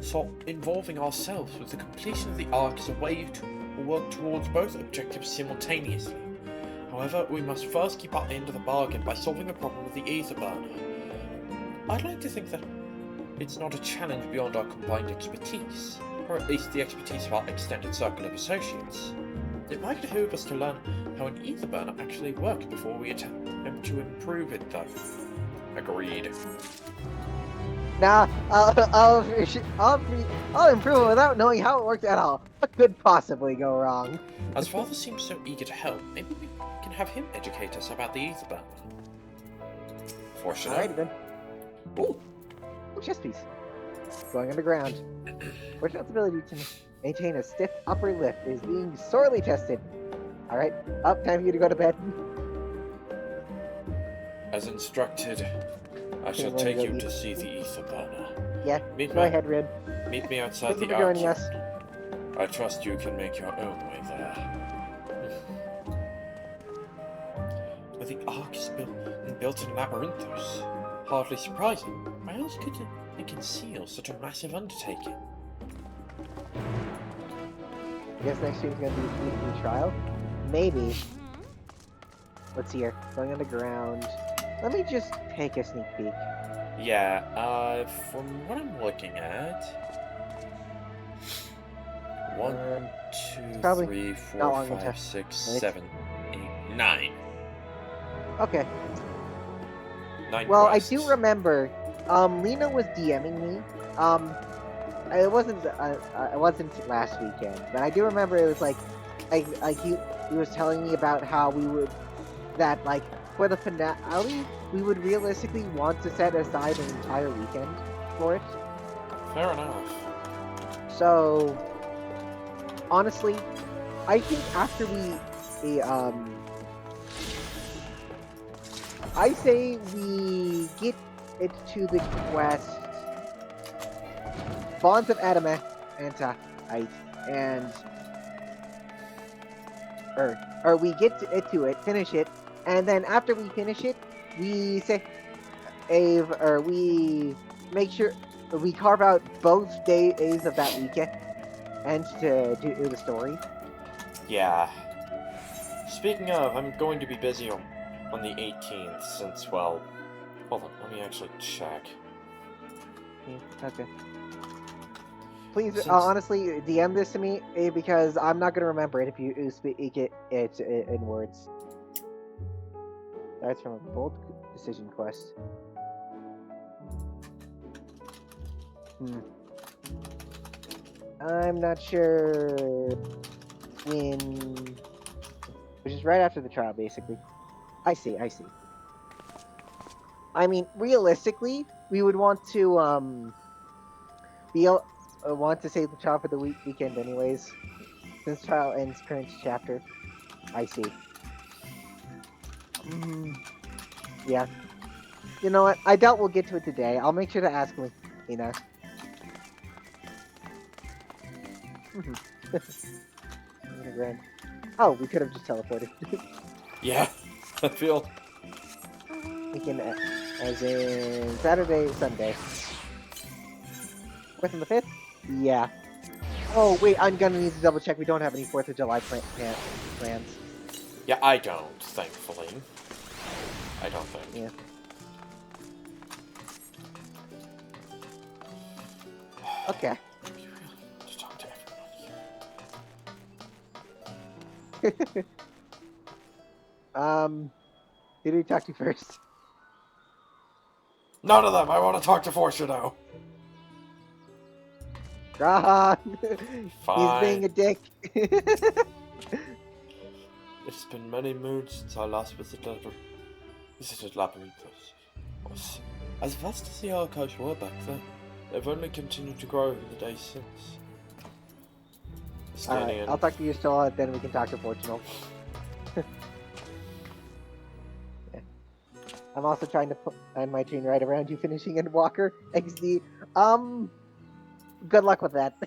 thought involving ourselves with the completion of the Ark is a way to work towards both objectives simultaneously. However, we must first keep our end of the bargain by solving the problem with the ether burner. I'd like to think that it's not a challenge beyond our combined expertise, or at least the expertise of our extended circle of associates. It might behoove us to learn how an ether burner actually works before we attempt to improve it, though. Agreed. Nah, I'll improve it without knowing how it works at all. What could possibly go wrong? As Father seems so eager to help, maybe we can have him educate us about the ether burner. Fortunate. Alrighty then. Ooh, chest piece. Going underground. Fortunate's ability to maintain a stiff upper lip is being sorely tested. Alright, up, time for you to go to bed. As instructed, I shall take you to see the ether burner. Yeah, go ahead, Rin. Meet me outside Thank the you for Ark. joining us. I trust you can make your own way there. But the Ark is built in Labyrinthos. Hardly surprising. Why else could it conceal such a massive undertaking? I guess next stream's gonna be the trial. Maybe. Let's see here. Going underground. Let me just take a sneak peek. Yeah, from what I'm looking at... 1, 2, probably 3, not 4, long 5, enough. 6, Right. 7, 8, 9. Okay. 9 Well, quests. I do remember, Lena was DMing me. It wasn't last weekend, but I do remember it was like he was telling me about how for the finale, we would realistically want to set aside an entire weekend for it. Fair enough. So, honestly, I think after I say we get it to the quest Bonds of Adamantite and or we get to it, finish it, and then after we finish it, we we make sure we carve out both days of that weekend and to do the story. Yeah. Speaking of, I'm going to be busy on the 18th since, well... Hold on, let me actually check. Okay. Please, honestly, DM this to me, because I'm not going to remember it if you speak it in words. That's from a bold decision quest. I'm not sure when... Which is right after the trial, basically. I see. I mean, realistically, we would want to, want to save the trial for the weekend anyways. Since trial ends current chapter. I see. Yeah. You know what? I doubt we'll get to it today. I'll make sure to ask Lena. Oh, we could have just teleported. Yeah, I feel... We can, as in Saturday, Sunday. 4th and the 5th? Yeah. Oh, wait, I'm gonna need to double check. We don't have any 4th of July plans. Yeah, I don't, thankfully. I don't think. Yeah. Okay. Just talk to everyone. Who do we talk to first? None of them! I want to talk to Fortuno! Ron! Fine. He's being a dick. It's been many moons since I last visited Labyrinthos. As vast as the archives were back then, they've only continued to grow in the days since. Alright, I'll talk to you still, then we can talk to Fortunal. Yeah. I'm also trying to plan my train right around you finishing in Walker XD. Good luck with that.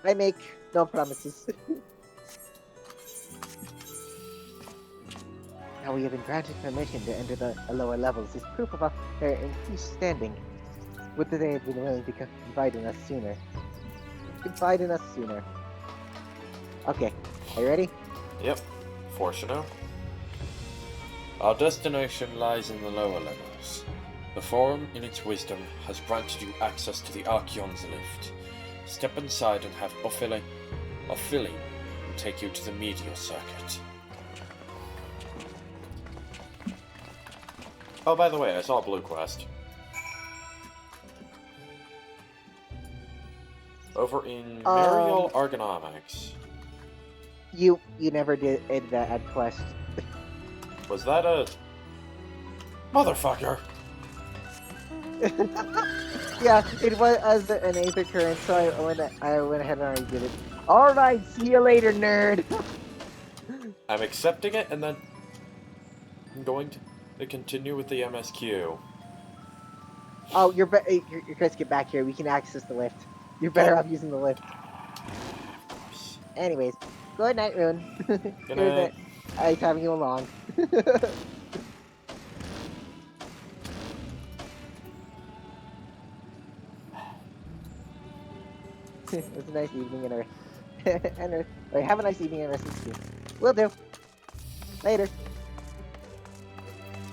I make no promises. Now we have been granted permission to enter the lower levels is proof of their increased standing. Would that they had been willing to confide in us sooner. Confide in us sooner. Okay, are you ready? Yep. Fortunate. Our destination lies in the lower levels. The Forum, in its wisdom, has granted you access to the Archeon's lift. Step inside and have Ophilie take you to the medial circuit. Oh, by the way, I saw a blue quest. Over in Mariel Ergonomics. You never did that quest. Was that a... Motherfucker! Yeah, it was an Aether Current, so I went ahead and already did it. Alright, see you later, nerd! I'm accepting it, and then I'm going to continue with the MSQ. Oh, you're Chris, get back here. We can access the lift. You're better off using the lift. Anyways, good night, Rune. Good night. I was having you along. It was a nice evening and have a nice evening and rest of the stream. Will do. Later.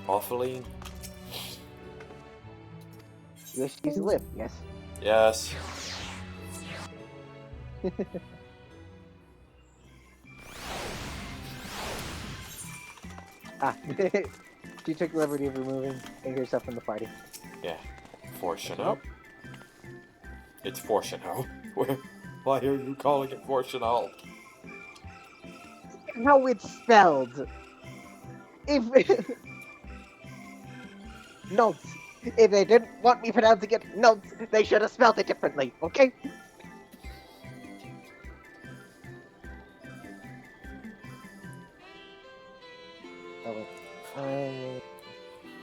Awfully. You wish to use the lift, yes? Yes. She took the liberty of removing herself from the party. Yeah. Fortunate. It's Fortunate. Why are you calling it Fortunate? How it's spelled. If notes. If they didn't want me pronouncing it notes, they should have spelled it differently, okay?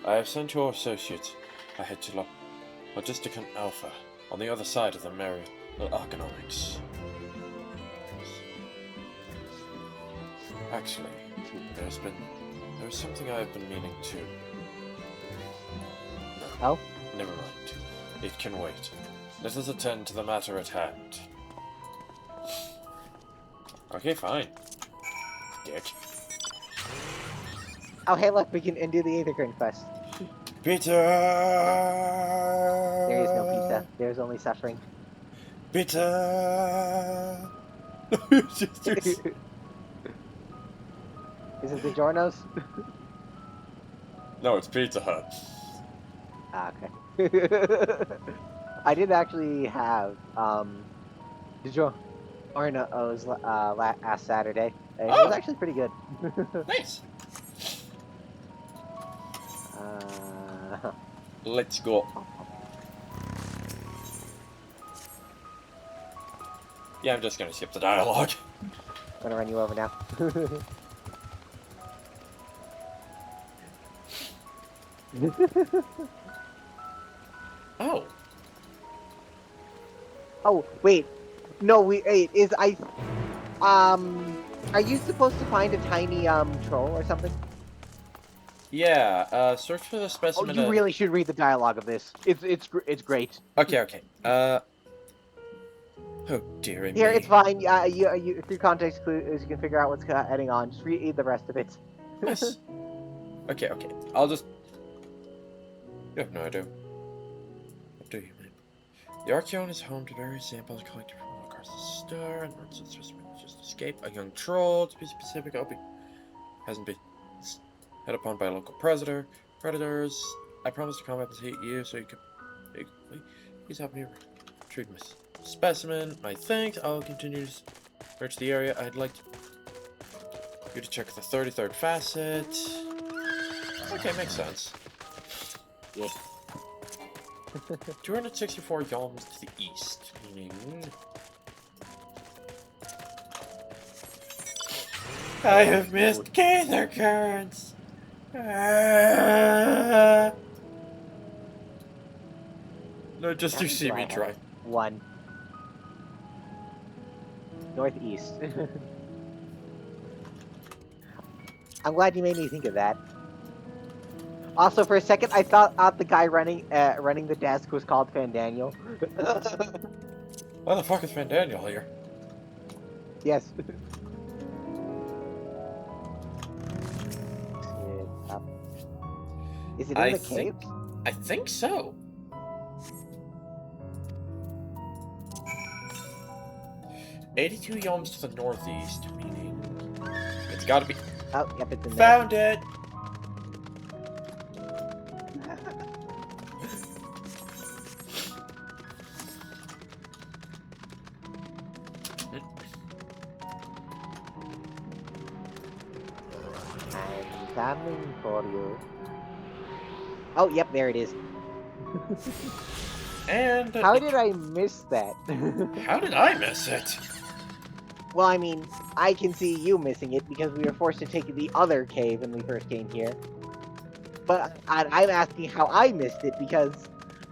I have sent your associates ahead to Logisticon Alpha, on the other side of the Mariel Ergonomics. Actually, there's something I've been meaning to... Oh? Never mind. It can wait. Let us attend to the matter at hand. Okay, fine. Dick. Oh, hey, look, we can undo the Aether Current quest. Peter! There is no pizza. There's only suffering. Peter! Is it the Jornos? No, it's Pizza Hut. Ah, okay. I did actually have DiGiorno's last Saturday. It was actually pretty good. Nice. Let's go. Yeah, I'm just gonna skip the dialogue. I'm gonna run you over now. Oh. Oh, wait. No, wait, are you supposed to find a tiny, troll or something? Yeah, search for the specimen. Oh, you really should read the dialogue of this. It's great. Okay. Oh dear me. Here, it's fine. You through context clues, you can figure out what's heading on. Just read the rest of it. Nice. Okay. I'll just... You have no idea. What do you mean? The Archeon is home to various samples collected from all across the star, and once it's just escape a young troll, to be specific, hasn't been hit upon by local predators. I promise to compensate you so you can please help me retrieve my specimen. My thanks. I'll continue to search the area. I'd like you to check the 33rd facet. Okay, makes sense. Yeah. 264 yalms to the east, meaning... I have missed Aether Currents! No, just to see me try. 1. Northeast. I'm glad you made me think of that. Also, for a second, I thought the guy running the desk was called Fandaniel. Why the fuck is Fandaniel here? Yes. Is it in the cave? I think so. "82 yalms to the northeast," meaning it's gotta be. Oh, yep, it's in there. Found it! I'm coming for you. Oh, yep, there it is. And how did I miss that? How did I miss it? Well, I mean, I can see you missing it because we were forced to take the other cave when we first came here. But I'm asking how I missed it because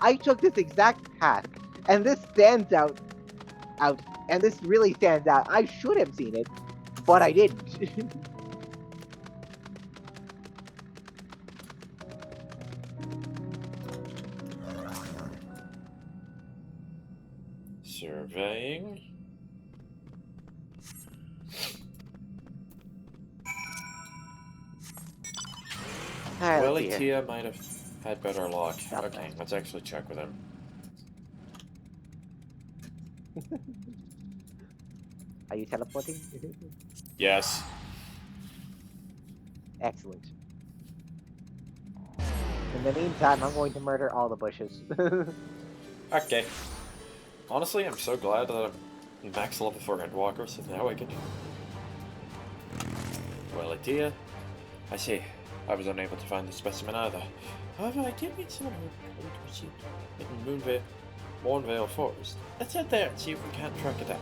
I took this exact path, and this stands out, and this really stands out. I should have seen it, but I didn't. Surveying. Willie Tia might have had better luck. Okay, let's actually check with him. Are you teleporting? Yes. Excellent. In the meantime, I'm going to murder all the bushes. Okay. Honestly, I'm so glad that I'm max level for Endwalker, so now I can... Well, Tia, I see. I was unable to find the specimen either. However, I did meet someone who received it in Mournvale Forest. Let's head there and see if we can't track it down.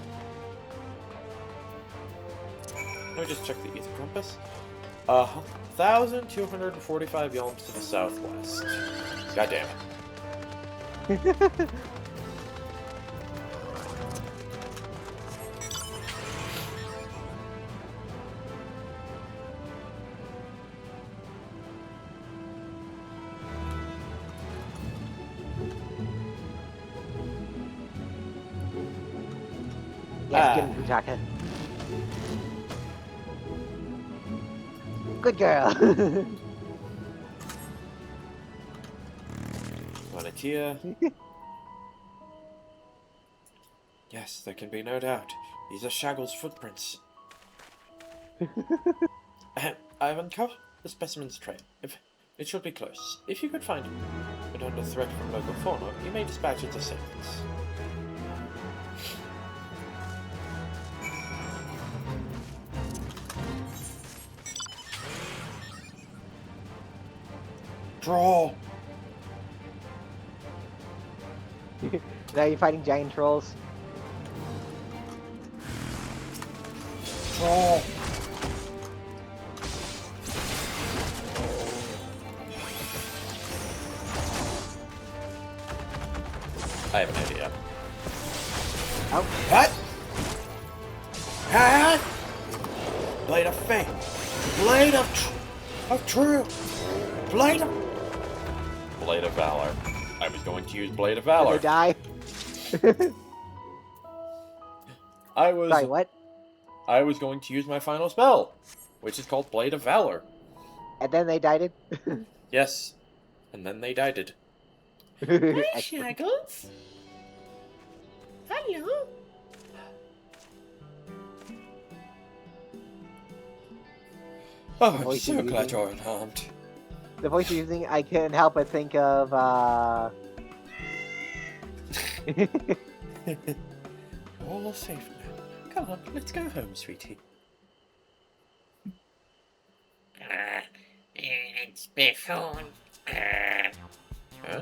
Let me just check the ether compass. 1,245 yalms to the southwest. God damn it. Yes, get him, Butaka. Good girl. Valetia. Yes, there can be no doubt. These are Shaggle's footprints. I've uncovered the specimen's trail. It should be close. If you could find it under threat from local fauna, you may dispatch its assailants. Draw! Now you're fighting giant trolls. Draw! I have an idea. Oh. What? Hat! Blade of Fate! Blade of Truth! Blade of Valor. I was going to use Blade of Valor. Did they die? Sorry, what? I was going to use my final spell, which is called Blade of Valor. And then they died it? Yes. And then they died it. Hi, Shaggles. Hello. Oh, I'm so glad you're unharmed. The voice you're using, I can't help but think of, All safe now. Come on, let's go home, sweetie. It's buffoon. Huh?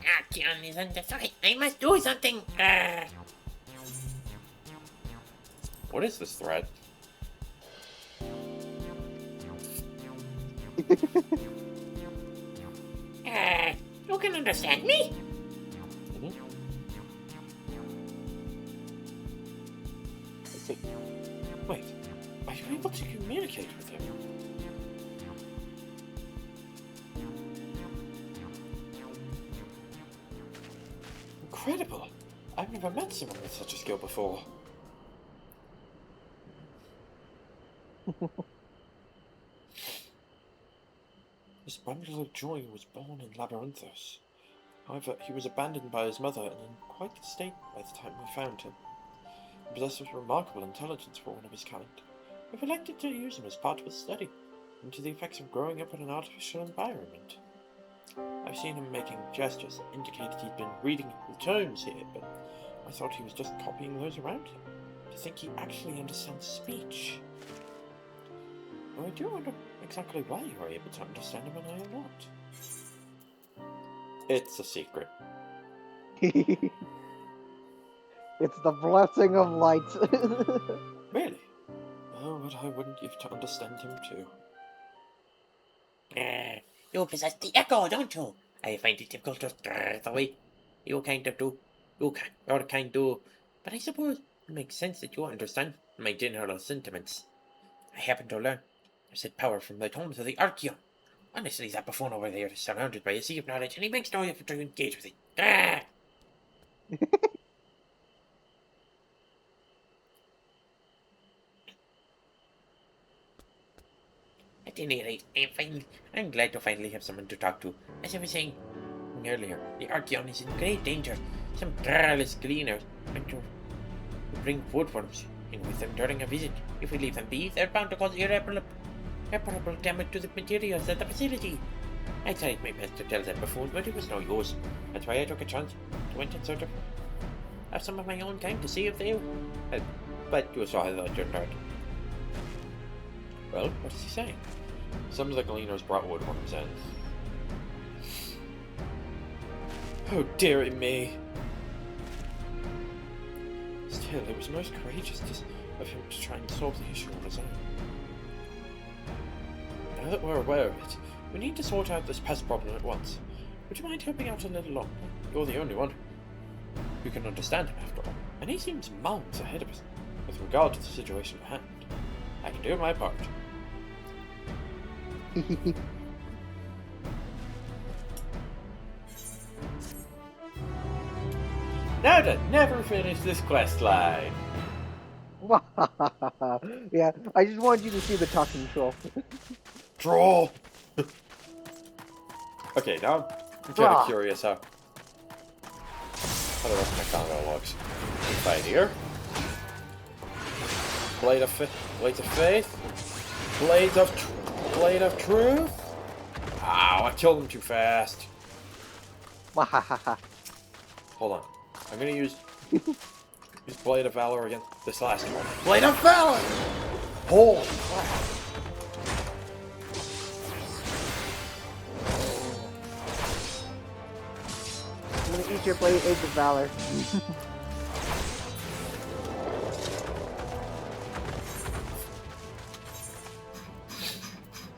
Action is on the side. I must do something. What is this threat? You can understand me? Wait, are you you're able to communicate with him. Incredible! I've never met someone with such a skill before. This bundle of joy was born in Labyrinthos. However, he was abandoned by his mother and in quite a state by the time we found him. He possesses remarkable intelligence for one of his kind. We've elected to use him as part of his study, and to the effects of growing up in an artificial environment. I've seen him making gestures that indicated he'd been reading the tomes here, but I thought he was just copying those around him. To think he actually understands speech. Though I do wonder exactly why you are able to understand him and I am not. It's a secret. It's the blessing of light. Really? Oh, but I wouldn't give to understand him too. You possess the echo, don't you? I find it difficult to stir the way you kind of do. You're kind do. But I suppose it makes sense that you understand my general sentiments. I happen to learn there's said power from the tomes of the Archeon. Honestly, that buffoon over there is surrounded by a sea of knowledge, and he makes no effort to engage with it. At any rate, I'm glad to finally have someone to talk to. As I was saying earlier, the Archeon is in great danger. Some careless gleaners want to bring woodworms in with them during a visit. If we leave them be, they're bound to cause irreparable damage to the materials at the facility. I tried my best to tell that buffoon, but it was no use. That's why I took a chance. I went in search of some of my own kind to see if they help. But you saw how that turned out. Well, what is he saying? Some of the gleaners brought woodworms in. Oh, dearie me. Still, it was most courageous of him to try and solve the issue on his own. Now that we're aware of it, we need to sort out this pest problem at once. Would you mind helping out a little longer? You're the only one who can understand him, after all, and he seems miles ahead of us with regard to the situation at hand. I can do my part. Now to never finish this quest line. Yeah, I just wanted you to see the talking troll. Troll! Okay, now I'm kind of curious how the rest of my combo looks. Fight here. Blade of Faith. Blade of Truth. Ow, I killed him too fast. Hold on. I'm gonna use Blade of Valor again. This last one. Blade of Valor! Holy crap. I'm gonna eat your Blade of Valor.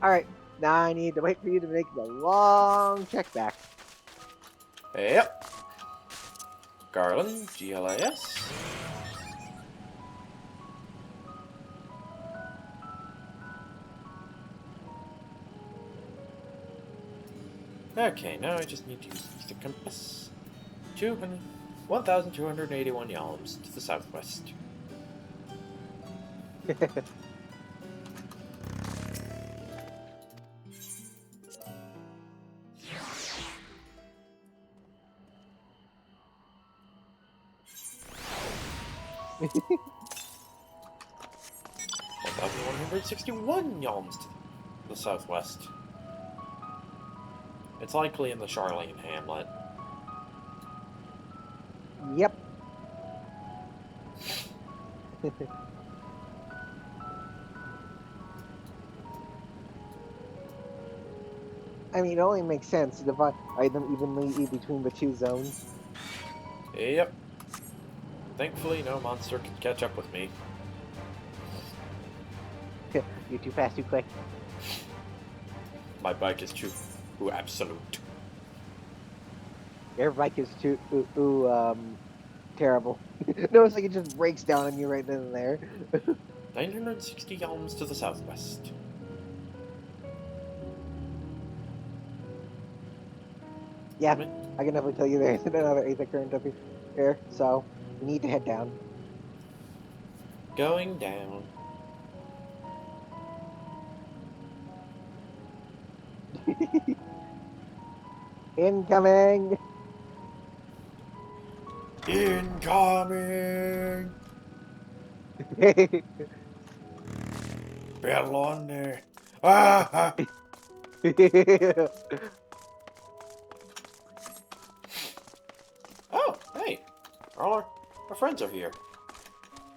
Alright, now I need to wait for you to make the long check back. Yep. Garland, GLAS. Okay, now I just need to use the compass. 1,281 yalms to the southwest. $1,161 yalms to the southwest. It's likely in the Charlene hamlet. Yep. I mean, it only makes sense to divide them evenly between the two zones. Yep. Thankfully, no monster can catch up with me. You're too fast, too quick. My bike is too absolute. Your bike is too terrible. No, it's like it just breaks down on you right then and there. 960 yalms to the southwest. Yeah, I can definitely tell you there isn't another Aether current up here, so we need to head down. Going down. Incoming! Incoming! Bell on there. Ah! Oh, hey. All our friends are here.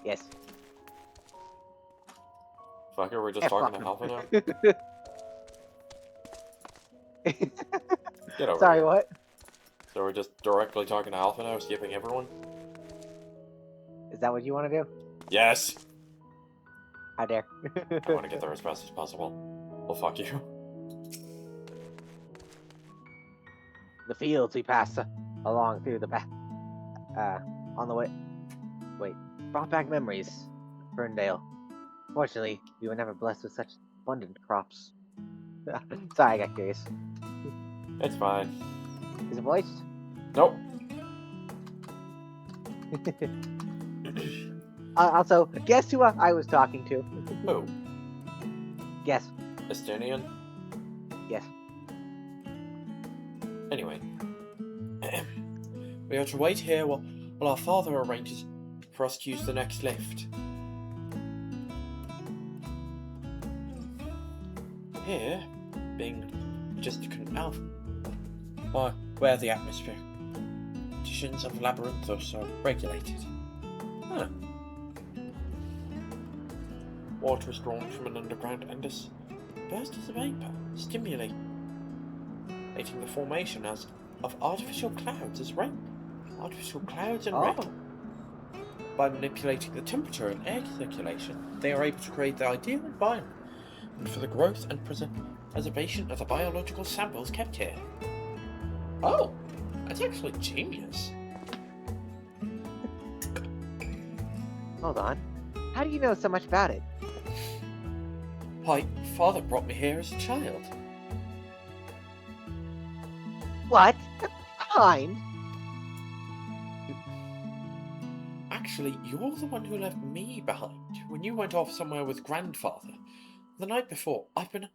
Yes. Fucker, we're just talking to Alpha now? Get over Sorry, here. what? So we're just directly talking to Alpha now, skipping everyone? Is that what you want to do? Yes! How dare. I want to get there as fast as possible. Well, fuck you. The fields we pass along through the path. On the way. Wait. Brought back memories. Ferndale. Fortunately, we were never blessed with such abundant crops. Sorry, I got curious. It's fine. Is it moist? Nope. Also, guess who I was talking to? Who? Guess. Estonian? Yes. Anyway. We are to wait here while our father arranges for us to use the next lift. Here, being just where the atmosphere conditions of Labyrinthos are regulated. Huh. Water is drawn from an underground and bursts as a vapor, stimulating the formation of artificial clouds as rain. Artificial clouds and rain. By manipulating the temperature and air circulation, they are able to create the ideal environment for the growth and preservation of the biological samples kept here. Oh, that's actually genius. Hold on. How do you know so much about it? My father brought me here as a child. What? Kind? Actually, you're the one who left me behind when you went off somewhere with grandfather. The night before, I'd been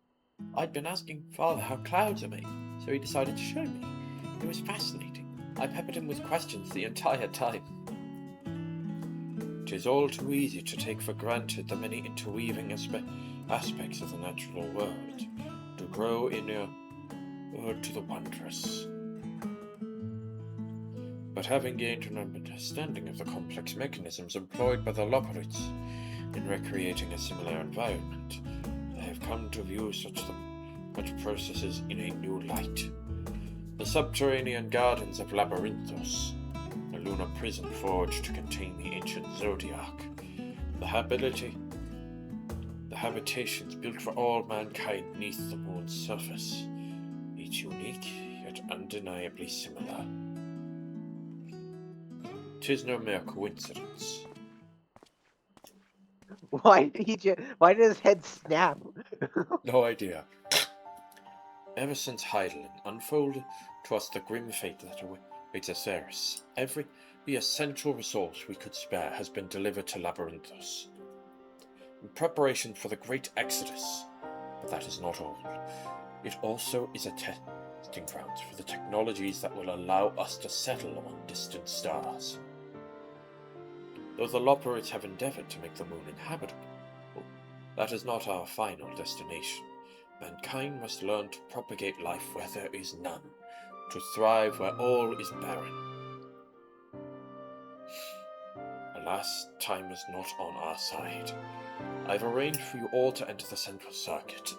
asking father how clouds are made, so he decided to show me. It was fascinating. I peppered him with questions the entire time. 'Tis all too easy to take for granted the many interweaving aspects of the natural world, to grow in your word to the wondrous. But having gained an understanding of the complex mechanisms employed by the Loporits in recreating a similar environment, I have come to view such processes in a new light. The subterranean gardens of Labyrinthos, a lunar prison forged to contain the ancient Zodiac, the habitations built for all mankind beneath the moon's surface, each unique yet undeniably similar. 'Tis no mere coincidence. Why did his head snap? No idea. Ever since Heidelin unfolded to us the grim fate that awaits Aceres, every essential resource we could spare has been delivered to Labyrinthos. In preparation for the great exodus. But that is not all. It also is a testing ground for the technologies that will allow us to settle on distant stars. Though the Loporits have endeavored to make the moon inhabitable, that is not our final destination. Mankind must learn to propagate life where there is none, to thrive where all is barren. Alas, time is not on our side. I've arranged for you all to enter the central circuit.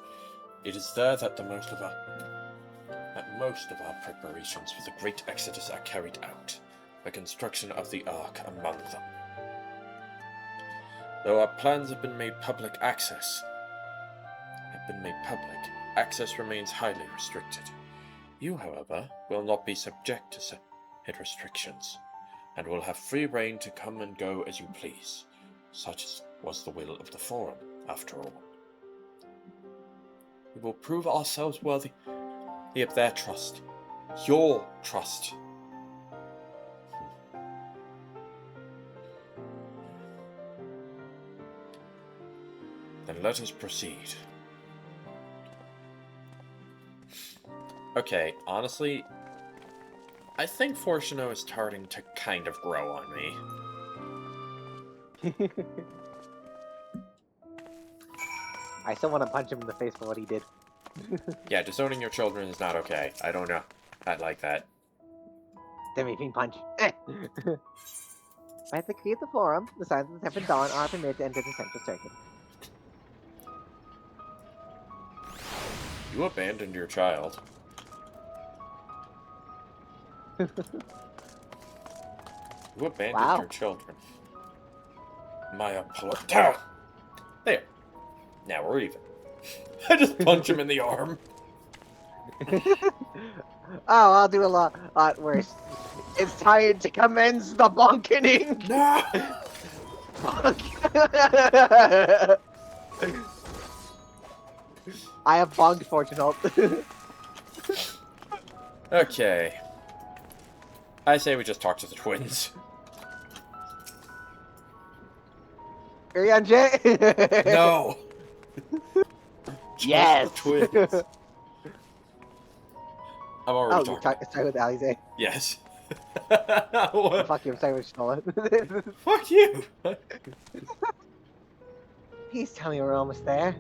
It is there that most of our preparations for the great exodus are carried out, the construction of the Ark among them. Though our plans have been made public, access remains highly restricted. You, however, will not be subject to said restrictions, and will have free rein to come and go as you please, such was the will of the Forum, after all. We will prove ourselves worthy of their trust. Your trust. Then let us proceed. Okay, honestly, I think Fortuno is starting to kind of grow on me. I still want to punch him in the face for what he did. Yeah, disowning your children is not okay. I don't know. I like that. Demi-ping punch. By the decree of the Forum, the signs of the Seventh Dawn are permitted to enter the Central Circuit. You abandoned your child. You abandoned your children. My apologies. There. Now we're even. I just punch him in the arm. Oh, I'll do a lot worse. It's time to commence the bonkening! No! I have bonked Fortunal. Okay. I say we just talk to the twins. J. No! Yes! Twins. I'm already talking. Start with Alize. Yes. Fuck you, I'm sorry with Shnola. Fuck you! Please tell me we're almost there.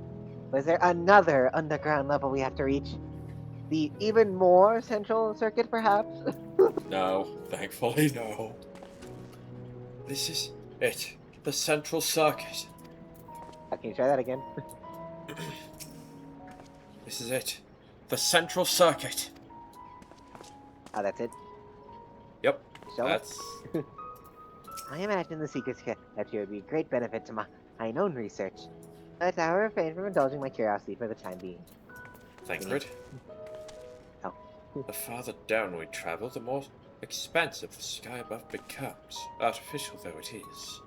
Was there another underground level we have to reach? The even more central circuit, perhaps? No, thankfully no. This is it. The central circuit. Can you try that again? This is it. The central circuit. Oh, that's it? Yep. So? That's... I imagine the secrets kept here would be a great benefit to my own research. But I will refrain from indulging my curiosity for the time being. Thancred. Oh. The farther down we travel, the more expansive the sky above becomes, artificial though it is.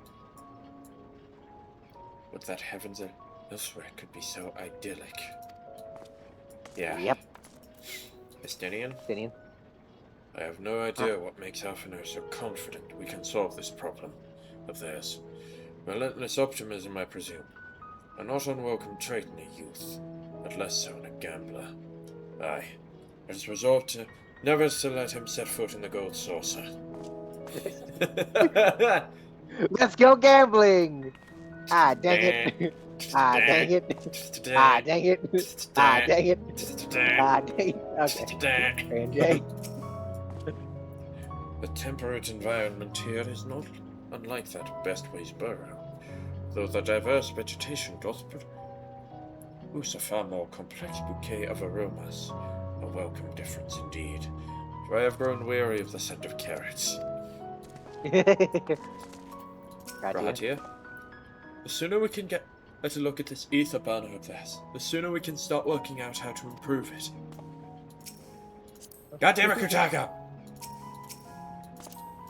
Would that heavens elsewhere could be so idyllic. Yeah. Yep. Estinian? Estinian. I have no idea what makes Alphinaud so confident we can solve this problem of theirs. Relentless optimism, I presume. A not unwelcome trait in a youth, but less so in a gambler. Aye. Let us resolve to never to let him set foot in the gold saucer. Let's go gambling! Ah, dang it. Ah, dang it. Ah, dang it. Ah, dang it. Ah, dang it. Okay. J. The temperate environment here is not unlike that of Bestway's burrow, though the diverse vegetation doth produce a far more complex bouquet of aromas. A welcome difference indeed, for I have grown weary of the scent of carrots. Right here. The sooner we can get a look at this ether burner of theirs, the sooner we can start working out how to improve it. God damn it, Kutaka!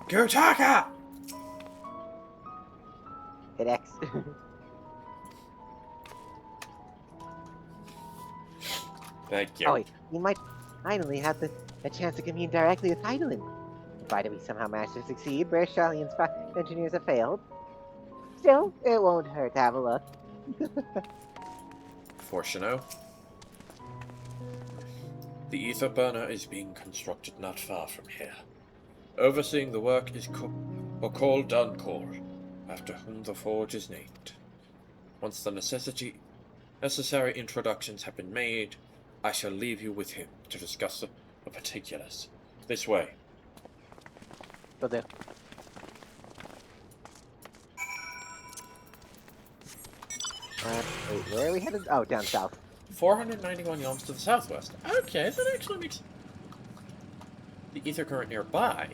Kutaka! Hit X. Thank you. Oh wait, we might finally have a chance to commune directly with Heidelin. Provided we somehow manage to succeed, where Shelly and engineers have failed. Still, it won't hurt to have a look. Fortuno. The ether burner is being constructed not far from here. Overseeing the work is called Dunkor, after whom the forge is named. Once the necessary introductions have been made, I shall leave you with him to discuss the particulars. This way. Will do. Wait, where are we headed? Oh, down south. 491 yalms to the southwest. Okay, that actually makes the ether current nearby.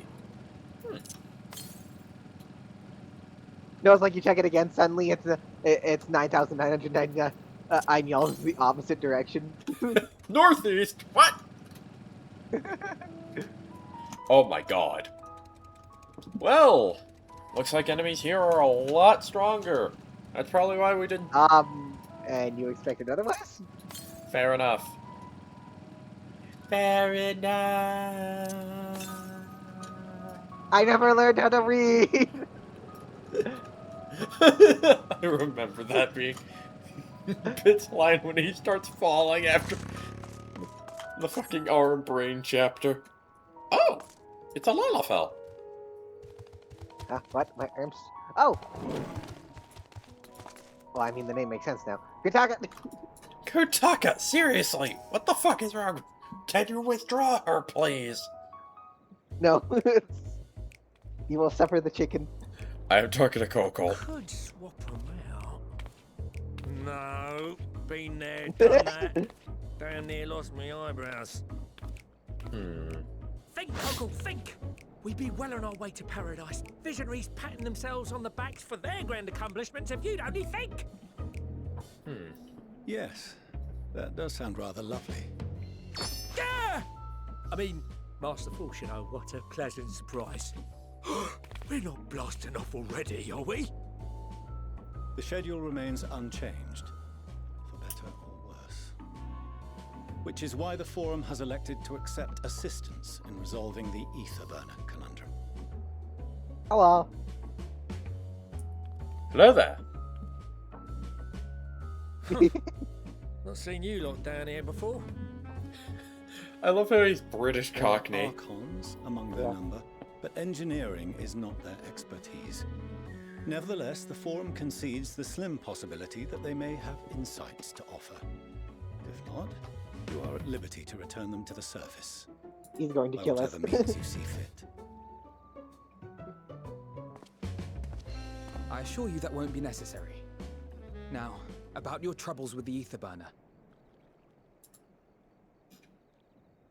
No, it's like you check it again, suddenly it's 9,999 yalms the opposite direction. Northeast? What? Oh my god. Well, looks like enemies here are a lot stronger. That's probably why we didn't. And you expected otherwise? Fair enough. Fair enough. I never learned how to read! I remember that being Pitt's line when he starts falling after the fucking arm brain chapter. Oh! It's a Lalafell. What? My arms? Oh! Well, I mean, the name makes sense now. Kutaka! Kutaka, seriously, what the fuck is wrong? Can you withdraw her, please? No. You will suffer the chicken. I am talking to Coco. Could swap them out. No, been there, done that. Down there, lost my eyebrows. Think, Coco, think! We be well on our way to paradise. Visionaries patting themselves on the backs for their grand accomplishments if you'd only think! Yes, that does sound rather lovely. Yeah! I mean, Master Force, you know, what a pleasant surprise. We're not blasting off already, are we? The schedule remains unchanged, for better or worse. Which is why the Forum has elected to accept assistance in resolving the ether burner conundrum. Hello. Hello there. Not seen you lot down here before. I love how he's British There are Cockney. Archons among their number, but engineering is not their expertise. Nevertheless, the Forum concedes the slim possibility that they may have insights to offer. If not, you are at liberty to return them to the surface. He's going to by kill us. whatever means you see fit. I assure you that won't be necessary. Now, about your troubles with the ether burner.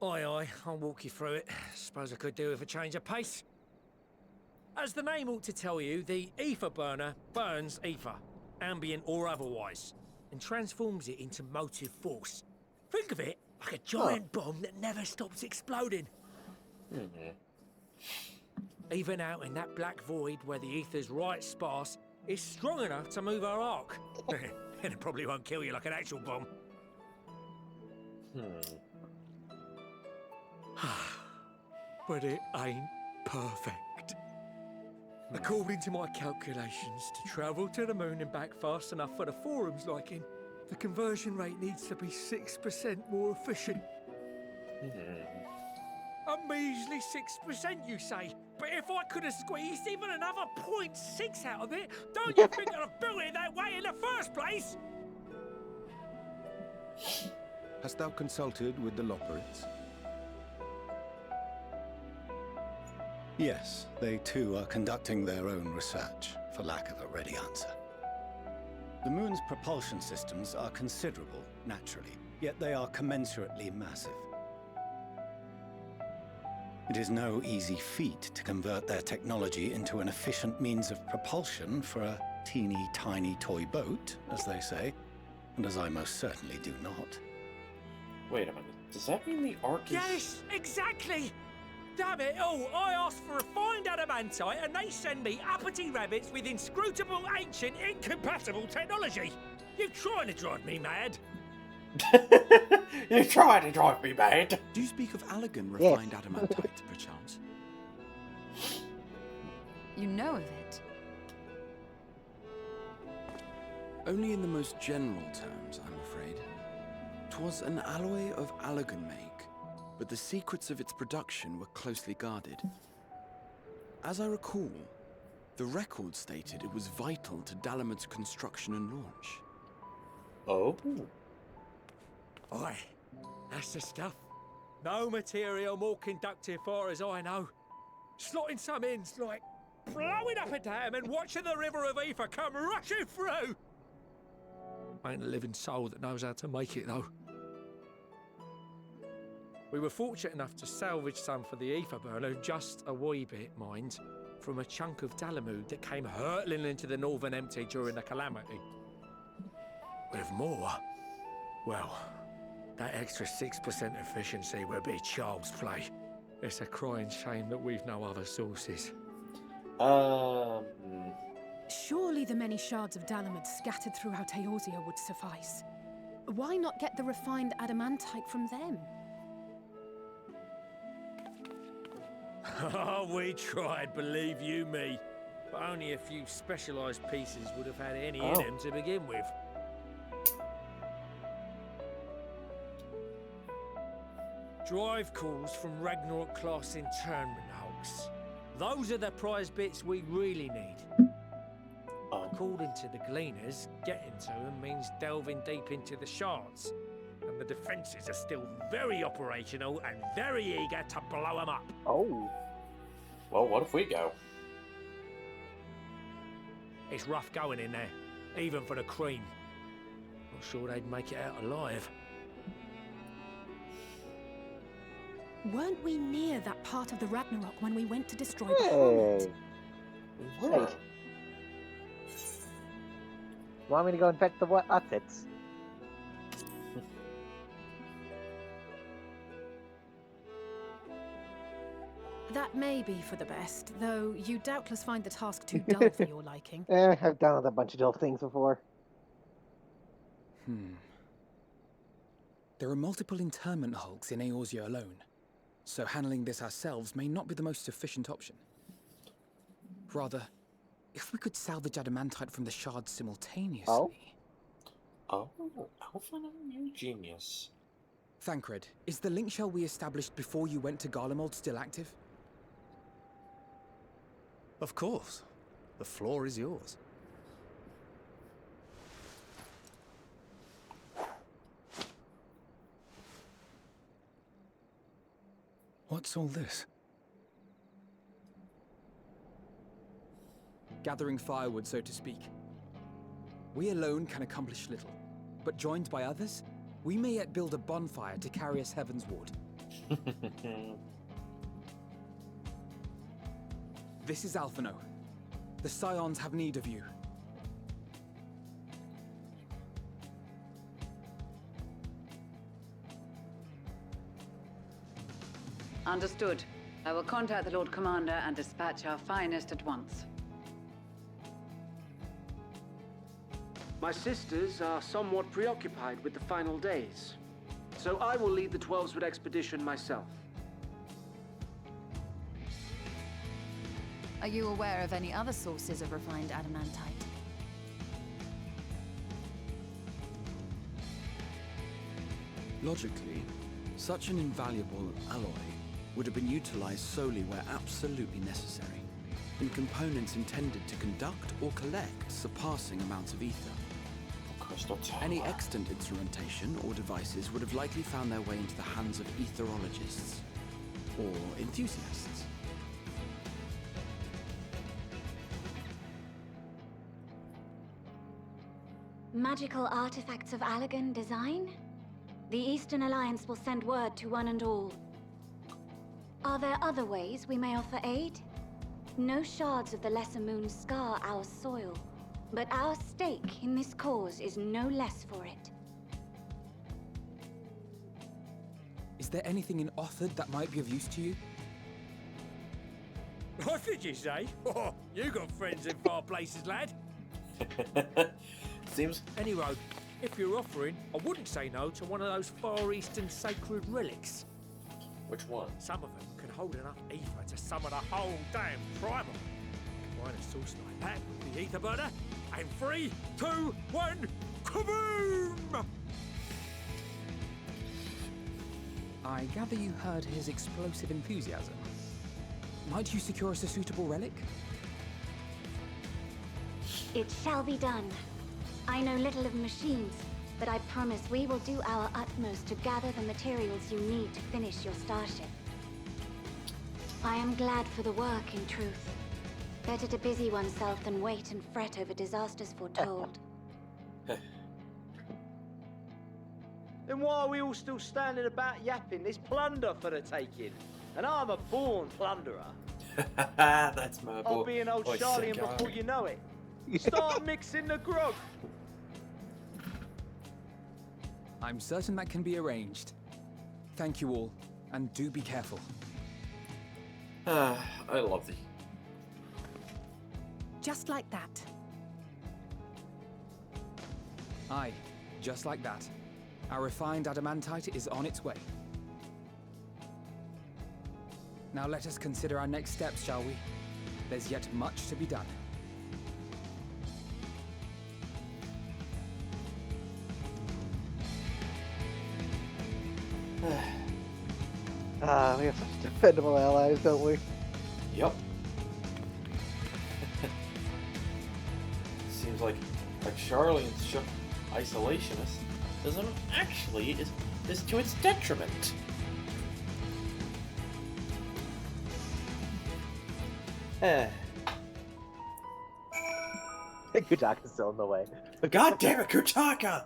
Aye, I'll walk you through it. Suppose I could do with a change of pace. As the name ought to tell you, the ether burner burns ether, ambient or otherwise, and transforms it into motive force. Think of it like a giant bomb that never stops exploding. Even out in that black void where the ether's right sparse, it's strong enough to move our arc. And it probably won't kill you like an actual bomb. But it ain't perfect. According to my calculations, to travel to the moon and back fast enough for the Forum's liking, the conversion rate needs to be 6% more efficient. A measly 6%, you say? But if I could have squeezed even another 0.6 out of it, don't you think I'd have built it that way in the first place? Hast thou consulted with the Loperids? Yes, they too are conducting their own research, for lack of a ready answer. The moon's propulsion systems are considerable, naturally, yet they are commensurately massive. It is no easy feat to convert their technology into an efficient means of propulsion for a teeny tiny toy boat, as they say, and as I most certainly do not. Wait a minute. Does that mean the Ark is... Yes, exactly! Damn it all, I asked for refined adamantite and they send me uppity rabbits with inscrutable, ancient, incompatible technology! You're trying to drive me mad! You're trying to drive me mad! Do you speak of Allegan refined adamantite, perchance? You know of it? Only in the most general terms, I'm afraid. 'Twas an alloy of Allegan make, but the secrets of its production were closely guarded. As I recall, the record stated it was vital to Dalamud's construction and launch. Oh? Aye, that's the stuff. No material more conductive far as I know. Slotting some ends like blowing up a dam and watching the river of ether come rushing through. Ain't a living soul that knows how to make it though. We were fortunate enough to salvage some for the ether burner, just a wee bit, mind, from a chunk of Dalamud that came hurtling into the Northern Empty during the calamity. With more, well, that extra 6% efficiency would be child's play. It's a crying shame that we've no other sources. Surely the many shards of Dalamud scattered throughout Eorzea would suffice. Why not get the refined adamantite from them? Oh, we tried, believe you me. But only a few specialised pieces would have had any in them to begin with. Drive cores from Ragnarok class internment hulks. Those are the prize bits we really need. According to the Gleaners, getting to them means delving deep into the shards. And the defences are still very operational and very eager to blow them up. Oh. Well, what if we go? It's rough going in there, even for the cream. Not sure they'd make it out alive. Weren't we near that part of the Ragnarok when we went to destroy Hey. Bahamut? Hey. Want me to go infect the what outfits? That may be for the best, though you doubtless find the task too dull for your liking. I've done a bunch of dull things before. There are multiple internment hulks in Eorzea alone, so handling this ourselves may not be the most efficient option. Rather, if we could salvage adamantite from the shards simultaneously... Oh, Alpha, you genius. Thancred, is the link shell we established before you went to Garlemald still active? Of course. The floor is yours. What's all this? Gathering firewood, so to speak. We alone can accomplish little, but joined by others, we may yet build a bonfire to carry us heavensward. This is Alphino. The Scions have need of you. Understood. I will contact the Lord Commander and dispatch our finest at once. My sisters are somewhat preoccupied with the final days, so I will lead the 12-Sword expedition myself. Are you aware of any other sources of refined adamantite? Logically, such an invaluable alloy would have been utilized solely where absolutely necessary, in components intended to conduct or collect surpassing amounts of ether. Any extant instrumentation or devices would have likely found their way into the hands of etherologists or enthusiasts. Magical artifacts of Allagan design? The Eastern Alliance will send word to one and all. Are there other ways we may offer aid? No shards of the Lesser Moon scar our soil, but our stake in this cause is no less for it. Is there anything in Othard that might be of use to you? What did you say? Oh, you got friends in far places, lad. Seems... Anyway, if you're offering, I wouldn't say no to one of those Far Eastern sacred relics. Which one? Some of them can hold enough ether to summon a whole damn primal. Combine a source like that with the ether burner, and 3, 2, 1, kaboom! I gather you heard his explosive enthusiasm. Might you secure us a suitable relic? It shall be done. I know little of machines, but I promise we will do our utmost to gather the materials you need to finish your starship. I am glad for the work, in truth. Better to busy oneself than wait and fret over disasters foretold. Then why are we all still standing about yapping? There's plunder for the taking. And I'm a born plunderer. That's my boy. I'll be an old Charlie before you know it. Start mixing the grog. I'm certain that can be arranged. Thank you all, and do be careful. I love thee. Just like that. Aye, just like that. Our refined adamantite is on its way. Now let us consider our next steps, shall we? There's yet much to be done. We have such defendable allies, don't we? Yep. Seems like Charlene's isolationist doesn't actually is to its detriment. Kutaka's still in the way. God damn it, Kutaka!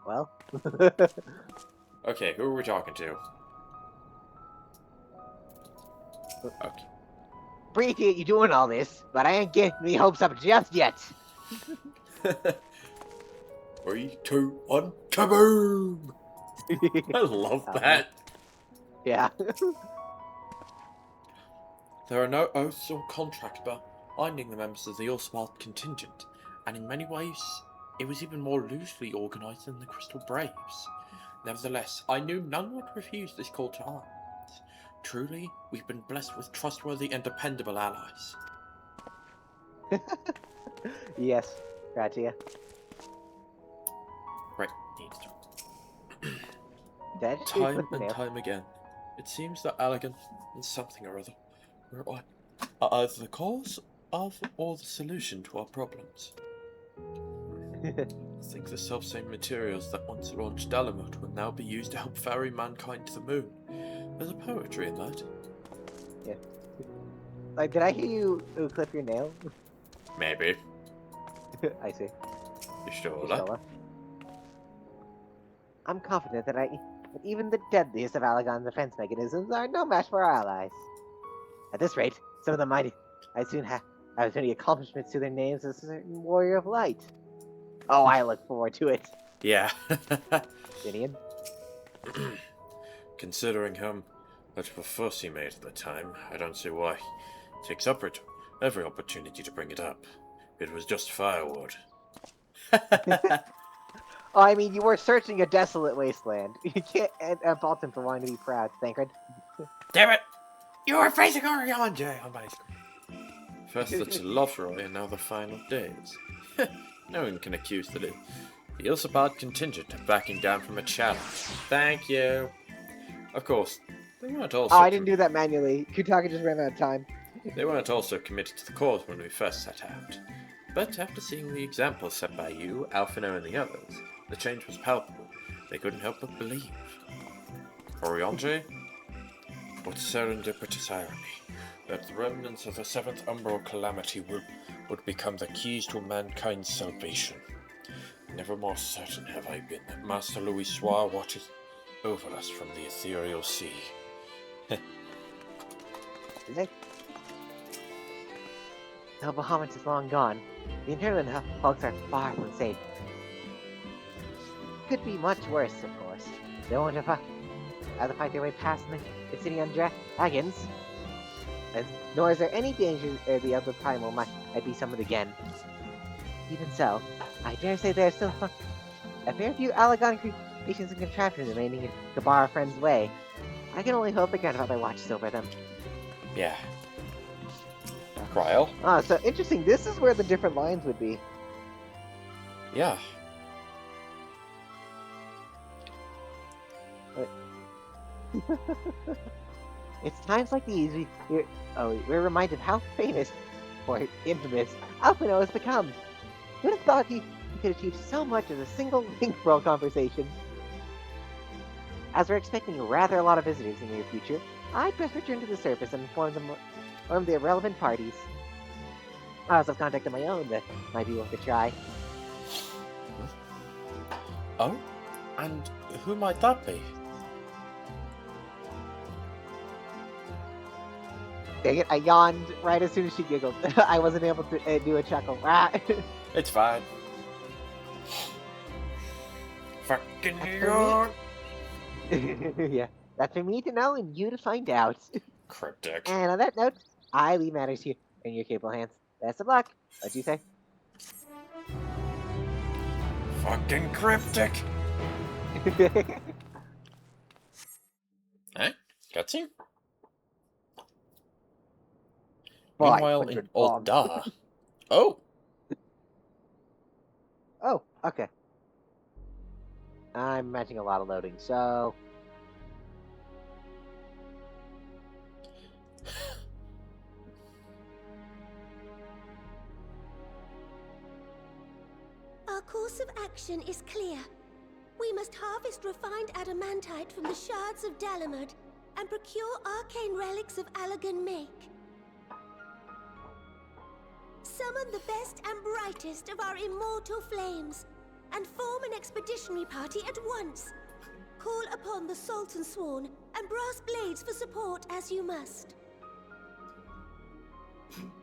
Well. Okay, who are we talking to? Okay. Appreciate you doing all this, but I ain't getting me hopes up just yet. 3, 2, 1, kaboom! I love that. Yeah. There are no oaths or contracts binding the members of the All-Smart contingent, and in many ways, it was even more loosely organized than the Crystal Braves. Nevertheless, I knew none would refuse this call to arms. Truly, we've been blessed with trustworthy and dependable allies. Yes, gotcha. Right, time and time again, it seems that Allegan and something or other are either the cause of or the solution to our problems. I think the self-same materials that once launched Dalamut will now be used to help ferry mankind to the moon. There's a poetry in that. Yeah. Like, did I hear you clip your nail? Maybe. I see. You sure? I'm confident that even the deadliest of Allagon's defense mechanisms are no match for our allies. At this rate, some of them I'd soon have as many accomplishments to their names as a certain warrior of light. Oh, I look forward to it. Yeah. Gideon? Considering him that of a fuss he made at the time, I don't see why he takes up every opportunity to bring it up. It was just firewood. Oh, I mean, you were searching a desolate wasteland. You can't fault him for wanting to be proud, Thancred. Damn it! You were facing Orion on my screen. First the Loveroy and now the final days. No one can accuse the Ilsabard contingent of backing down from a challenge. Thank you. Of course, they weren't also... Oh, I didn't do that manually. Kutaka just ran out of time. They weren't also committed to the cause when we first set out. But after seeing the example set by you, Alphino, and the others, the change was palpable. They couldn't help but believe. Orionje? What serendipitous irony, that the remnants of the seventh umbral calamity would become the keys to mankind's salvation. Never more certain have I been that Master Louis Soir watches over us from the ethereal sea. Though Bahamut is long gone, the internment hulks are far from safe. Could be much worse, of course. They won't have to fight their way past the city on dragons. And nor is there any danger the other primal might be summoned again. Even so, I dare say there are still a fair few Allagon creations and contraptions remaining in Gabar Friend's way. I can only hope the grandfather watches over them. Yeah. Trial? Ah, so interesting. This is where the different lines would be. Yeah. It's times like these we're reminded how famous, or infamous, Alphino has become. Who'd have thought he could achieve so much as a single link world conversation? As we're expecting rather a lot of visitors in the near future, I'd best return to the surface and inform the relevant parties. I also have contact of my own that might be worth a try. Oh? And who might that be? Dang it, I yawned right as soon as she giggled. I wasn't able to do a chuckle. It's fine. Fucking yawn. Yeah, that's for me to know and you to find out. Cryptic. And on that note, I leave matters here in your capable hands. Best of luck. What'd you say? Fucking cryptic. Eh? Cutscene? Meanwhile, in 500 old bombs. Da. Oh! Oh, okay. I'm imagining a lot of loading, so... Our course of action is clear. We must harvest refined adamantite from the shards of Dalamud and procure arcane relics of Allagan make. Summon the best and brightest of our immortal flames and form an expeditionary party at once. Call upon the Sultan Sworn and Brass Blades for support as you must.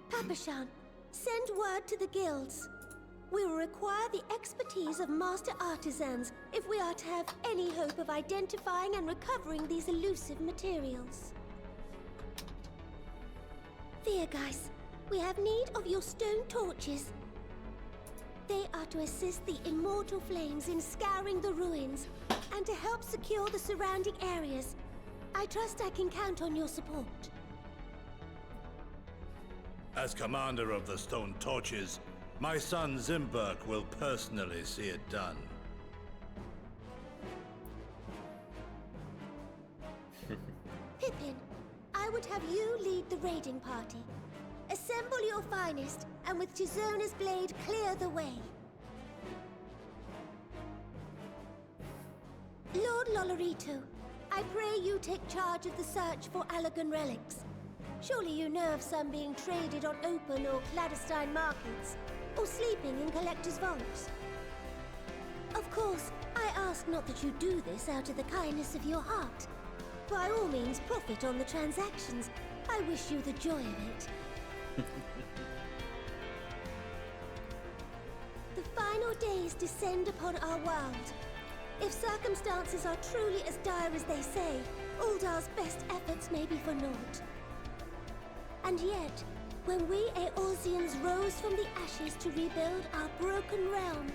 Papashan, send word to the guilds. We will require the expertise of master artisans if we are to have any hope of identifying and recovering these elusive materials. Viergeist, we have need of your stone torches. They are to assist the immortal flames in scouring the ruins and to help secure the surrounding areas. I trust I can count on your support. As commander of the Stone Torches, my son Zimberk will personally see it done. Pippin, I would have you lead the raiding party. Assemble your finest, and with Chizona's blade, clear the way. Lord Lolorito, I pray you take charge of the search for Allagan relics. Surely you know of some being traded on open or clandestine markets, or sleeping in collectors' vaults. Of course, I ask not that you do this out of the kindness of your heart. By all means, profit on the transactions. I wish you the joy of it. The final days descend upon our world. If circumstances are truly as dire as they say, Uldar's best efforts may be for naught. And yet, when we Eorzeans rose from the ashes to rebuild our broken realm,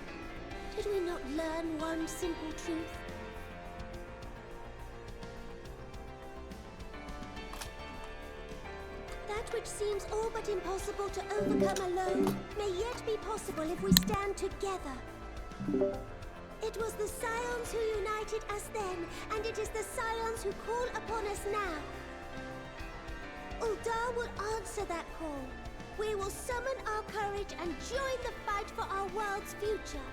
did we not learn one simple truth? That which seems all but impossible to overcome alone may yet be possible if we stand together. It was the Scions who united us then, and it is the Scions who call upon us now. Uldar will answer that call. We will summon our courage and join the fight for our world's future.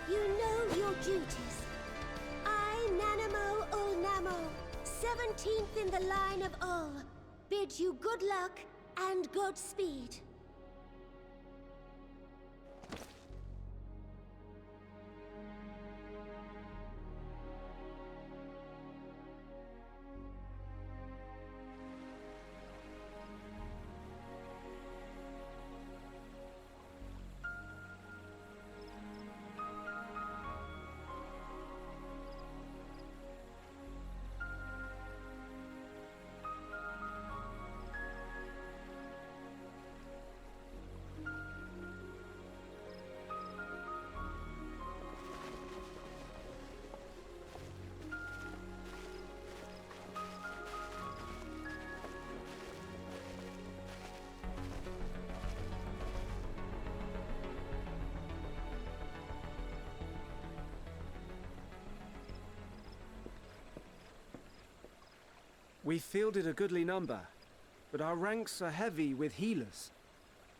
You know your duties. I, Nanamo Ulnamo, 17th in the line of Ul, bid you good luck and Godspeed. We fielded a goodly number, but our ranks are heavy with healers,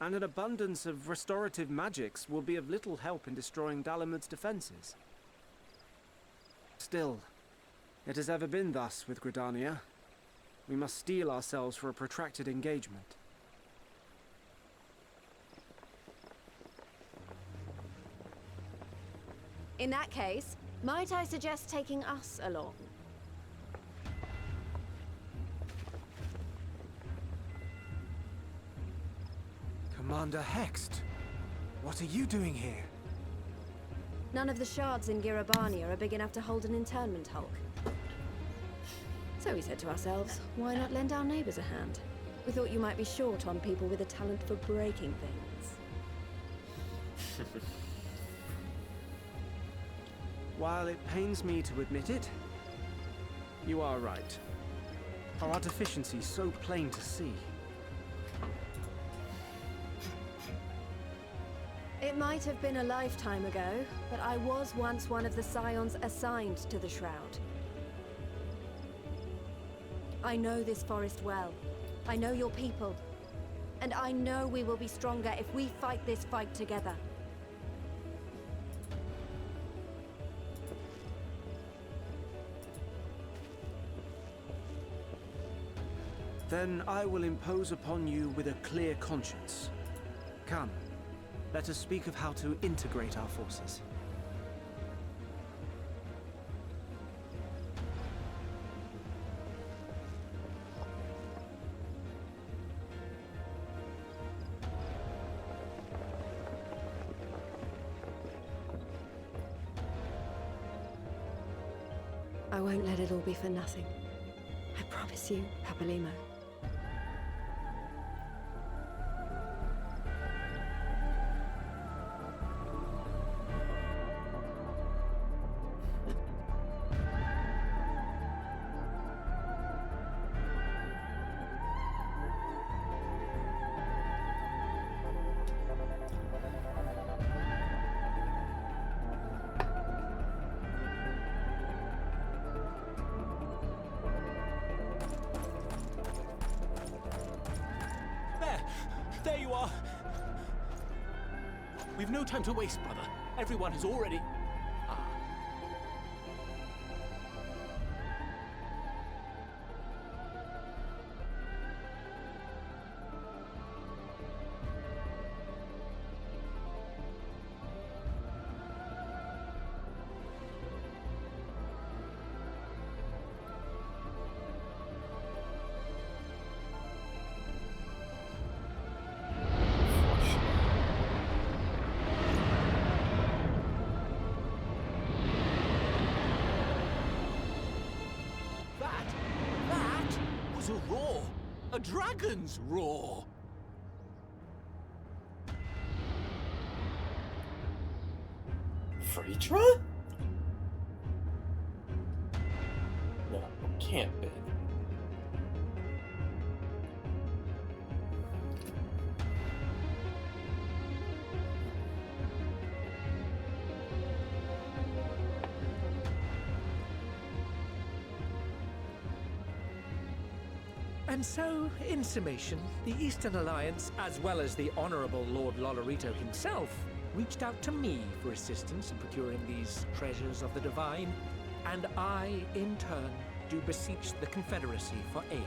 and an abundance of restorative magics will be of little help in destroying Dalamud's defenses. Still, it has ever been thus with Gridania. We must steel ourselves for a protracted engagement. In that case, might I suggest taking us along? Commander Hext, what are you doing here? None of the shards in Girabania are big enough to hold an internment hulk. So we said to ourselves, why not lend our neighbors a hand? We thought you might be short on people with a talent for breaking things. While it pains me to admit it, you are right. Our deficiency is so plain to see. It might have been a lifetime ago, but I was once one of the scions assigned to the Shroud. I know this forest well. I know your people. And I know we will be stronger if we fight this fight together. Then I will impose upon you with a clear conscience. Come, let us speak of how to integrate our forces. I won't let it all be for nothing. I promise you, Papalimo. There you are! We've no time to waste, brother. Everyone has already... That was a roar! A dragon's roar! Freetra? No, can't be. And so, in summation, the Eastern Alliance, as well as the Honorable Lord Lolorito himself, reached out to me for assistance in procuring these treasures of the divine, and I, in turn, do beseech the Confederacy for aid.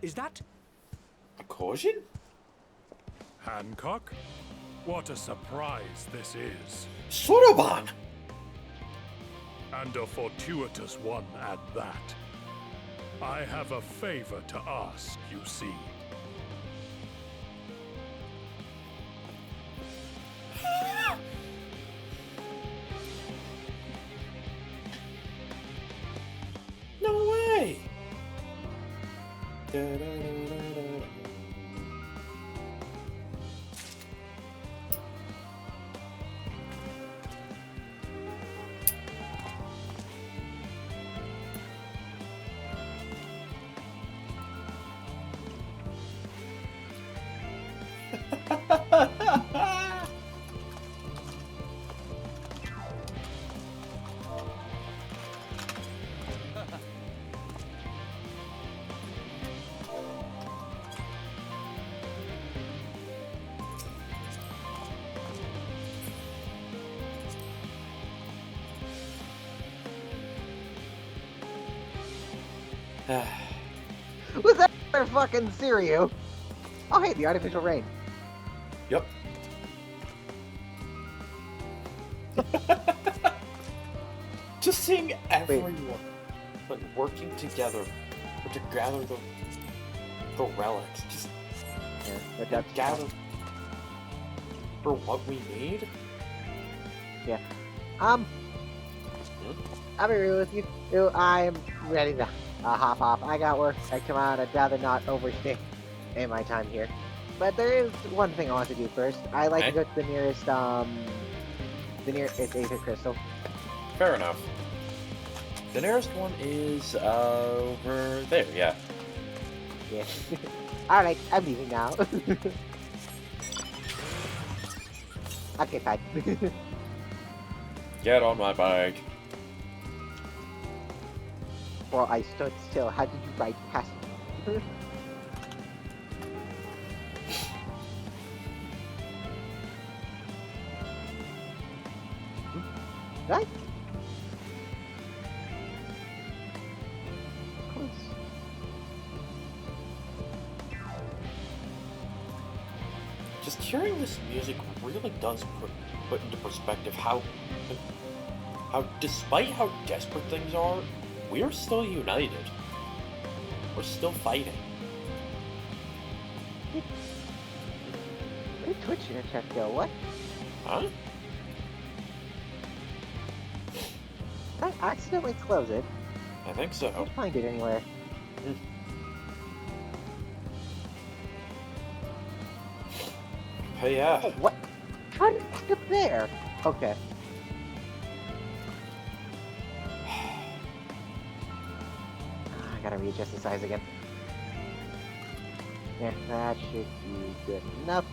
Is that... a caution? Hancock? What a surprise this is. Soroban! And a fortuitous one at that. I have a favor to ask, you see. No way! Was that for fucking Siriu? Oh hey, the artificial rain. Yep. Just seeing everyone. but working together to gather the relics. Just gather for what we need. Yeah. I'll be real with you. I'm ready to hop off. I got work. I come out. I'd rather not overstay in my time here. But there is one thing I want to do first. I like to go to the nearest Aether Crystal. Fair enough. The nearest one is over there. Yeah. Yeah. All right, I'm leaving now. Okay, bye. Get on my bike. Well, I stood still. How did you ride past me? Right? Of course. Just hearing this music really does put into perspective how despite how desperate things are, we're still united. We're still fighting. Where did Twitch chat go? What? Huh? I accidentally closed it. I think so. I can't find it anywhere. Hey, yeah. Oh, what? How did it end up there? Okay. I gotta readjust the size again. Yeah, that should be good enough.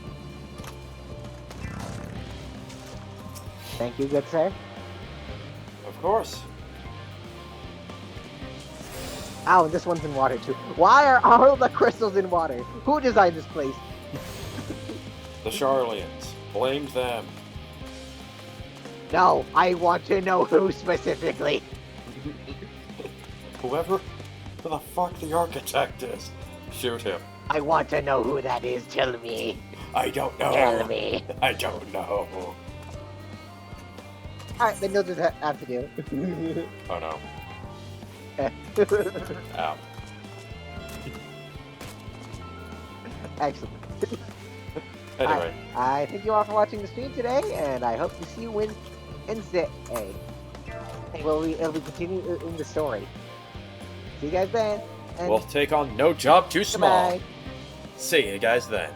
Thank you, good sir. Of course. Oh, and this one's in water too. Why are all the crystals in water? Who designed this place? The Charlians. Blamed them. No, I want to know who specifically. Who the fuck the architect is. Shoot him. I want to know who that is. Tell me. I don't know. Tell me. I don't know. Alright, then you'll just have to do. Oh no. Ow. Excellent. Anyway. I thank you all for watching the stream today, and I hope to see you in the it'll be continue in the story. See you guys then. And we'll take on no job too small. goodbye. See you guys then.